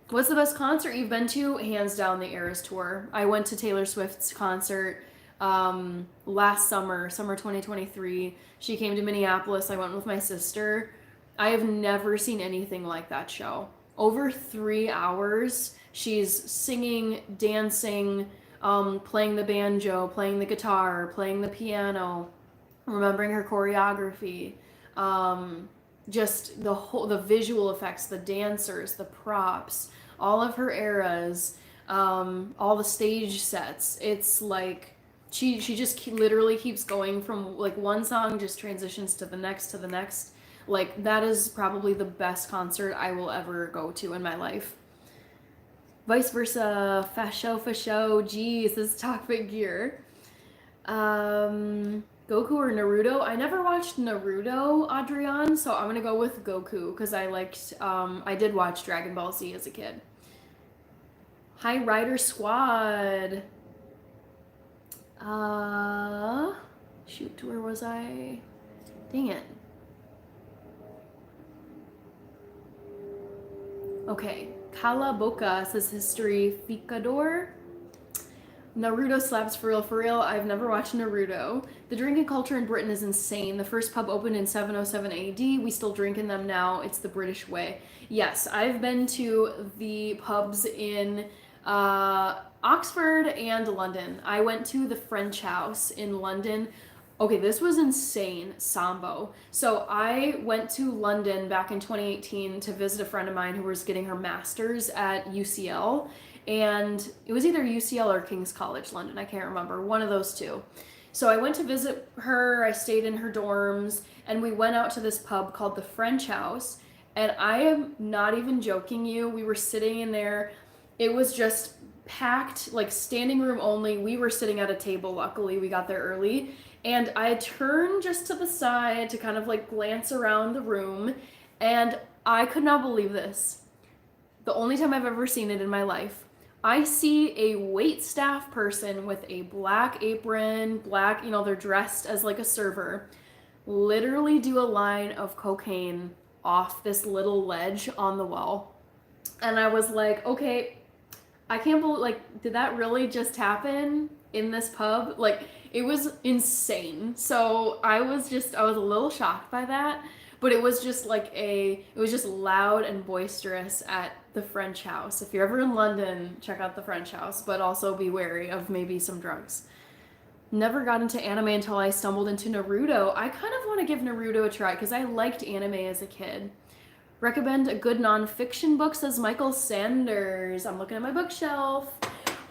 What's the best concert you've been to? Hands down, the Eras Tour. I went to Taylor Swift's concert last summer 2023. She came to Minneapolis. I went with my sister. I have never seen anything like that show. Over 3 hours, she's singing, dancing, playing the banjo, playing the guitar, playing the piano, remembering her choreography, um, just the visual effects, the dancers, the props, all of her eras, all the stage sets. It's like she just literally keeps going from like one song just transitions to the next to the next. Like that is probably the best concert I will ever go to in my life. Vice versa, fasho, geez, this is Talk Big Gear. Goku or Naruto? I never watched Naruto, Adrian, so I'm gonna go with Goku because I did watch Dragon Ball Z as a kid. Hi, Rider Squad. Shoot, where was I? Dang it. Okay, Kalaboka says history. Ficador. Naruto slaps for real, for real. I've never watched Naruto. The drinking culture in Britain is insane. The first pub opened in 707 AD. We still drink in them now. It's the British way. Yes, I've been to the pubs in Oxford and London. I went to the French House in London. Okay, this was insane, Sambo. So I went to London back in 2018 to visit a friend of mine who was getting her master's at UCL, and it was either UCL or King's College London, I can't remember, one of those two. So I went to visit her, I stayed in her dorms, and we went out to this pub called the French House, and I am not even joking you, we were sitting in there, it was just packed, like standing room only. We were sitting at a table, luckily we got there early, and I turned just to the side to kind of like glance around the room, and I could not believe this. The only time I've ever seen it in my life. I see a wait staff person with a black apron, black, they're dressed as like a server, literally do a line of cocaine off this little ledge on the wall. And I was like, okay, I can't believe, like, did that really just happen in this pub? Like, it was insane. So I was a little shocked by that. But it was just it was just loud and boisterous at the French House. If you're ever in London, check out the French House, but also be wary of maybe some drugs. Never got into anime until I stumbled into Naruto. I kind of want to give Naruto a try because I liked anime as a kid. Recommend a good nonfiction book, says Michael Sanders. I'm looking at my bookshelf.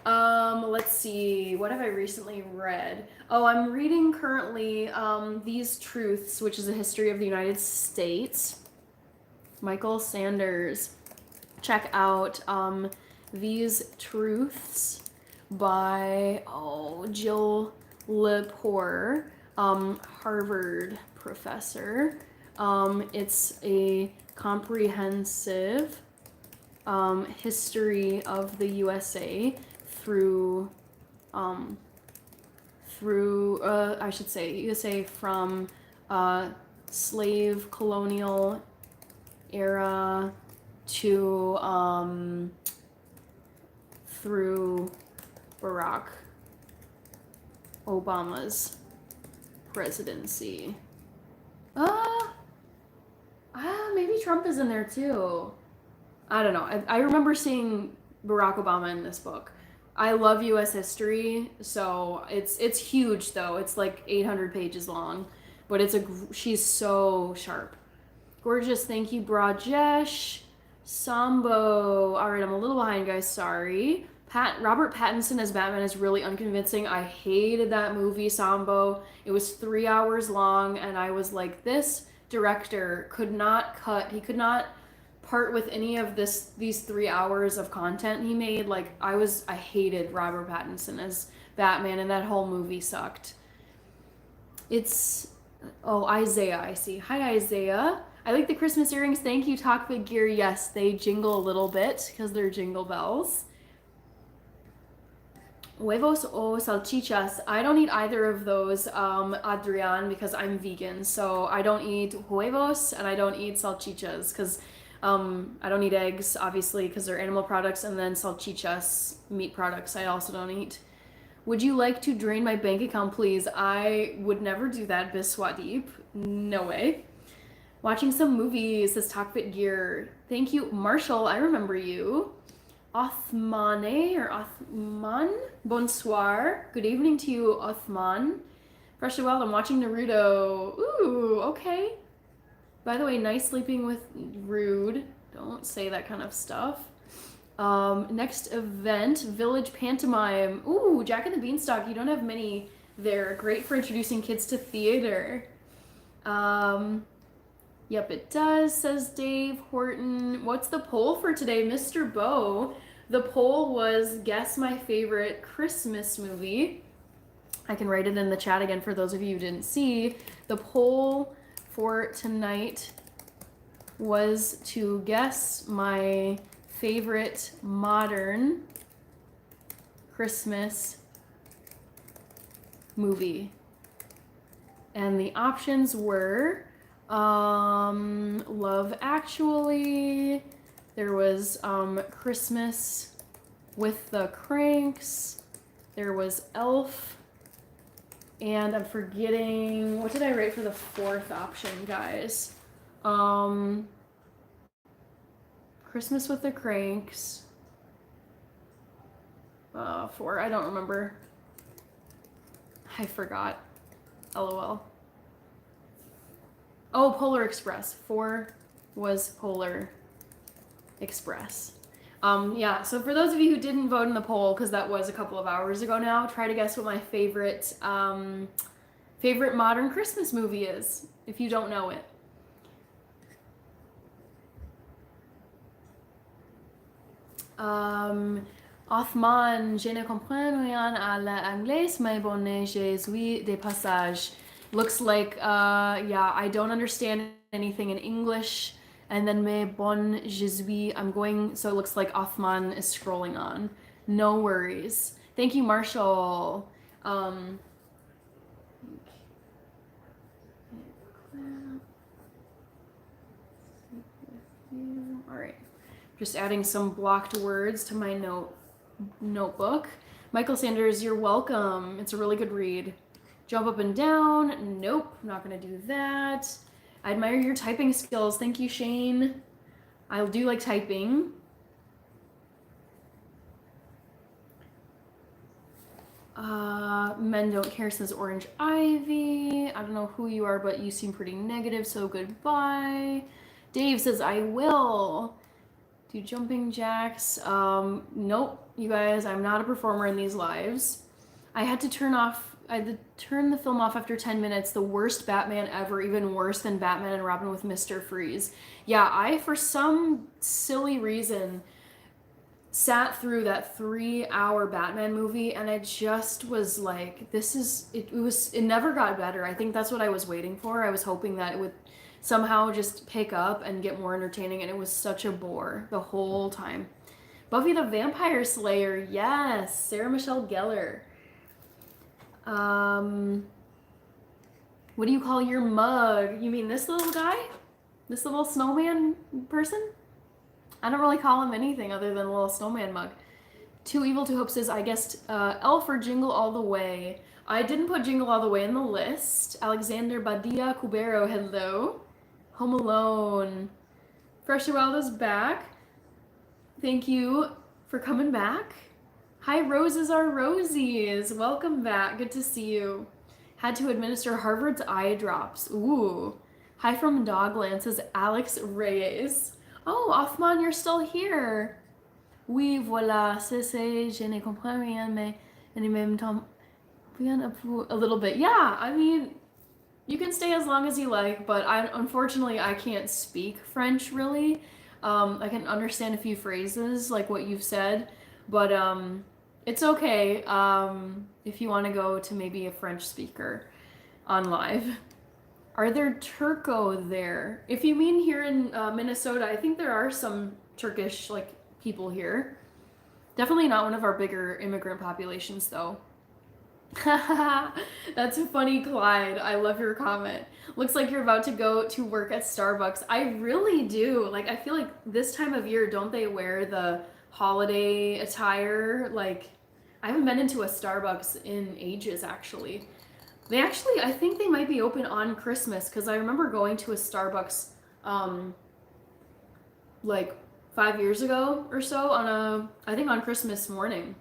Let's see. What have I recently read? Oh, I'm reading currently These Truths, which is a history of the United States. Michael Sanders. Check out These Truths by Jill Lepore, Harvard professor. It's a comprehensive history of the USA through I should say USA from slave colonial era to through Barack Obama's presidency. Maybe Trump is in there too. I don't know. I remember seeing Barack Obama in this book. I love U.S. history, so it's huge though. It's like 800 pages long, but she's so sharp. Gorgeous, thank you, Brajesh. Sambo. All right, I'm a little behind, guys. Sorry. Robert Pattinson as Batman is really unconvincing. I hated that movie, Sambo. It was 3 hours long, and I was like, this director could not cut. He could not part with any of these 3 hours of content he made. Like I hated Robert Pattinson as Batman, and that whole movie sucked. It's Isaiah, I see. Hi, Isaiah. I like the Christmas earrings. Thank you, Talk Big Gear. Yes, they jingle a little bit because they're jingle bells. Huevos o salchichas. I don't eat either of those, Adrian, because I'm vegan. So I don't eat huevos and I don't eat salchichas because I don't eat eggs, obviously, because they're animal products, and then salchichas, meat products, I also don't eat. Would you like to drain my bank account, please? I would never do that, Biswadip. No way. Watching some movies, says Talkbit Gear. Thank you, Marshall. I remember you. Othmane or Othman. Bonsoir. Good evening to you, Othman. Fresh well, I'm watching Naruto. Ooh, okay. By the way, nice sleeping with Rude. Don't say that kind of stuff. Next event, Village Pantomime. Ooh, Jack and the Beanstalk. You don't have many there. Great for introducing kids to theater. Yep, it does, says Dave Horton. What's the poll for today, Mr. Bo? The poll was guess my favorite Christmas movie. I can write it in the chat again for those of you who didn't see. The poll for tonight was to guess my favorite modern Christmas movie. And the options were Love Actually, there was Christmas with the Cranks, there was Elf, and I'm forgetting, what did I write for the fourth option, guys? Christmas with the Cranks, 4, I don't remember. I forgot. LOL. Oh, Polar Express. 4 was Polar Express. Yeah, so for those of you who didn't vote in the poll, because that was a couple of hours ago now, try to guess what my favorite modern Christmas movie is, if you don't know it. Othman, je ne comprends rien à l'anglais, mais bon, je suis des passages. Looks like, yeah, I don't understand anything in English. And then mais bon, je suis, I'm going, so it looks like Othman is scrolling on. No worries. Thank you, Marshall. All right. Just adding some blocked words to my notebook. Michael Sanders, you're welcome. It's a really good read. Jump up and down. Nope, I'm not gonna do that. I admire your typing skills. Thank you, Shane. I do like typing. Men don't care, says Orange Ivy. I don't know who you are, but you seem pretty negative, so goodbye. Dave says, I will. Do jumping jacks. Nope, you guys, I'm not a performer in these lives. I had to turn the film off after 10 minutes. The worst Batman ever, even worse than Batman and Robin with Mr. Freeze. Yeah, I, for some silly reason, sat through that 3-hour Batman movie and I just was like, it never got better. I think that's what I was waiting for. I was hoping that it would somehow just pick up and get more entertaining, and it was such a bore the whole time. Buffy the Vampire Slayer, yes, Sarah Michelle Gellar. What do you call your mug? You mean this little guy? This little snowman person? I don't really call him anything other than a little snowman mug. Too Evil to Hope says, I guessed Elf or Jingle All the Way. I didn't put Jingle All the Way in the list. Alexander Badia Cubero, hello. Home Alone. Fresh Wild is back. Thank you for coming back. Hi, Roses are Rosies. Welcome back. Good to see you. Had to administer Harvard's eye drops. Ooh. Hi from Dogland, says Alex Reyes. Oh, Othman, you're still here. Oui, voilà, c'est, je ne comprends rien, mais en même temps, a little bit. Yeah, I mean, you can stay as long as you like, but unfortunately, I can't speak French, really. I can understand a few phrases, like what you've said, but it's okay if you want to go to maybe a French speaker on live. Are there Turco there? If you mean here in Minnesota, I think there are some Turkish people here. Definitely not one of our bigger immigrant populations, though. That's funny, Clyde. I love your comment. Looks like you're about to go to work at Starbucks. I really do. I feel like this time of year, don't they wear the holiday attire? I haven't been into a Starbucks in ages, actually. I think they might be open on Christmas, because I remember going to a Starbucks like 5 years ago or so I think on Christmas morning.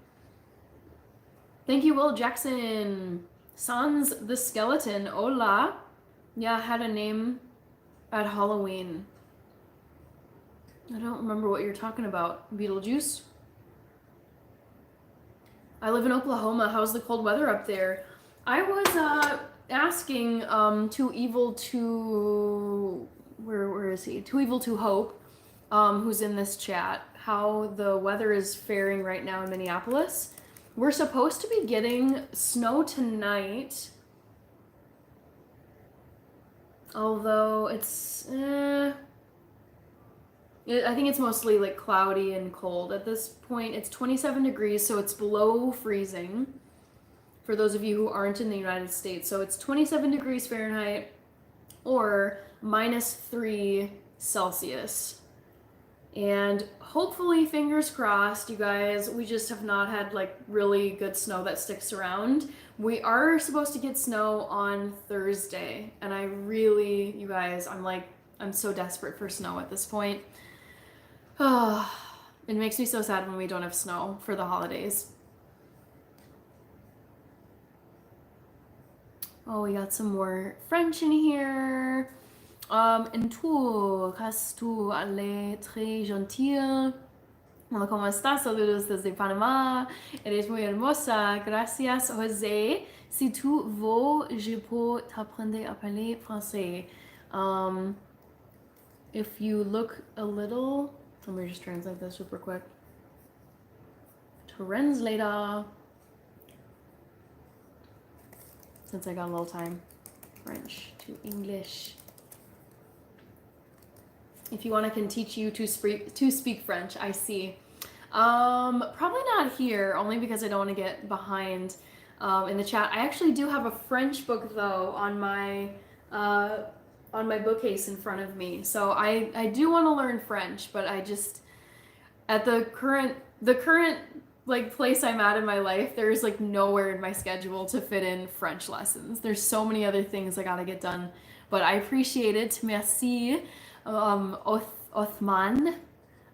Thank you, Will Jackson. Sans the Skeleton. Hola. Yeah, had a name at Halloween. I don't remember what you're talking about. Beetlejuice? I live in Oklahoma. How's the cold weather up there? I was asking Too Evil to where is he? Too Evil to Hope, who's in this chat, how the weather is faring right now in Minneapolis. We're supposed to be getting snow tonight, although it's I think it's mostly like cloudy and cold at this point. It's 27 degrees, so it's below freezing for those of you who aren't in the United States. So it's 27 degrees Fahrenheit or -3 Celsius. And hopefully, fingers crossed, you guys, we just have not had like really good snow that sticks around. We are supposed to get snow on Thursday, and I really, you guys, I'm so desperate for snow at this point. Oh, it makes me so sad when we don't have snow for the holidays. Oh, we got some more French in here. En tu, tu ale très gentil. Hola, ¿cómo estás? Saludos desde Panamá. Eres muy hermosa. Gracias, José. Si tu veux, je peux t'apprendre à parler français. If you look a little, let me just translate this super quick. Translator. Since I got a little time. French to English. If you want, I can teach you to speak French. I see. Probably not here, only because I don't want to get behind in the chat. I actually do have a French book though on my bookcase in front of me. So I do want to learn French, but I just at the current like place I'm at in my life, there's like nowhere in my schedule to fit in French lessons. There's so many other things I gotta get done, but I appreciate it. Merci. Othman,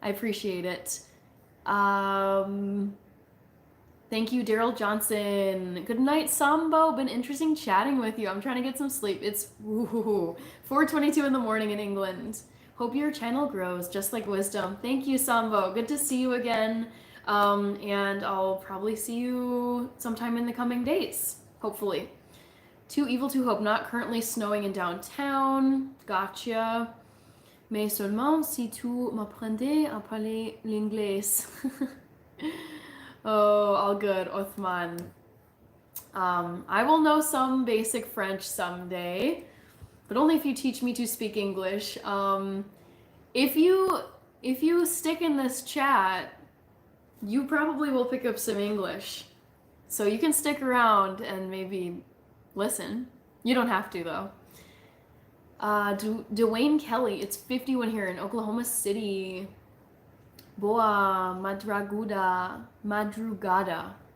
I appreciate it. Thank you, Daryl Johnson. Good night, Sambo. Been interesting chatting with you. I'm trying to get some sleep. It's 4:22 in the morning in England. Hope your channel grows just like wisdom. Thank you, Sambo. Good to see you again. And I'll probably see you sometime in the coming days, hopefully. Too Evil to Hope. Not currently snowing in downtown. Gotcha. Mais seulement si tu m'apprendais à parler l'anglais. Oh, all good, Othman. I will know some basic French someday, but only if you teach me to speak English. If you stick in this chat, you probably will pick up some English. So you can stick around and maybe listen. You don't have to though. Dwayne Kelly, it's 51 here in Oklahoma City. Boa Madrugada.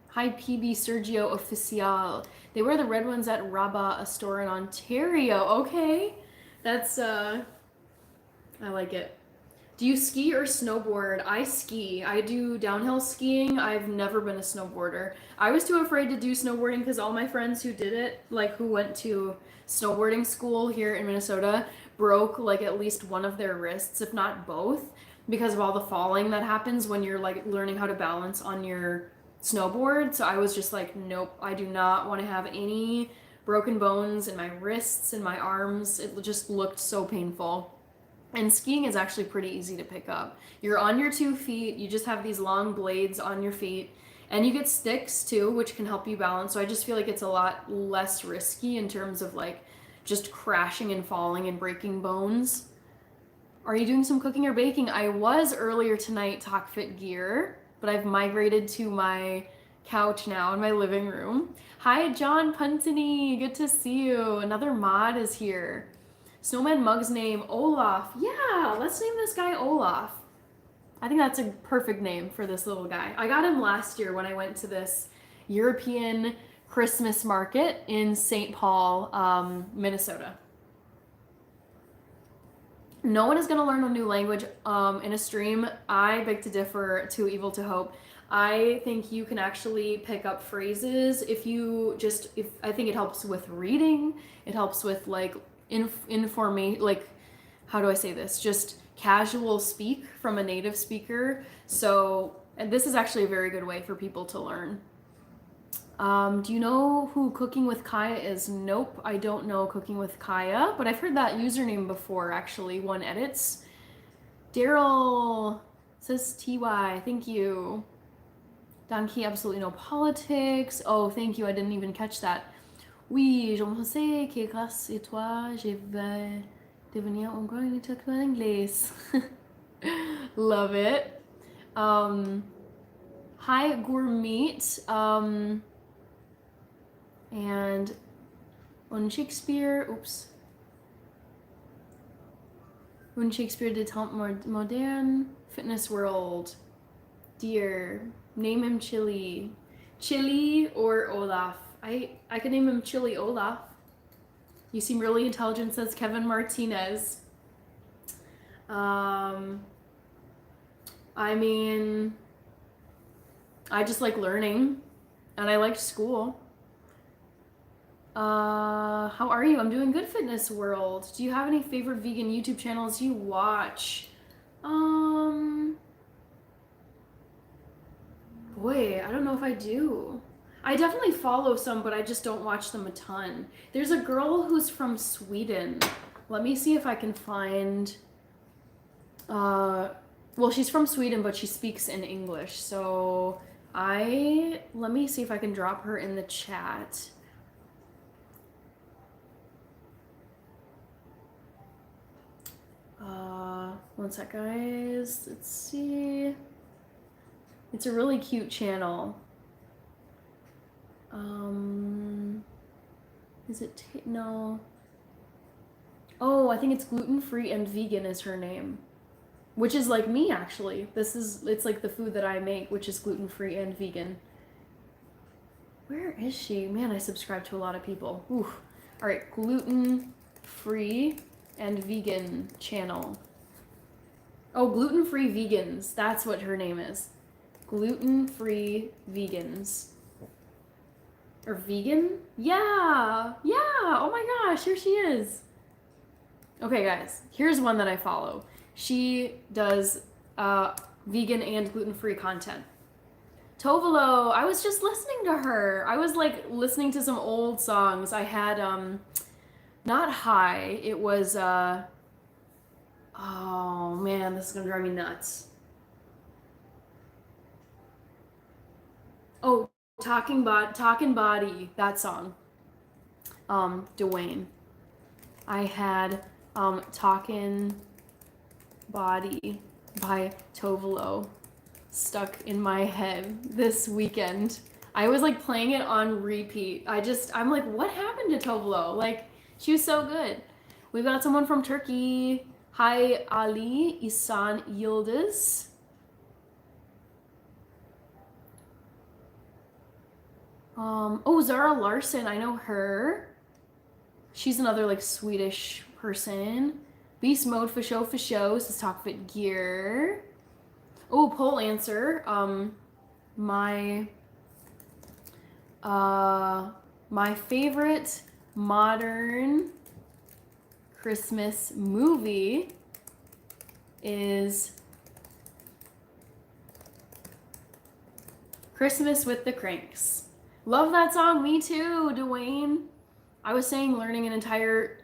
Hi, PB Sergio Oficial. They wear the red ones at Rabba, a store in Ontario. Okay, that's, I like it. Do you ski or snowboard? I ski. I do downhill skiing. I've never been a snowboarder. I was too afraid to do snowboarding because all my friends who did it, like who went to snowboarding school here in Minnesota, broke like at least one of their wrists, if not both, because of all the falling that happens when you're like learning how to balance on your snowboard. So I was just like, nope, I do not want to have any broken bones in my wrists and my arms. It just looked so painful. And skiing is actually pretty easy to pick up. You're on your 2 feet, you just have these long blades on your feet, and you get sticks too, which can help you balance. So I just feel like it's a lot less risky in terms of like just crashing and falling and breaking bones. Are you doing some cooking or baking? I was earlier tonight, Talk Fit gear, but I've migrated to my couch now in my living room. Hi, John Puntini, good to see you. Another mod is here. Snowman Mug's name, Olaf. Yeah, let's name this guy Olaf. I think that's a perfect name for this little guy. I got him last year when I went to this European Christmas market in St. Paul, Minnesota. No one is going to learn a new language in a stream. I beg to differ, too evil to hope. I think you can actually pick up phrases if you just, if I think it helps with reading. It helps with like information, like, how do I say this? Just casual speak from a native speaker. So, and this is actually a very good way for people to learn. Do you know who Cooking with Kaya is? Nope, I don't know Cooking with Kaya, but I've heard that username before, actually. One edits. Daryl says TY, thank you. Donkey, absolutely no politics. Oh, thank you, I didn't even catch that. Oui, je pensais que grâce à toi, je vais devenir un grand intellectuel anglais. Love it. Hi, Gourmet. And when Shakespeare, when Shakespeare did temps modern, fitness world, dear, name him Chili. Chili or Olaf? I could name him Chili Olaf. You seem really intelligent, says Kevin Martinez. I mean, I just like learning, and I liked school. How are you? I'm doing good, Fitness World. Do you have any favorite vegan YouTube channels you watch? Boy, I don't know if I do. I definitely follow some, but I just don't watch them a ton. There's a girl who's from Sweden. Let me see if I can find, well, she's from Sweden, but she speaks in English. So let me see if I can drop her in the chat. One sec, guys. Let's see. It's a really cute channel. Is it no? Oh, I think it's gluten-free and vegan is her name, which is like me actually. It's like the food that I make, which is gluten-free and vegan. Where is she? Man, I subscribe to a lot of people. Ooh. All right, gluten-free and vegan channel. Oh, gluten-free vegans. That's what her name is. Gluten-free vegans. Or vegan? Yeah! Yeah! Oh my gosh, here she is. Okay, guys, here's one that I follow. She does vegan and gluten-free content. Tovolo, I was just listening to her. I was like listening to some old songs. I had not High. It was oh man, this is gonna drive me nuts. Oh, Talking Body, that song. Dwayne. I had Talkin' Body by Tovolo stuck in my head this weekend. I was like playing it on repeat. I'm like, what happened to Tovolo? Like, she was so good. We've got someone from Turkey. Hi, Ali Isan Yildiz. Oh, Zara Larson, I know her. She's another like Swedish person. Beast Mode for show, says Talk Fit Gear. Oh, poll answer. My favorite modern Christmas movie is Christmas with the Cranks. Love that song, me too, Dwayne. I was saying learning an entire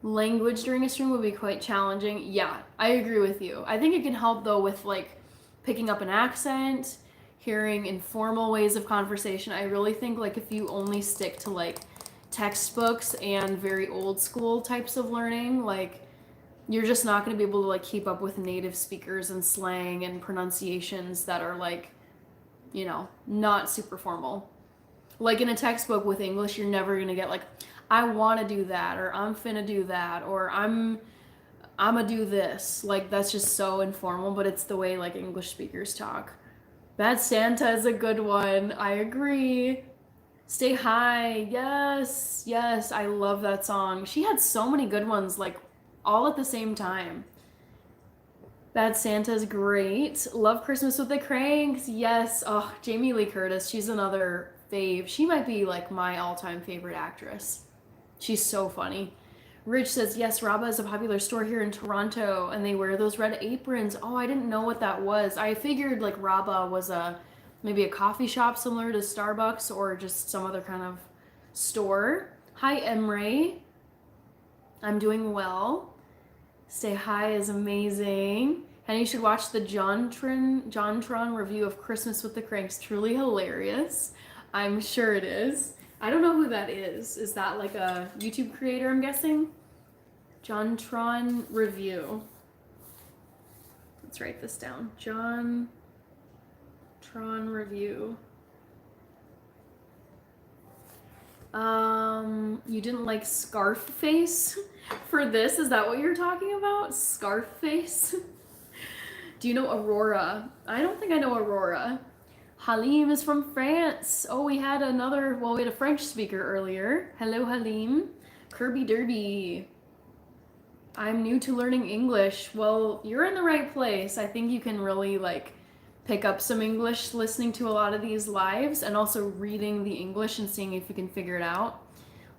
language during a stream would be quite challenging. Yeah, I agree with you. I think it can help though with like picking up an accent, hearing informal ways of conversation. I really think like if you only stick to like textbooks and very old school types of learning, like you're just not going to be able to like keep up with native speakers and slang and pronunciations that are like, you know, not super formal. Like in a textbook with English, you're never going to get like, I want to do that, or I'm finna do that, or I'm gonna do this. Like that's just so informal, but it's the way like English speakers talk. Bad Santa is a good one. I agree. Stay High. Yes, yes. I love that song. She had so many good ones like all at the same time. Bad Santa's great. Love Christmas with the Cranks. Yes. Oh, Jamie Lee Curtis. She's another fave. She might be like my all-time favorite actress. She's so funny. Rich says, yes, Rabba is a popular store here in Toronto, and they wear those red aprons. Oh, I didn't know what that was. I figured like Rabba was maybe a coffee shop similar to Starbucks or just some other kind of store. Hi, Emre. I'm doing well. Stay High is amazing. And you should watch the JonTron review of Christmas with the Cranks. Truly hilarious. I'm sure it is. I don't know who that is. Is that like a YouTube creator, I'm guessing? JonTron review. Let's write this down. JonTron review. You didn't like Scarf Face for this? Is that what you're talking about? Scarf Face? Do you know Aurora? I don't think I know Aurora. Halim is from France. Oh, we had a French speaker earlier. Hello, Halim. Kirby Derby. I'm new to learning English. Well, you're in the right place. I think you can really like pick up some English listening to a lot of these lives and also reading the English and seeing if you can figure it out.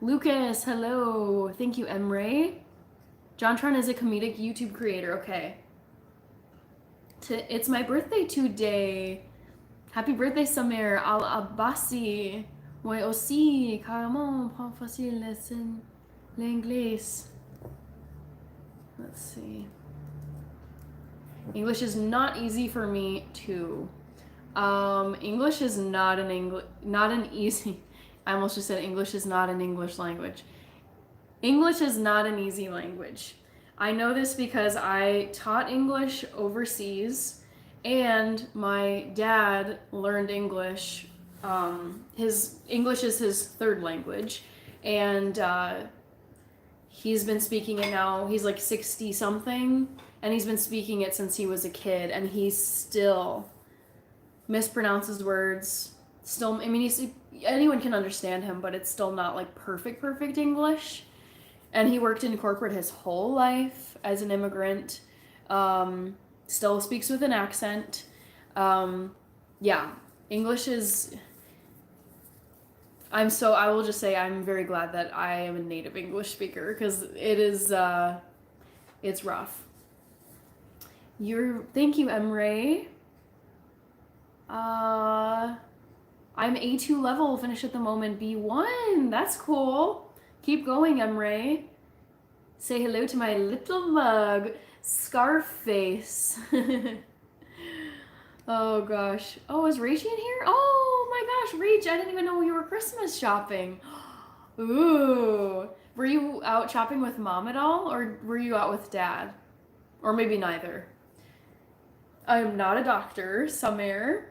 Lucas, hello. Thank you, Emre. JonTron is a comedic YouTube creator. Okay. It's my birthday today. Happy birthday, Samir Al-Abbasi. Moi aussi, carrément, pas facile l'anglais. Let's see. English is not easy for me too. English is not an easy. I almost just said English is not an English language. English is not an easy language. I know this because I taught English overseas, and my dad learned English. His English is his third language, and he's been speaking it now. He's like 60 something, and he's been speaking it since he was a kid, and he still mispronounces words. Still, I mean, anyone can understand him, but it's still not like perfect English. And he worked in corporate his whole life as an immigrant. Still speaks with an accent. Yeah, English is. I will just say I'm very glad that I am a native English speaker because it is. It's rough. Thank you, Emre. I'm A2 level, finished at the moment B1. That's cool. Keep going, Emre. Say hello to my little mug, Scarface. Oh gosh. Oh, is Rachie in here? Oh my gosh, Rach, I didn't even know you were Christmas shopping. Ooh. Were you out shopping with mom at all, or were you out with dad? Or maybe neither. I am not a doctor, Samir.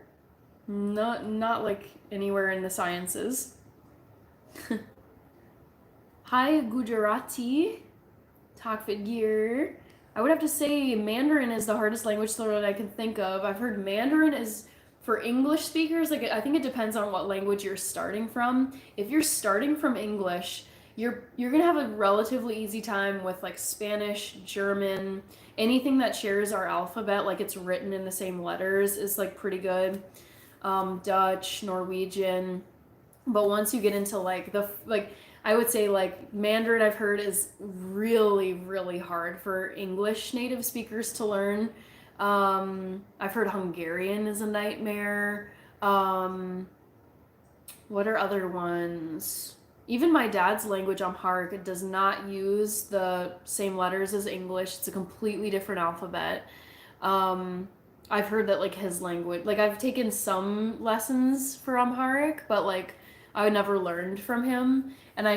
Not like anywhere in the sciences. Hi, Gujarati. Talkfit gear. I would have to say Mandarin is the hardest language to learn that I can think of. I've heard Mandarin is for English speakers. Like, I think it depends on what language you're starting from. If you're starting from English, you're gonna have a relatively easy time with like Spanish, German, anything that shares our alphabet, like it's written in the same letters, is like pretty good. Dutch, Norwegian. But once you get into I would say like Mandarin, I've heard is really, really hard for English native speakers to learn. I've heard Hungarian is a nightmare. What are other ones? Even my dad's language, Amharic, it does not use the same letters as English. It's a completely different alphabet. I've heard that like his language, like I've taken some lessons for Amharic, but like I never learned from him. And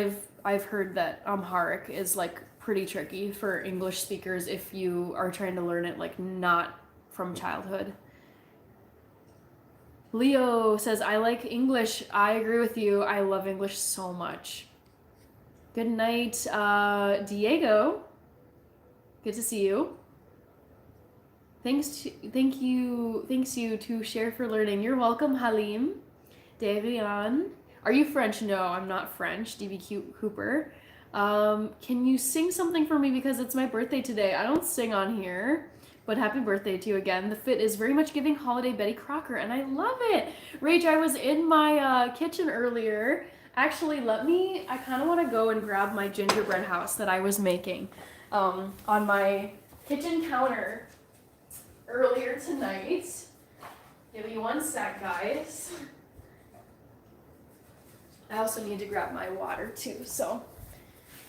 I've heard that Amharic is like pretty tricky for English speakers if you are trying to learn it like not from childhood. Leo says, I like English. I agree with you. I love English so much. Good night, Diego. Good to see you. Thanks you to Share for Learning. You're welcome, Halim. Davian. Are you French? No, I'm not French. DB Cooper. Can you sing something for me because it's my birthday today? I don't sing on here, but happy birthday to you again. The fit is very much giving holiday Betty Crocker, and I love it. Rach, I was in my kitchen earlier. Actually, I kind of want to go and grab my gingerbread house that I was making on my kitchen counter earlier tonight. Give me one sec, guys. I also need to grab my water too, so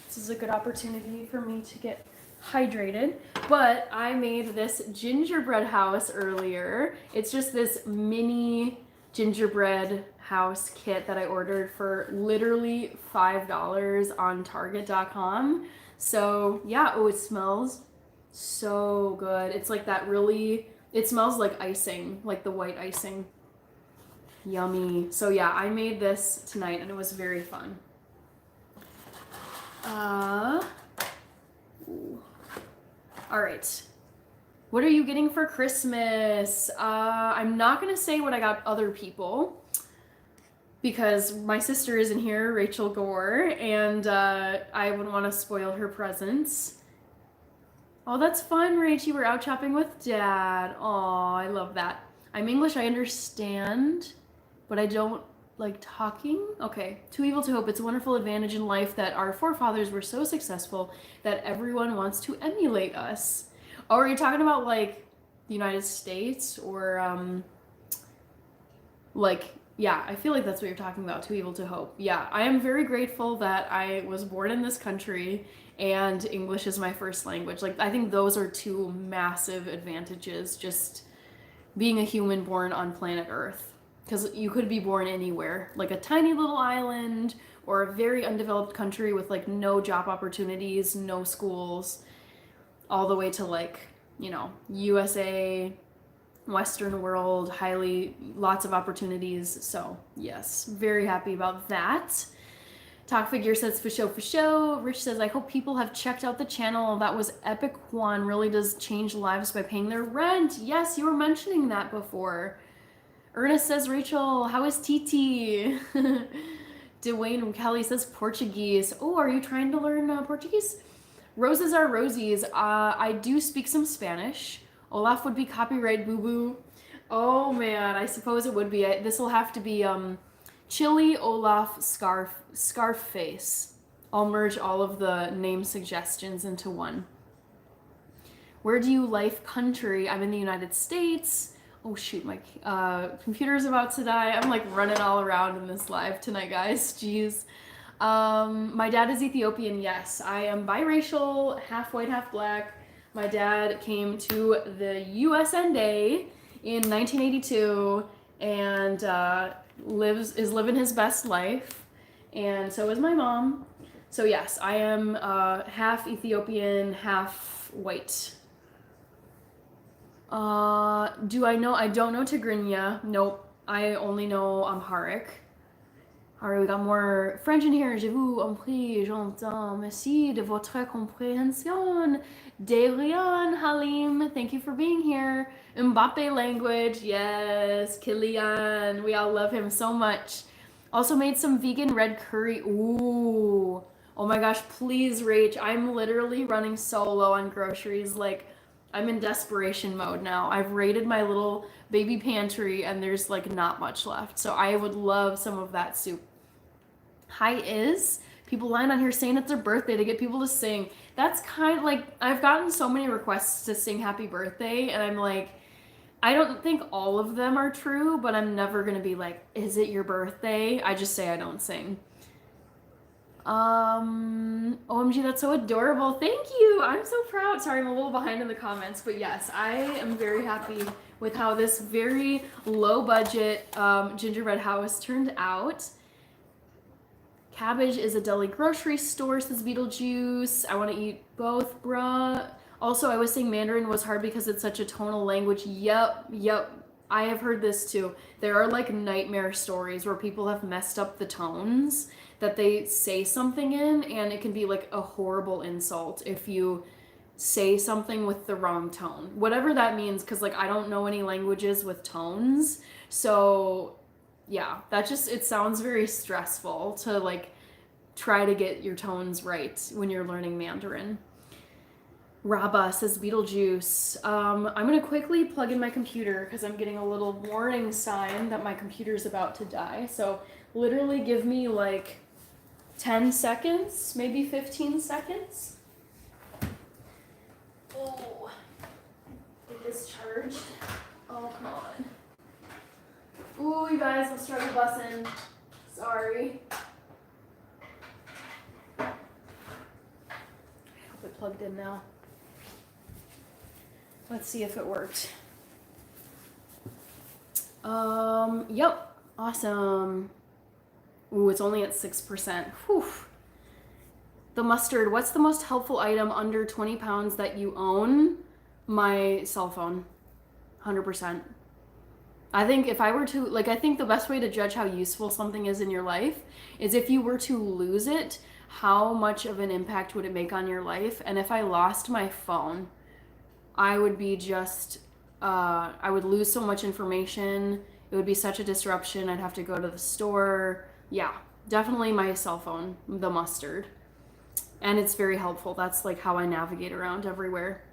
this is a good opportunity for me to get hydrated. But I made this gingerbread house earlier. It's just this mini gingerbread house kit that I ordered for literally $5 on Target.com. So yeah, oh, it smells so good. It's like that really, it smells like icing, like the white icing. Yummy. So yeah, I made this tonight and it was very fun. All right. What are you getting for Christmas? I'm not gonna say what I got other people because my sister isn't here, Rachel Gore, and I wouldn't want to spoil her presents. Oh, that's fun, Rach. You were out shopping with Dad. Oh, I love that. I'm English, I understand, but I don't like talking. Okay. Too evil to hope. It's a wonderful advantage in life that our forefathers were so successful that everyone wants to emulate us. Oh, are you talking about like the United States or yeah, I feel like that's what you're talking about. Too evil to hope. Yeah, I am very grateful that I was born in this country and English is my first language. Like, I think those are two massive advantages, just being a human born on planet Earth. Because you could be born anywhere, like a tiny little island or a very undeveloped country with like no job opportunities, no schools, all the way to like, you know, USA, Western world, lots of opportunities. So yes, very happy about that. Talk Figure says for show. Rich says, I hope people have checked out the channel. That was epic. Juan really does change lives by paying their rent. Yes, you were mentioning that before. Ernest says, Rachel, how is Titi? Dwayne Kelly says Portuguese. Oh, are you trying to learn Portuguese? Roses are rosies. I do speak some Spanish. Olaf would be copyright boo-boo. Oh man, I suppose it would be. This will have to be Chili Olaf Scarface. I'll merge all of the name suggestions into one. Where do you life country? I'm in the United States. Oh shoot, my computer is about to die. I'm like running all around in this live tonight, guys. Jeez. My dad is Ethiopian. Yes, I am biracial, half white, half black. My dad came to the USNA in 1982 and is living his best life, and so is my mom. So yes, I am half Ethiopian, half white. Do I know? I don't know Tigrinya. Nope. I only know Amharic. Alright, we got more French in here. Je vous en prie, j'entends. Merci de votre compréhension. Darian Halim, thank you for being here. Mbappe language, yes. Kilian, we all love him so much. Also made some vegan red curry. Ooh. Oh my gosh, please, Rach. I'm literally running so low on groceries. Like, I'm in desperation mode now. I've raided my little baby pantry and there's like not much left. So I would love some of that soup. Hi, Is. People line on here saying it's their birthday to get people to sing. That's kind of like, I've gotten so many requests to sing happy birthday and I'm like, I don't think all of them are true, but I'm never gonna be like, is it your birthday? I just say I don't sing. OMG, that's so adorable. Thank you. I'm so proud. Sorry, I'm a little behind in the comments, but yes, I am very happy with how this very low budget gingerbread house turned out. Cabbage is a deli grocery store, says Beetlejuice. I want to eat both, bruh. Also, I was saying Mandarin was hard because it's such a tonal language. Yep. I have heard this too. There are like nightmare stories where people have messed up the tones that they say something in, and it can be like a horrible insult if you say something with the wrong tone. Whatever that means, because like I don't know any languages with tones. So yeah, it sounds very stressful to like try to get your tones right when you're learning Mandarin. Raba says Beetlejuice. I'm gonna quickly plug in my computer because I'm getting a little warning sign that my computer's about to die. So literally give me like 10 seconds, maybe 15 seconds. Oh, get this charged. Oh, come on. Ooh, you guys, let's try the bussin'. Sorry. I hope it plugged in now. Let's see if it worked. Yep, awesome. Ooh, it's only at 6%. Whew. The mustard, what's the most helpful item under 20 pounds that you own? My cell phone, 100%. I think if I were to, like, I think the best way to judge how useful something is in your life is if you were to lose it, how much of an impact would it make on your life? And if I lost my phone, I would be just, I would lose so much information. It would be such a disruption. I'd have to go to the store. Yeah, definitely my cell phone, the mustard. And it's very helpful. That's like how I navigate around everywhere.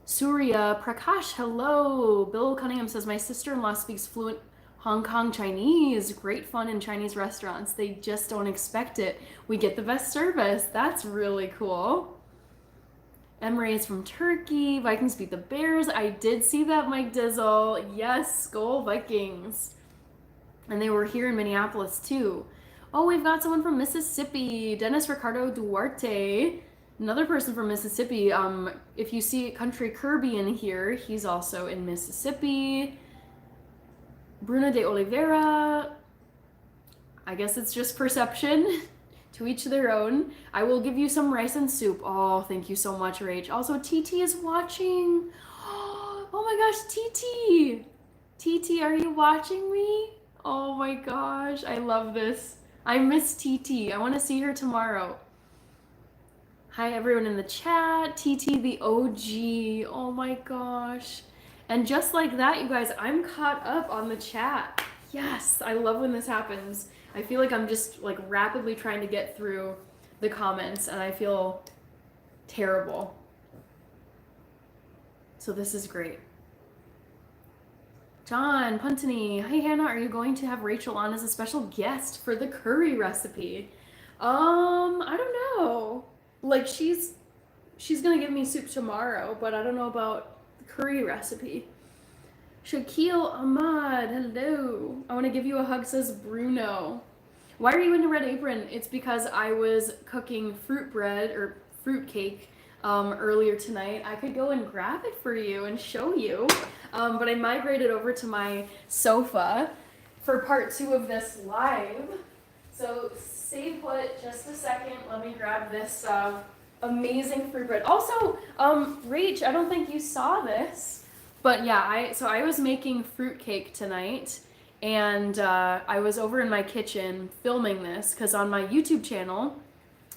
Surya Prakash, hello. Bill Cunningham says, my sister-in-law speaks fluent Hong Kong Chinese. Great fun in Chinese restaurants. They just don't expect it. We get the best service. That's really cool. Emre is from Turkey. Vikings beat the Bears. I did see that, Mike Dizzle. Yes, Skol Vikings. And they were here in Minneapolis too. Oh, we've got someone from Mississippi. Dennis Ricardo Duarte. Another person from Mississippi. If you see Country Kirby in here, he's also in Mississippi. Bruna de Oliveira. I guess it's just perception. To each their own. I will give you some rice and soup. Oh, thank you so much, Rach. Also, TT is watching. Oh my gosh, TT. TT, are you watching me? Oh my gosh, I love this. I miss TT. I want to see her tomorrow. Hi, everyone in the chat. TT, the OG. Oh my gosh. And just like that, you guys, I'm caught up on the chat. Yes, I love when this happens. I feel like I'm just like rapidly trying to get through the comments and I feel terrible. So this is great. John Puntany, hey Hannah, are you going to have Rachel on as a special guest for the curry recipe? I don't know. Like she's gonna give me soup tomorrow, but I don't know about the curry recipe. Shaquille Ahmad, hello. I want to give you a hug, says Bruno. Why are you in a red apron? It's because I was cooking fruit bread or fruit cake earlier tonight. I could go and grab it for you and show you, but I migrated over to my sofa for part 2 of this live. So stay put just a second. Let me grab this amazing fruit bread. Also, Rach, I don't think you saw this. But yeah, I was making fruitcake tonight, and I was over in my kitchen filming this because on my YouTube channel,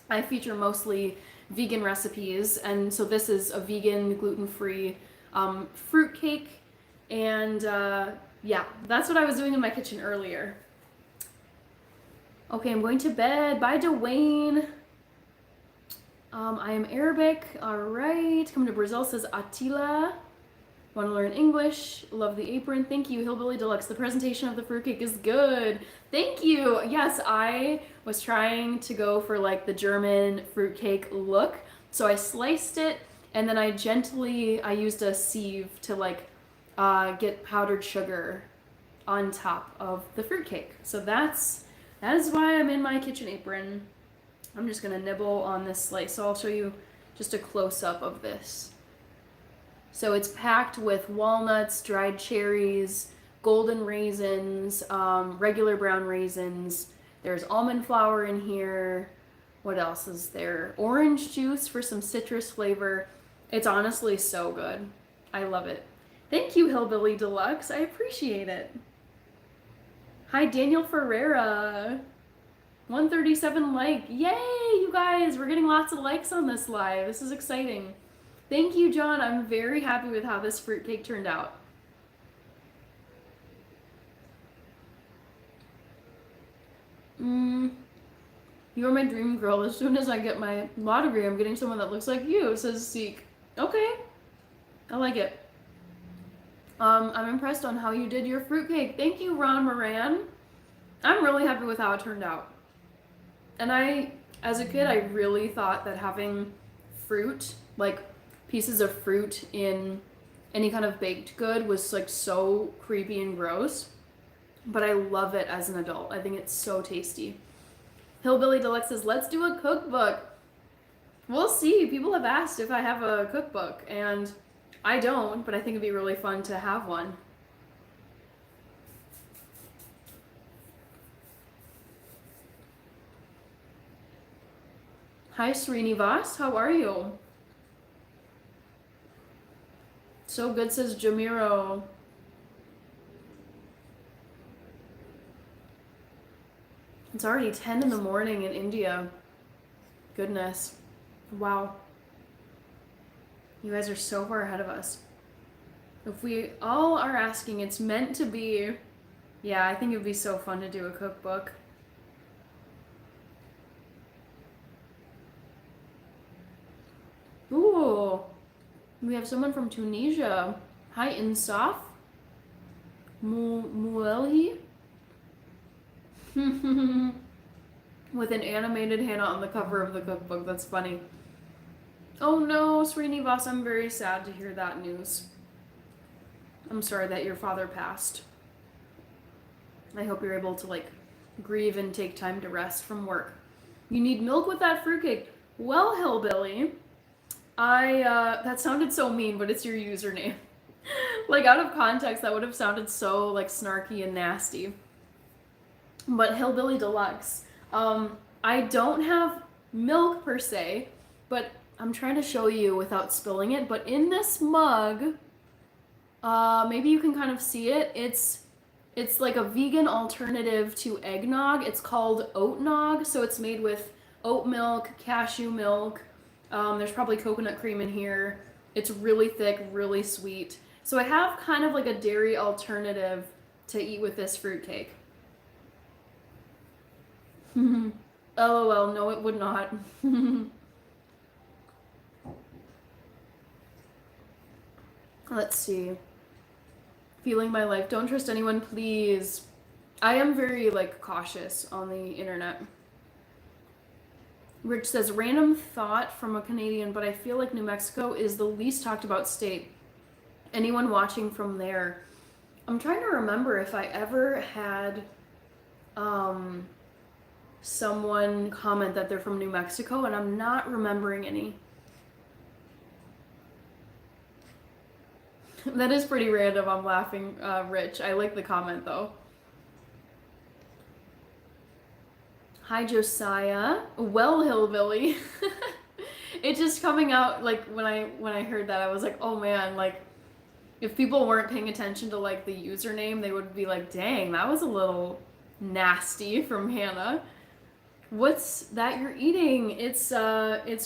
I feature mostly vegan recipes, and so this is a vegan, gluten-free fruitcake, and yeah, that's what I was doing in my kitchen earlier. Okay, I'm going to bed. Bye, Dwayne. I am Arabic. All right. Come to Brazil, says Attila. Want to learn English? Love the apron. Thank you, Hillbilly Deluxe. The presentation of the fruitcake is good. Thank you. Yes, I was trying to go for like the German fruitcake look. So I sliced it and then I used a sieve to like get powdered sugar on top of the fruitcake. So that is why I'm in my kitchen apron. I'm just gonna nibble on this slice. So I'll show you just a close-up of this. So it's packed with walnuts, dried cherries, golden raisins, regular brown raisins. There's almond flour in here. What else is there? Orange juice for some citrus flavor. It's honestly so good. I love it. Thank you, Hillbilly Deluxe. I appreciate it. Hi, Daniel Ferreira. 137 like. Yay, you guys. We're getting lots of likes on this live. This is exciting. Thank you, John. I'm very happy with how this fruitcake turned out. You're my dream girl. As soon as I get my law degree, I'm getting someone that looks like you, says Seek. Okay. I like it. I'm impressed on how you did your fruitcake. Thank you, Ron Moran. I'm really happy with how it turned out. And as a kid, I really thought that having fruit, like pieces of fruit in any kind of baked good was like so creepy and gross. But I love it as an adult. I think it's so tasty. Hillbilly Deluxe says, let's do a cookbook. We'll see. People have asked if I have a cookbook, and I don't, but I think it'd be really fun to have one. Hi, Srinivas. How are you? So good, says Jamiro. It's already 10 in the morning in India. Goodness. Wow. You guys are so far ahead of us. If we all are asking, it's meant to be. Yeah, I think it would be so fun to do a cookbook. Ooh. We have someone from Tunisia. Hi, Insaf. Muelhi. With an animated Hannah on the cover of the cookbook. That's funny. Oh no, Srinivas, I'm very sad to hear that news. I'm sorry that your father passed. I hope you're able to like grieve and take time to rest from work. You need milk with that fruitcake. Well, Hillbilly, that sounded so mean, but it's your username. Like out of context, that would have sounded so like snarky and nasty. But Hillbilly Deluxe, I don't have milk per se, but I'm trying to show you without spilling it. But in this mug, maybe you can kind of see it. It's like a vegan alternative to eggnog. It's called oat nog, so it's made with oat milk, cashew milk. There's probably coconut cream in here. It's really thick, really sweet. So I have kind of like a dairy alternative to eat with this fruitcake. LOL, no it would not. Let's see. Feeling my life. Don't trust anyone, please. I am very like cautious on the internet. Rich says, random thought from a Canadian, but I feel like New Mexico is the least talked about state. Anyone watching from there? I'm trying to remember if I ever had someone comment that they're from New Mexico, and I'm not remembering any. That is pretty random. I'm laughing, Rich. I like the comment though. Hi, Josiah. Well, Hillbilly. It's just coming out like when I heard that, I was like, oh man, like if people weren't paying attention to like the username, they would be like, dang, that was a little nasty from Hannah. What's that you're eating? It's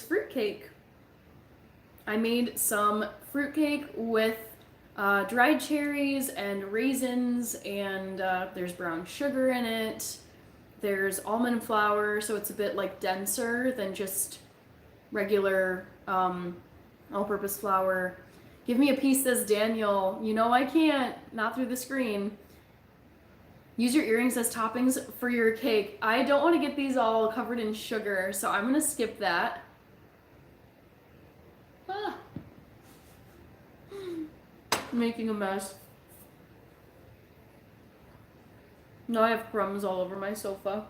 fruitcake. I made some fruitcake with dried cherries and raisins, and there's brown sugar in it. There's almond flour, so it's a bit like denser than just regular all-purpose flour. Give me a piece, says Daniel. You know I can't, not through the screen. Use your earrings as toppings for your cake. I don't want to get these all covered in sugar, so I'm gonna skip that. Ah. Making a mess. Now I have crumbs all over my sofa.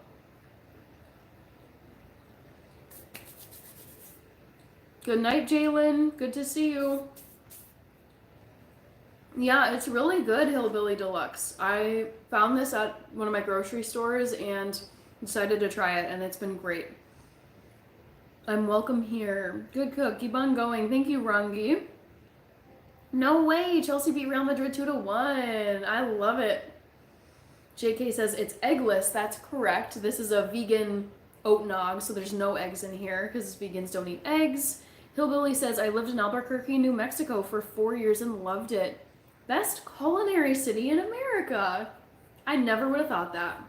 Good night, Jalen. Good to see you. Yeah, it's really good, Hillbilly Deluxe. I found this at one of my grocery stores and decided to try it, and it's been great. I'm welcome here. Good cook. Keep on going. Thank you, Rangi. No way. Chelsea beat Real Madrid 2-1. I love it. JK says it's eggless. That's correct. This is a vegan oat nog, so there's no eggs in here because vegans don't eat eggs. Hillbilly says, I lived in Albuquerque, New Mexico for 4 years and loved it. Best culinary city in America. I never would have thought that.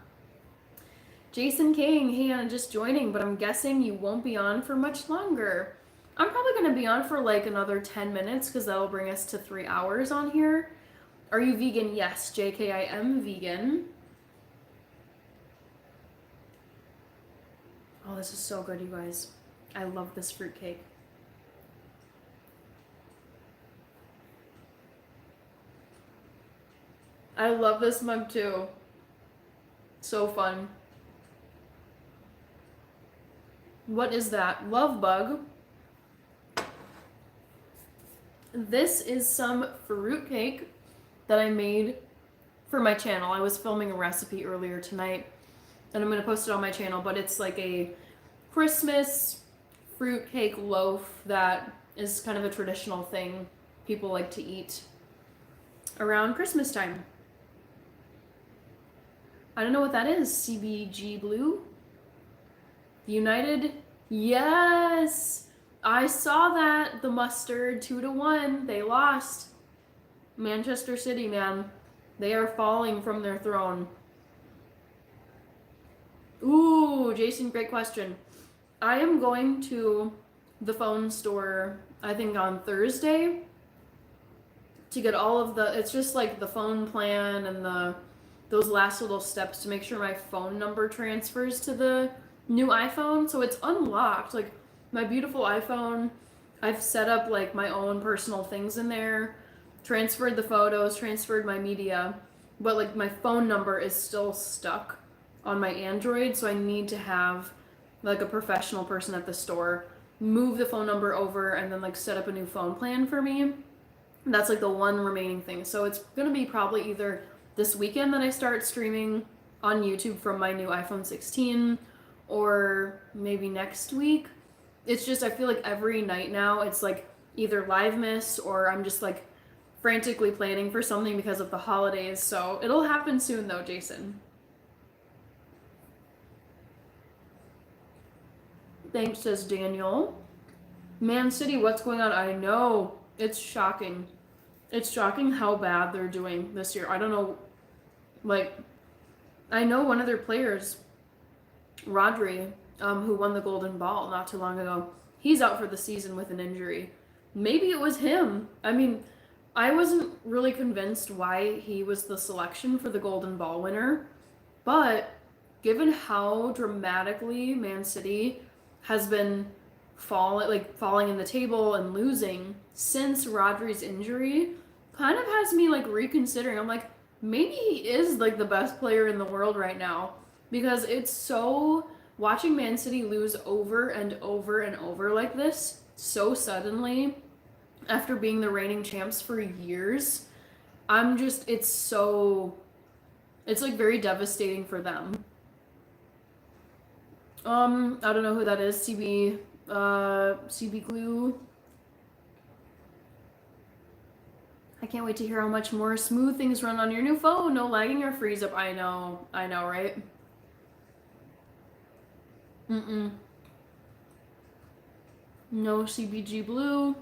Jason King, hey, I'm just joining, but I'm guessing you won't be on for much longer. I'm probably going to be on for like another 10 minutes because that'll bring us to 3 hours on here. Are you vegan? Yes, JK, I am vegan. Oh, this is so good, you guys. I love this fruitcake. I love this mug too. So fun. What is that? Love bug. This is some fruitcake that I made for my channel. I was filming a recipe earlier tonight and I'm going to post it on my channel, but it's like a Christmas fruitcake loaf that is kind of a traditional thing people like to eat around Christmas time. I don't know what that is. CBG Blue? United? Yes! I saw that. The mustard, 2-1. They lost. Manchester City, man. They are falling from their throne. Ooh, Jason, great question. I am going to the phone store, I think on Thursday, to get all of the, it's just like the phone plan and those last little steps to make sure my phone number transfers to the new iPhone. So it's unlocked. Like my beautiful iPhone, I've set up like my own personal things in there, transferred the photos, transferred my media, but like my phone number is still stuck on my Android. So I need to have like a professional person at the store move the phone number over and then like set up a new phone plan for me. That's like the one remaining thing. So it's gonna be probably either this weekend that I start streaming on YouTube from my new iPhone 16 or maybe next week. It's just, I feel like every night now it's like either live miss or I'm just like frantically planning for something because of the holidays. So it'll happen soon though, Jason. Thanks, says Daniel. Man City, what's going on? I know. It's shocking. It's shocking how bad they're doing this year. I don't know. Like, I know one of their players, Rodri, who won the Golden Ball not too long ago, he's out for the season with an injury. Maybe it was him. I mean, I wasn't really convinced why he was the selection for the Golden Ball winner, but given how dramatically Man City has been falling in the table and losing since Rodri's injury, kind of has me like reconsidering. I'm like, maybe he is like the best player in the world right now, because it's so, watching Man City lose over and over and over like this so suddenly after being the reigning champs for years, it's like very devastating for them. I don't know who that is. CB Glue. I can't wait to hear how much more smooth things run on your new phone. No lagging or freeze up. I know, right? No CBG Blue.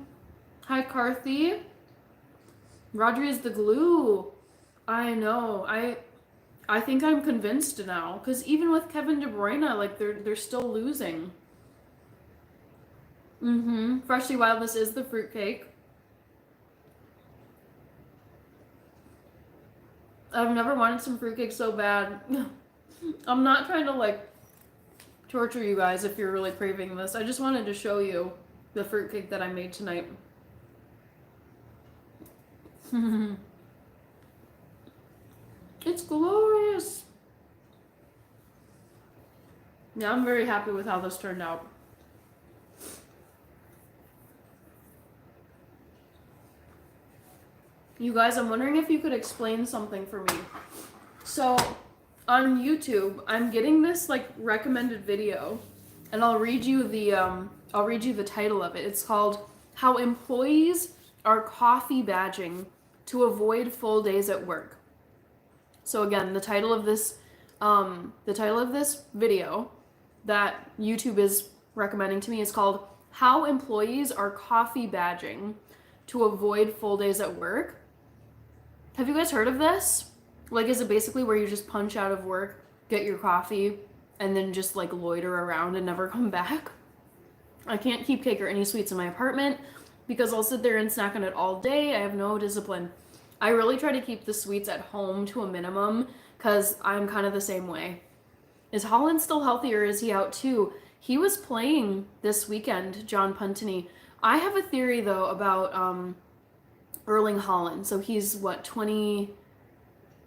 Hi, Carthy. Rodri is the glue. I know. I think I'm convinced now, because even with Kevin De Bruyne, like they're still losing. Freshly Wildness is the fruitcake. I've never wanted some fruitcake so bad. I'm not trying to like torture you guys if you're really craving this. I just wanted to show you the fruitcake that I made tonight. It's glorious. Yeah, I'm very happy with how this turned out. You guys, I'm wondering if you could explain something for me. So, on YouTube, I'm getting this like recommended video, and I'll read you the title of it. It's called "How Employees Are Coffee Badging to Avoid Full Days at Work." So again, the title of this video that YouTube is recommending to me is called "How Employees Are Coffee Badging to Avoid Full Days at Work." Have you guys heard of this? Like, is it basically where you just punch out of work, get your coffee, and then just like loiter around and never come back. I can't keep cake or any sweets in my apartment because I'll sit there and snack on it all day. I have no discipline. I really try to keep the sweets at home to a minimum because I'm kind of the same way. Is Holland still healthy or is he out too? He was playing this weekend, John Puntini. I have a theory though about Erling Holland. So he's what, 20,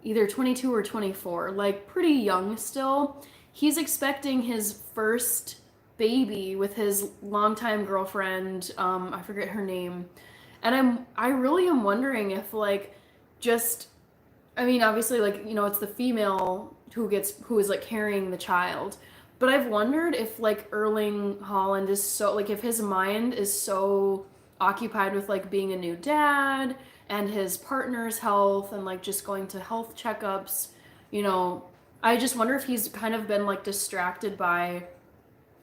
either 22 or 24, like pretty young still. He's expecting his first baby with his longtime girlfriend. I forget her name, and I really am wondering if like just, I mean, obviously, like, you know, it's the female who is like carrying the child. But I've wondered if like Erling Holland is so like if his mind is so occupied with like being a new dad and his partner's health and like just going to health checkups, you know, I just wonder if he's kind of been like distracted by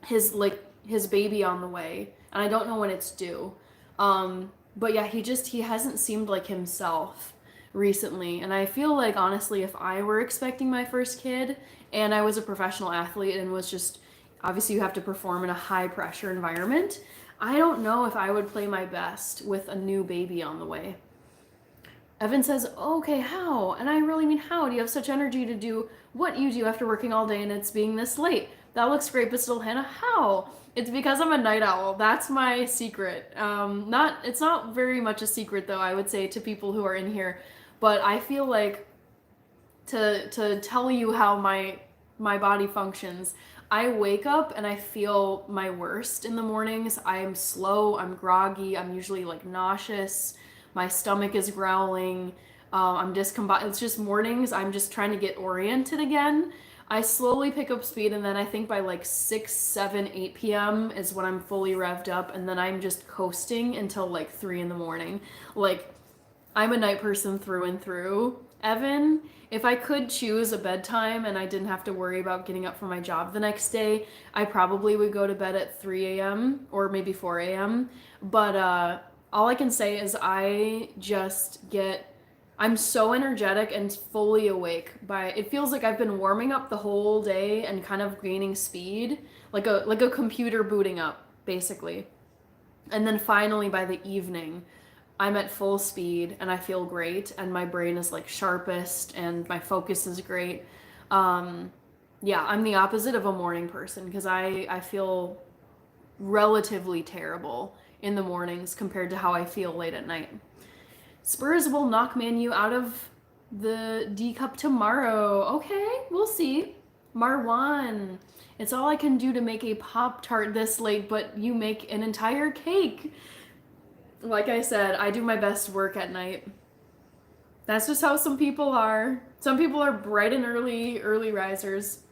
his baby on the way, and I don't know when it's due. But yeah, he hasn't seemed like himself recently, and I feel like honestly, if I were expecting my first kid and I was a professional athlete and was just obviously you have to perform in a high pressure environment, I don't know if I would play my best with a new baby on the way. Evan says, okay, how? And I really mean, how do you have such energy to do what you do after working all day and it's being this late? That looks great, but still, Hannah, how? It's because I'm a night owl. That's my secret. It's not very much a secret though, I would say to people who are in here, but I feel like to tell you how my body functions, I wake up and I feel my worst in the mornings. I am slow, I'm groggy, I'm usually like nauseous, my stomach is growling, I'm discombobulated. It's just mornings, I'm just trying to get oriented again. I slowly pick up speed, and then I think by like 6, 7, 8 p.m. is when I'm fully revved up, and then I'm just coasting until like 3 in the morning. Like, I'm a night person through and through. Evan, if I could choose a bedtime and I didn't have to worry about getting up for my job the next day, I probably would go to bed at 3 a.m. or maybe 4 a.m. But all I can say is I'm so energetic and fully awake by it feels like I've been warming up the whole day and kind of gaining speed, like a computer booting up, basically. And then finally by the evening, I'm at full speed and I feel great and my brain is like sharpest and my focus is great. Yeah, I'm the opposite of a morning person because I feel relatively terrible in the mornings compared to how I feel late at night. Spurs will knock Man U out of the D Cup tomorrow. Okay, we'll see. Marwan, it's all I can do to make a Pop-Tart this late, but you make an entire cake. Like I said, I do my best work at night. That's just how some people are. Some people are bright and early risers.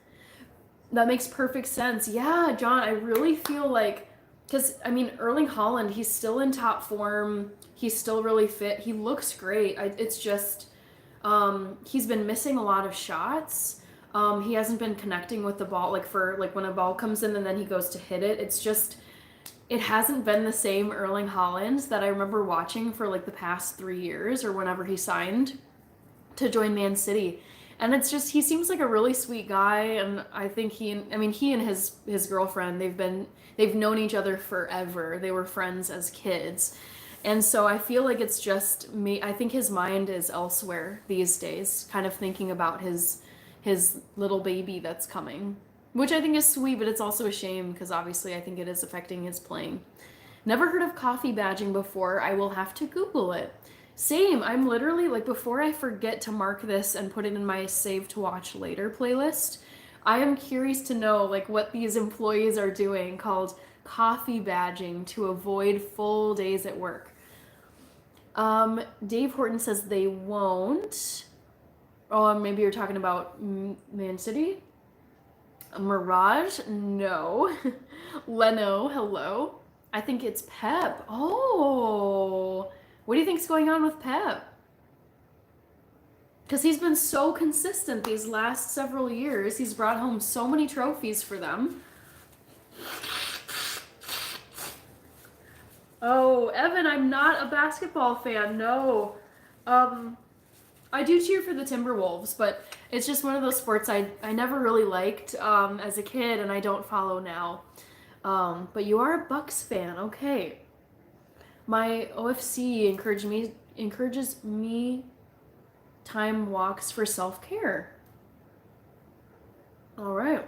That makes perfect sense. Yeah, John, I really feel like, because, I mean, Erling Holland, he's still in top form. He's still really fit. He looks great. It's just, he's been missing a lot of shots. He hasn't been connecting with the ball, like when a ball comes in and then he goes to hit it. It's just, it hasn't been the same Erling Holland that I remember watching for like the past 3 years or whenever he signed to join Man City. And it's just, he seems like a really sweet guy, and I think he and his girlfriend, they've known each other forever. They were friends as kids. And so I feel like it's just me. I think his mind is elsewhere these days, kind of thinking about his little baby that's coming, which I think is sweet, but it's also a shame because obviously I think it is affecting his playing. Never heard of coffee badging before. I will have to Google it. Same. I'm literally, like, before I forget to mark this and put it in my save to watch later playlist, I am curious to know, like, what these employees are doing called coffee badging to avoid full days at work. Dave Horton says they won't. Oh, maybe you're talking about Man City? Mirage? No. Leno, hello. I think it's Pep. Oh, what do you think's going on with Pep? Because he's been so consistent these last several years. He's brought home so many trophies for them. Oh, Evan, I'm not a basketball fan. No. I do cheer for the Timberwolves, but It's just one of those sports I never really liked as a kid, and I don't follow now. But you are a Bucks fan, okay? My OFC encourages me time walks for self-care. All right.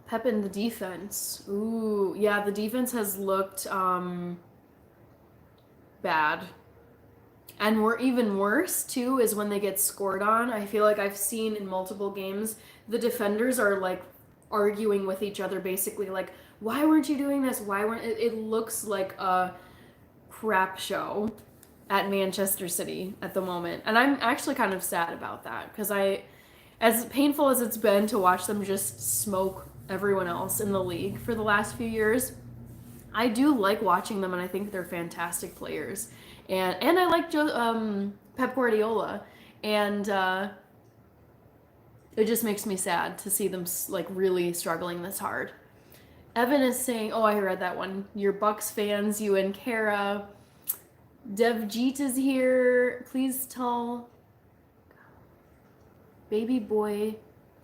Pep in the defense. Ooh, yeah, the defense has looked bad. And we're even worse too is when they get scored on. I feel like I've seen in multiple games the defenders are like arguing with each other basically like, why weren't you doing this? Why weren't it looks like a crap show at Manchester City at the moment. And I'm actually kind of sad about that because as painful as it's been to watch them just smoke everyone else in the league for the last few years, I do like watching them and I think they're fantastic players. And I like Pep Guardiola, and it just makes me sad to see them like really struggling this hard. Evan is saying, "Oh, I read that one. You're Bucks fans, you and Kara. Devjeet is here. Please tell baby boy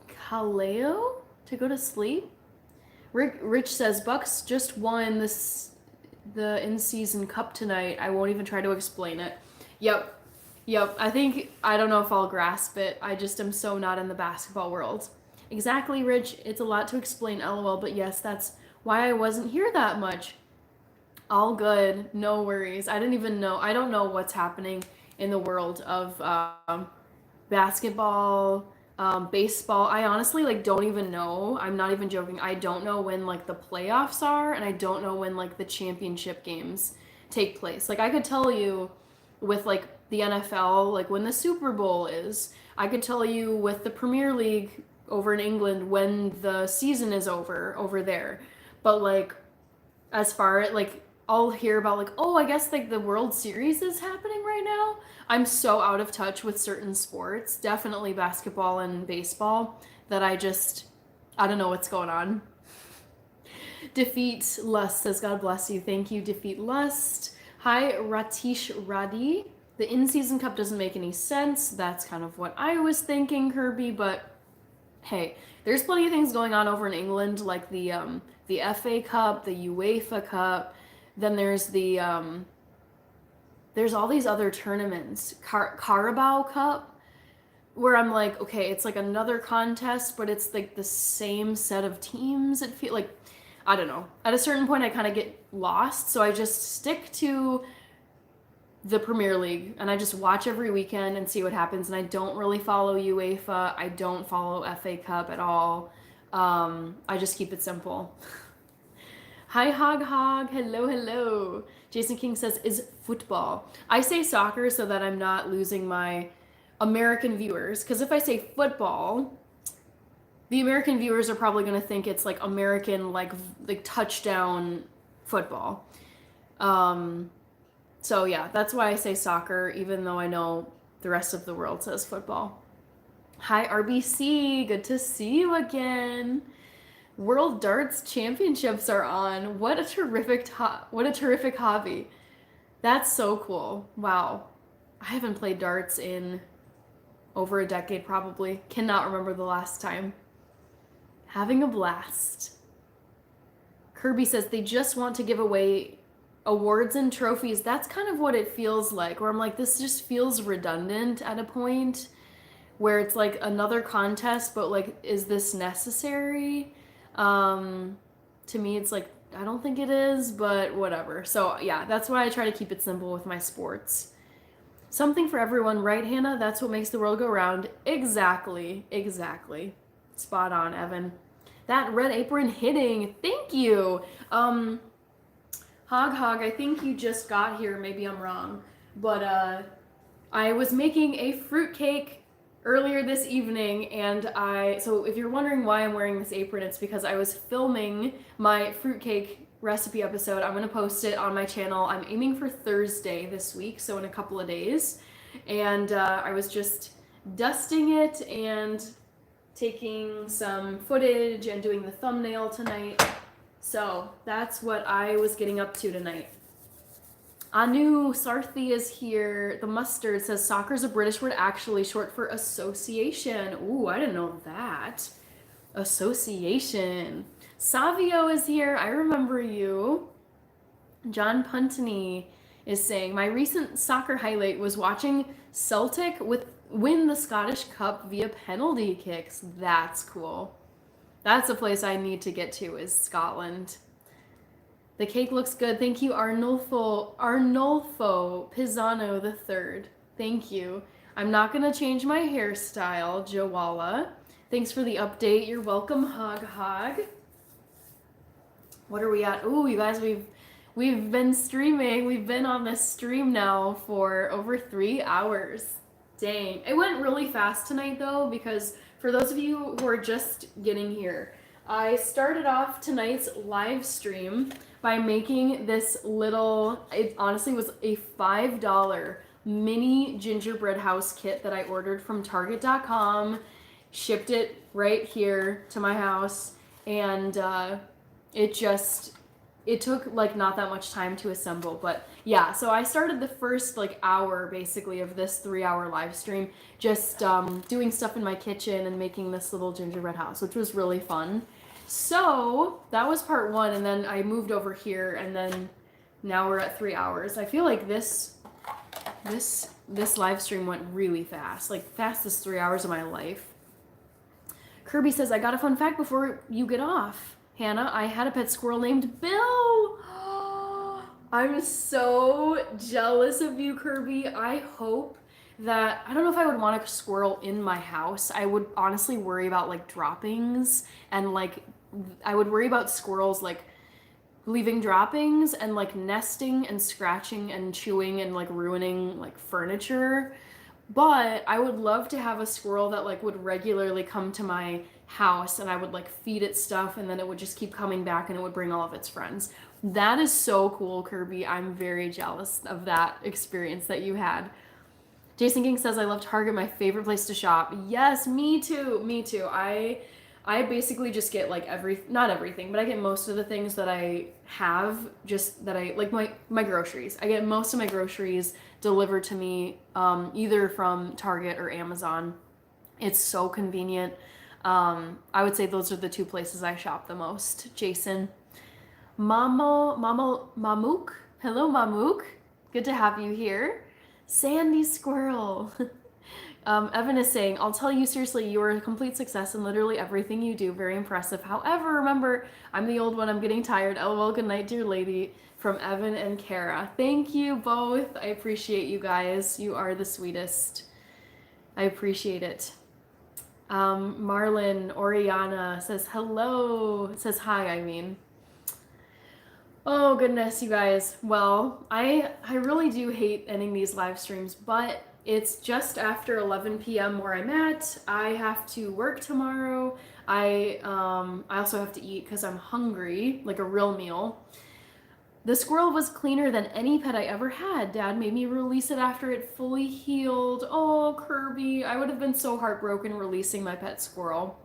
Kaleo to go to sleep." Rich says Bucks just won the in-season cup tonight. I won't even try to explain it. Yep. I don't know if I'll grasp it. I just am so not in the basketball world. Exactly, Rich. It's a lot to explain, LOL, but yes, that's why I wasn't here that much. All good. No worries. I don't know what's happening in the world of basketball, baseball. I honestly like don't even know. I'm not even joking. I don't know when like the playoffs are, and I don't know when like the championship games take place. Like I could tell you with like the NFL, like when the Super Bowl is. I could tell you with the Premier League over in England when the season is over there. But like as far as like I'll hear about like, oh, I guess like the World Series is happening right now. I'm so out of touch with certain sports, definitely basketball and baseball, that I don't know what's going on. Defeat Lust says, God bless you. Thank you, Defeat Lust. Hi, Ratish Radi. The in-season cup doesn't make any sense. That's kind of what I was thinking, Kirby, but hey, there's plenty of things going on over in England, like the FA Cup, the UEFA Cup. Then there's there's all these other tournaments, Carabao Cup, where I'm like, okay, it's like another contest, but it's like the same set of teams. It feel like, I don't know. At a certain point, I kind of get lost, so I just stick to the Premier League and I just watch every weekend and see what happens. And I don't really follow UEFA. I don't follow FA Cup at all. I just keep it simple. Hi, Hog. Hello. Jason King says, is football. I say soccer so that I'm not losing my American viewers. Because if I say football, the American viewers are probably going to think it's like American, like touchdown football. So yeah, that's why I say soccer, even though I know the rest of the world says football. Hi, RBC. Good to see you again. World Darts Championships are on. What a terrific hobby. That's so cool. Wow. I haven't played darts in over a decade probably. Cannot remember the last time. Having a blast. Kirby says they just want to give away awards and trophies. That's kind of what it feels like, where I'm like, this just feels redundant at a point where it's like another contest, but like, is this necessary? To me, it's like, I don't think it is, but whatever. So yeah, that's why I try to keep it simple with my sports. Something for everyone, right, Hannah? That's what makes the world go round. Exactly. Spot on, Evan. That red apron hitting. Thank you. Hog, I think you just got here. Maybe I'm wrong. But I was making a fruitcake earlier this evening, and so if you're wondering why I'm wearing this apron, it's because I was filming my fruitcake recipe episode. I'm going to post it on my channel. I'm aiming for Thursday this week, so in a couple of days. And I was just dusting it and taking some footage and doing the thumbnail tonight. So that's what I was getting up to tonight. Anu Sarthi is here. The mustard says soccer's a British word, actually short for association. Ooh, I didn't know that. Association. Savio is here. I remember you. John Puntney is saying, my recent soccer highlight was watching Celtic win the Scottish Cup via penalty kicks. That's cool. That's a place I need to get to, is Scotland. The cake looks good. Thank you, Arnulfo Pisano III. Thank you. I'm not going to change my hairstyle, Joala. Thanks for the update. You're welcome, Hog. What are we at? Ooh, you guys, we've been streaming. We've been on this stream now for over 3 hours. Dang. It went really fast tonight, though, because for those of you who are just getting here, I started off tonight's live stream by making this little, it honestly was a $5 mini gingerbread house kit that I ordered from Target.com, shipped it right here to my house, and it took like not that much time to assemble. But yeah, so I started the first like hour basically of this 3-hour live stream just doing stuff in my kitchen and making this little gingerbread house, which was really fun. So that was part 1, and then I moved over here, and then now we're at 3 hours. I feel like this live stream went really fast, like fastest 3 hours of my life. Kirby says, I got a fun fact before you get off. Hannah, I had a pet squirrel named Bill. I'm so jealous of you, Kirby. I hope that, I don't know if I would want a squirrel in my house. I would honestly worry about like droppings, and like I would worry about squirrels like leaving droppings and like nesting and scratching and chewing and like ruining like furniture. But I would love to have a squirrel that like would regularly come to my house, and I would like feed it stuff, and then it would just keep coming back, and it would bring all of its friends. That is so cool, Kirby. I'm very jealous of that experience that you had. Jason King says, I love Target, my favorite place to shop. Yes, me too. I basically just get like not everything, but I get most of the things that I have, just that I like my groceries. I get most of my groceries delivered to me either from Target or Amazon. It's so convenient. I would say those are the 2 places I shop the most. Jason. Mamook. Hello, Mamook. Good to have you here. Sandy Squirrel. Evan is saying, I'll tell you seriously, you are a complete success in literally everything you do. Very impressive. However, remember, I'm the old one. I'm getting tired. LOL, good night, dear lady. From Evan and Kara. Thank you both. I appreciate you guys. You are the sweetest. I appreciate it. Marlon Oriana says hello. Says hi, I mean. Oh goodness, you guys. Well, I really do hate ending these live streams, but it's just after 11 p.m. where I'm at. I have to work tomorrow. I also have to eat because I'm hungry, like a real meal. The squirrel was cleaner than any pet I ever had. Dad made me release it after it fully healed. Oh, Kirby, I would have been so heartbroken releasing my pet squirrel.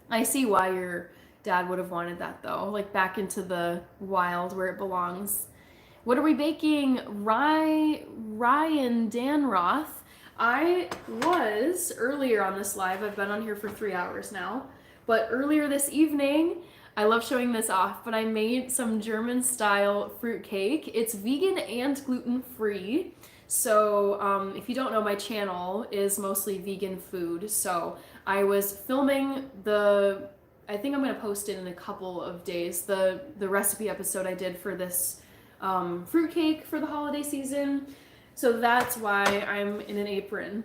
I see why your dad would have wanted that though, like back into the wild where it belongs. What are we baking? Ryan Danroth. I was earlier on this live, I've been on here for 3 hours now, but earlier this evening, I love showing this off, but I made some German style fruitcake. It's vegan and gluten-free. So if you don't know, my channel is mostly vegan food. So I was filming I think I'm gonna post it in a couple of days, the recipe episode I did for this fruitcake for the holiday season. So that's why I'm in an apron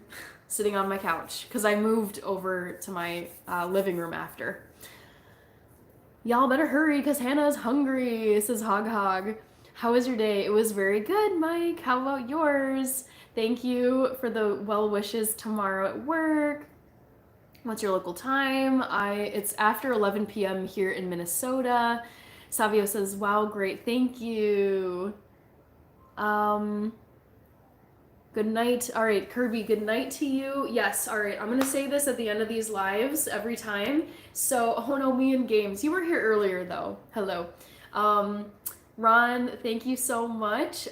sitting on my couch, because I moved over to my living room after. Y'all better hurry because Hannah is hungry, says Hog. How was your day? It was very good, Mike. How about yours? Thank you for the well wishes tomorrow at work. What's your local time? It's after 11 p.m. here in Minnesota. Savio says, wow, great, thank you. Good night. All right, Kirby, good night to you. Yes, all right, I'm going to say this at the end of these lives every time. So, oh no, me and Games. You were here earlier, though. Hello. Ron, thank you so much.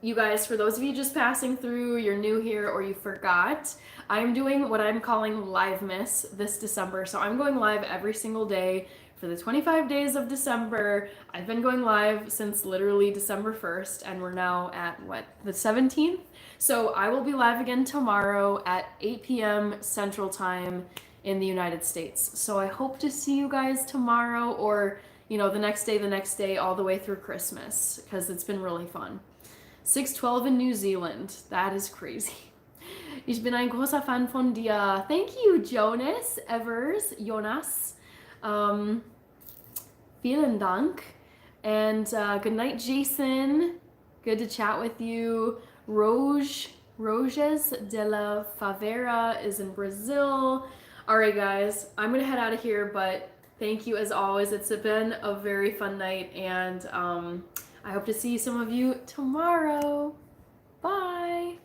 You guys, for those of you just passing through, you're new here or you forgot, I'm doing what I'm calling Live Miss this December. So I'm going live every single day for the 25 days of December. I've been going live since literally December 1st, and we're now at what, the 17th? So I will be live again tomorrow at 8 p.m. Central Time in the United States. So I hope to see you guys tomorrow, or the next day, all the way through Christmas, because it's been really fun. 612 in New Zealand. That is crazy. Ich bin ein großer Fan von dir. Thank you, Jonas. Vielen Dank. And good night, Jason. Good to chat with you. Roges de la Favera is in Brazil. All right, guys, I'm going to head out of here, but thank you as always. It's been a very fun night, and I hope to see some of you tomorrow. Bye.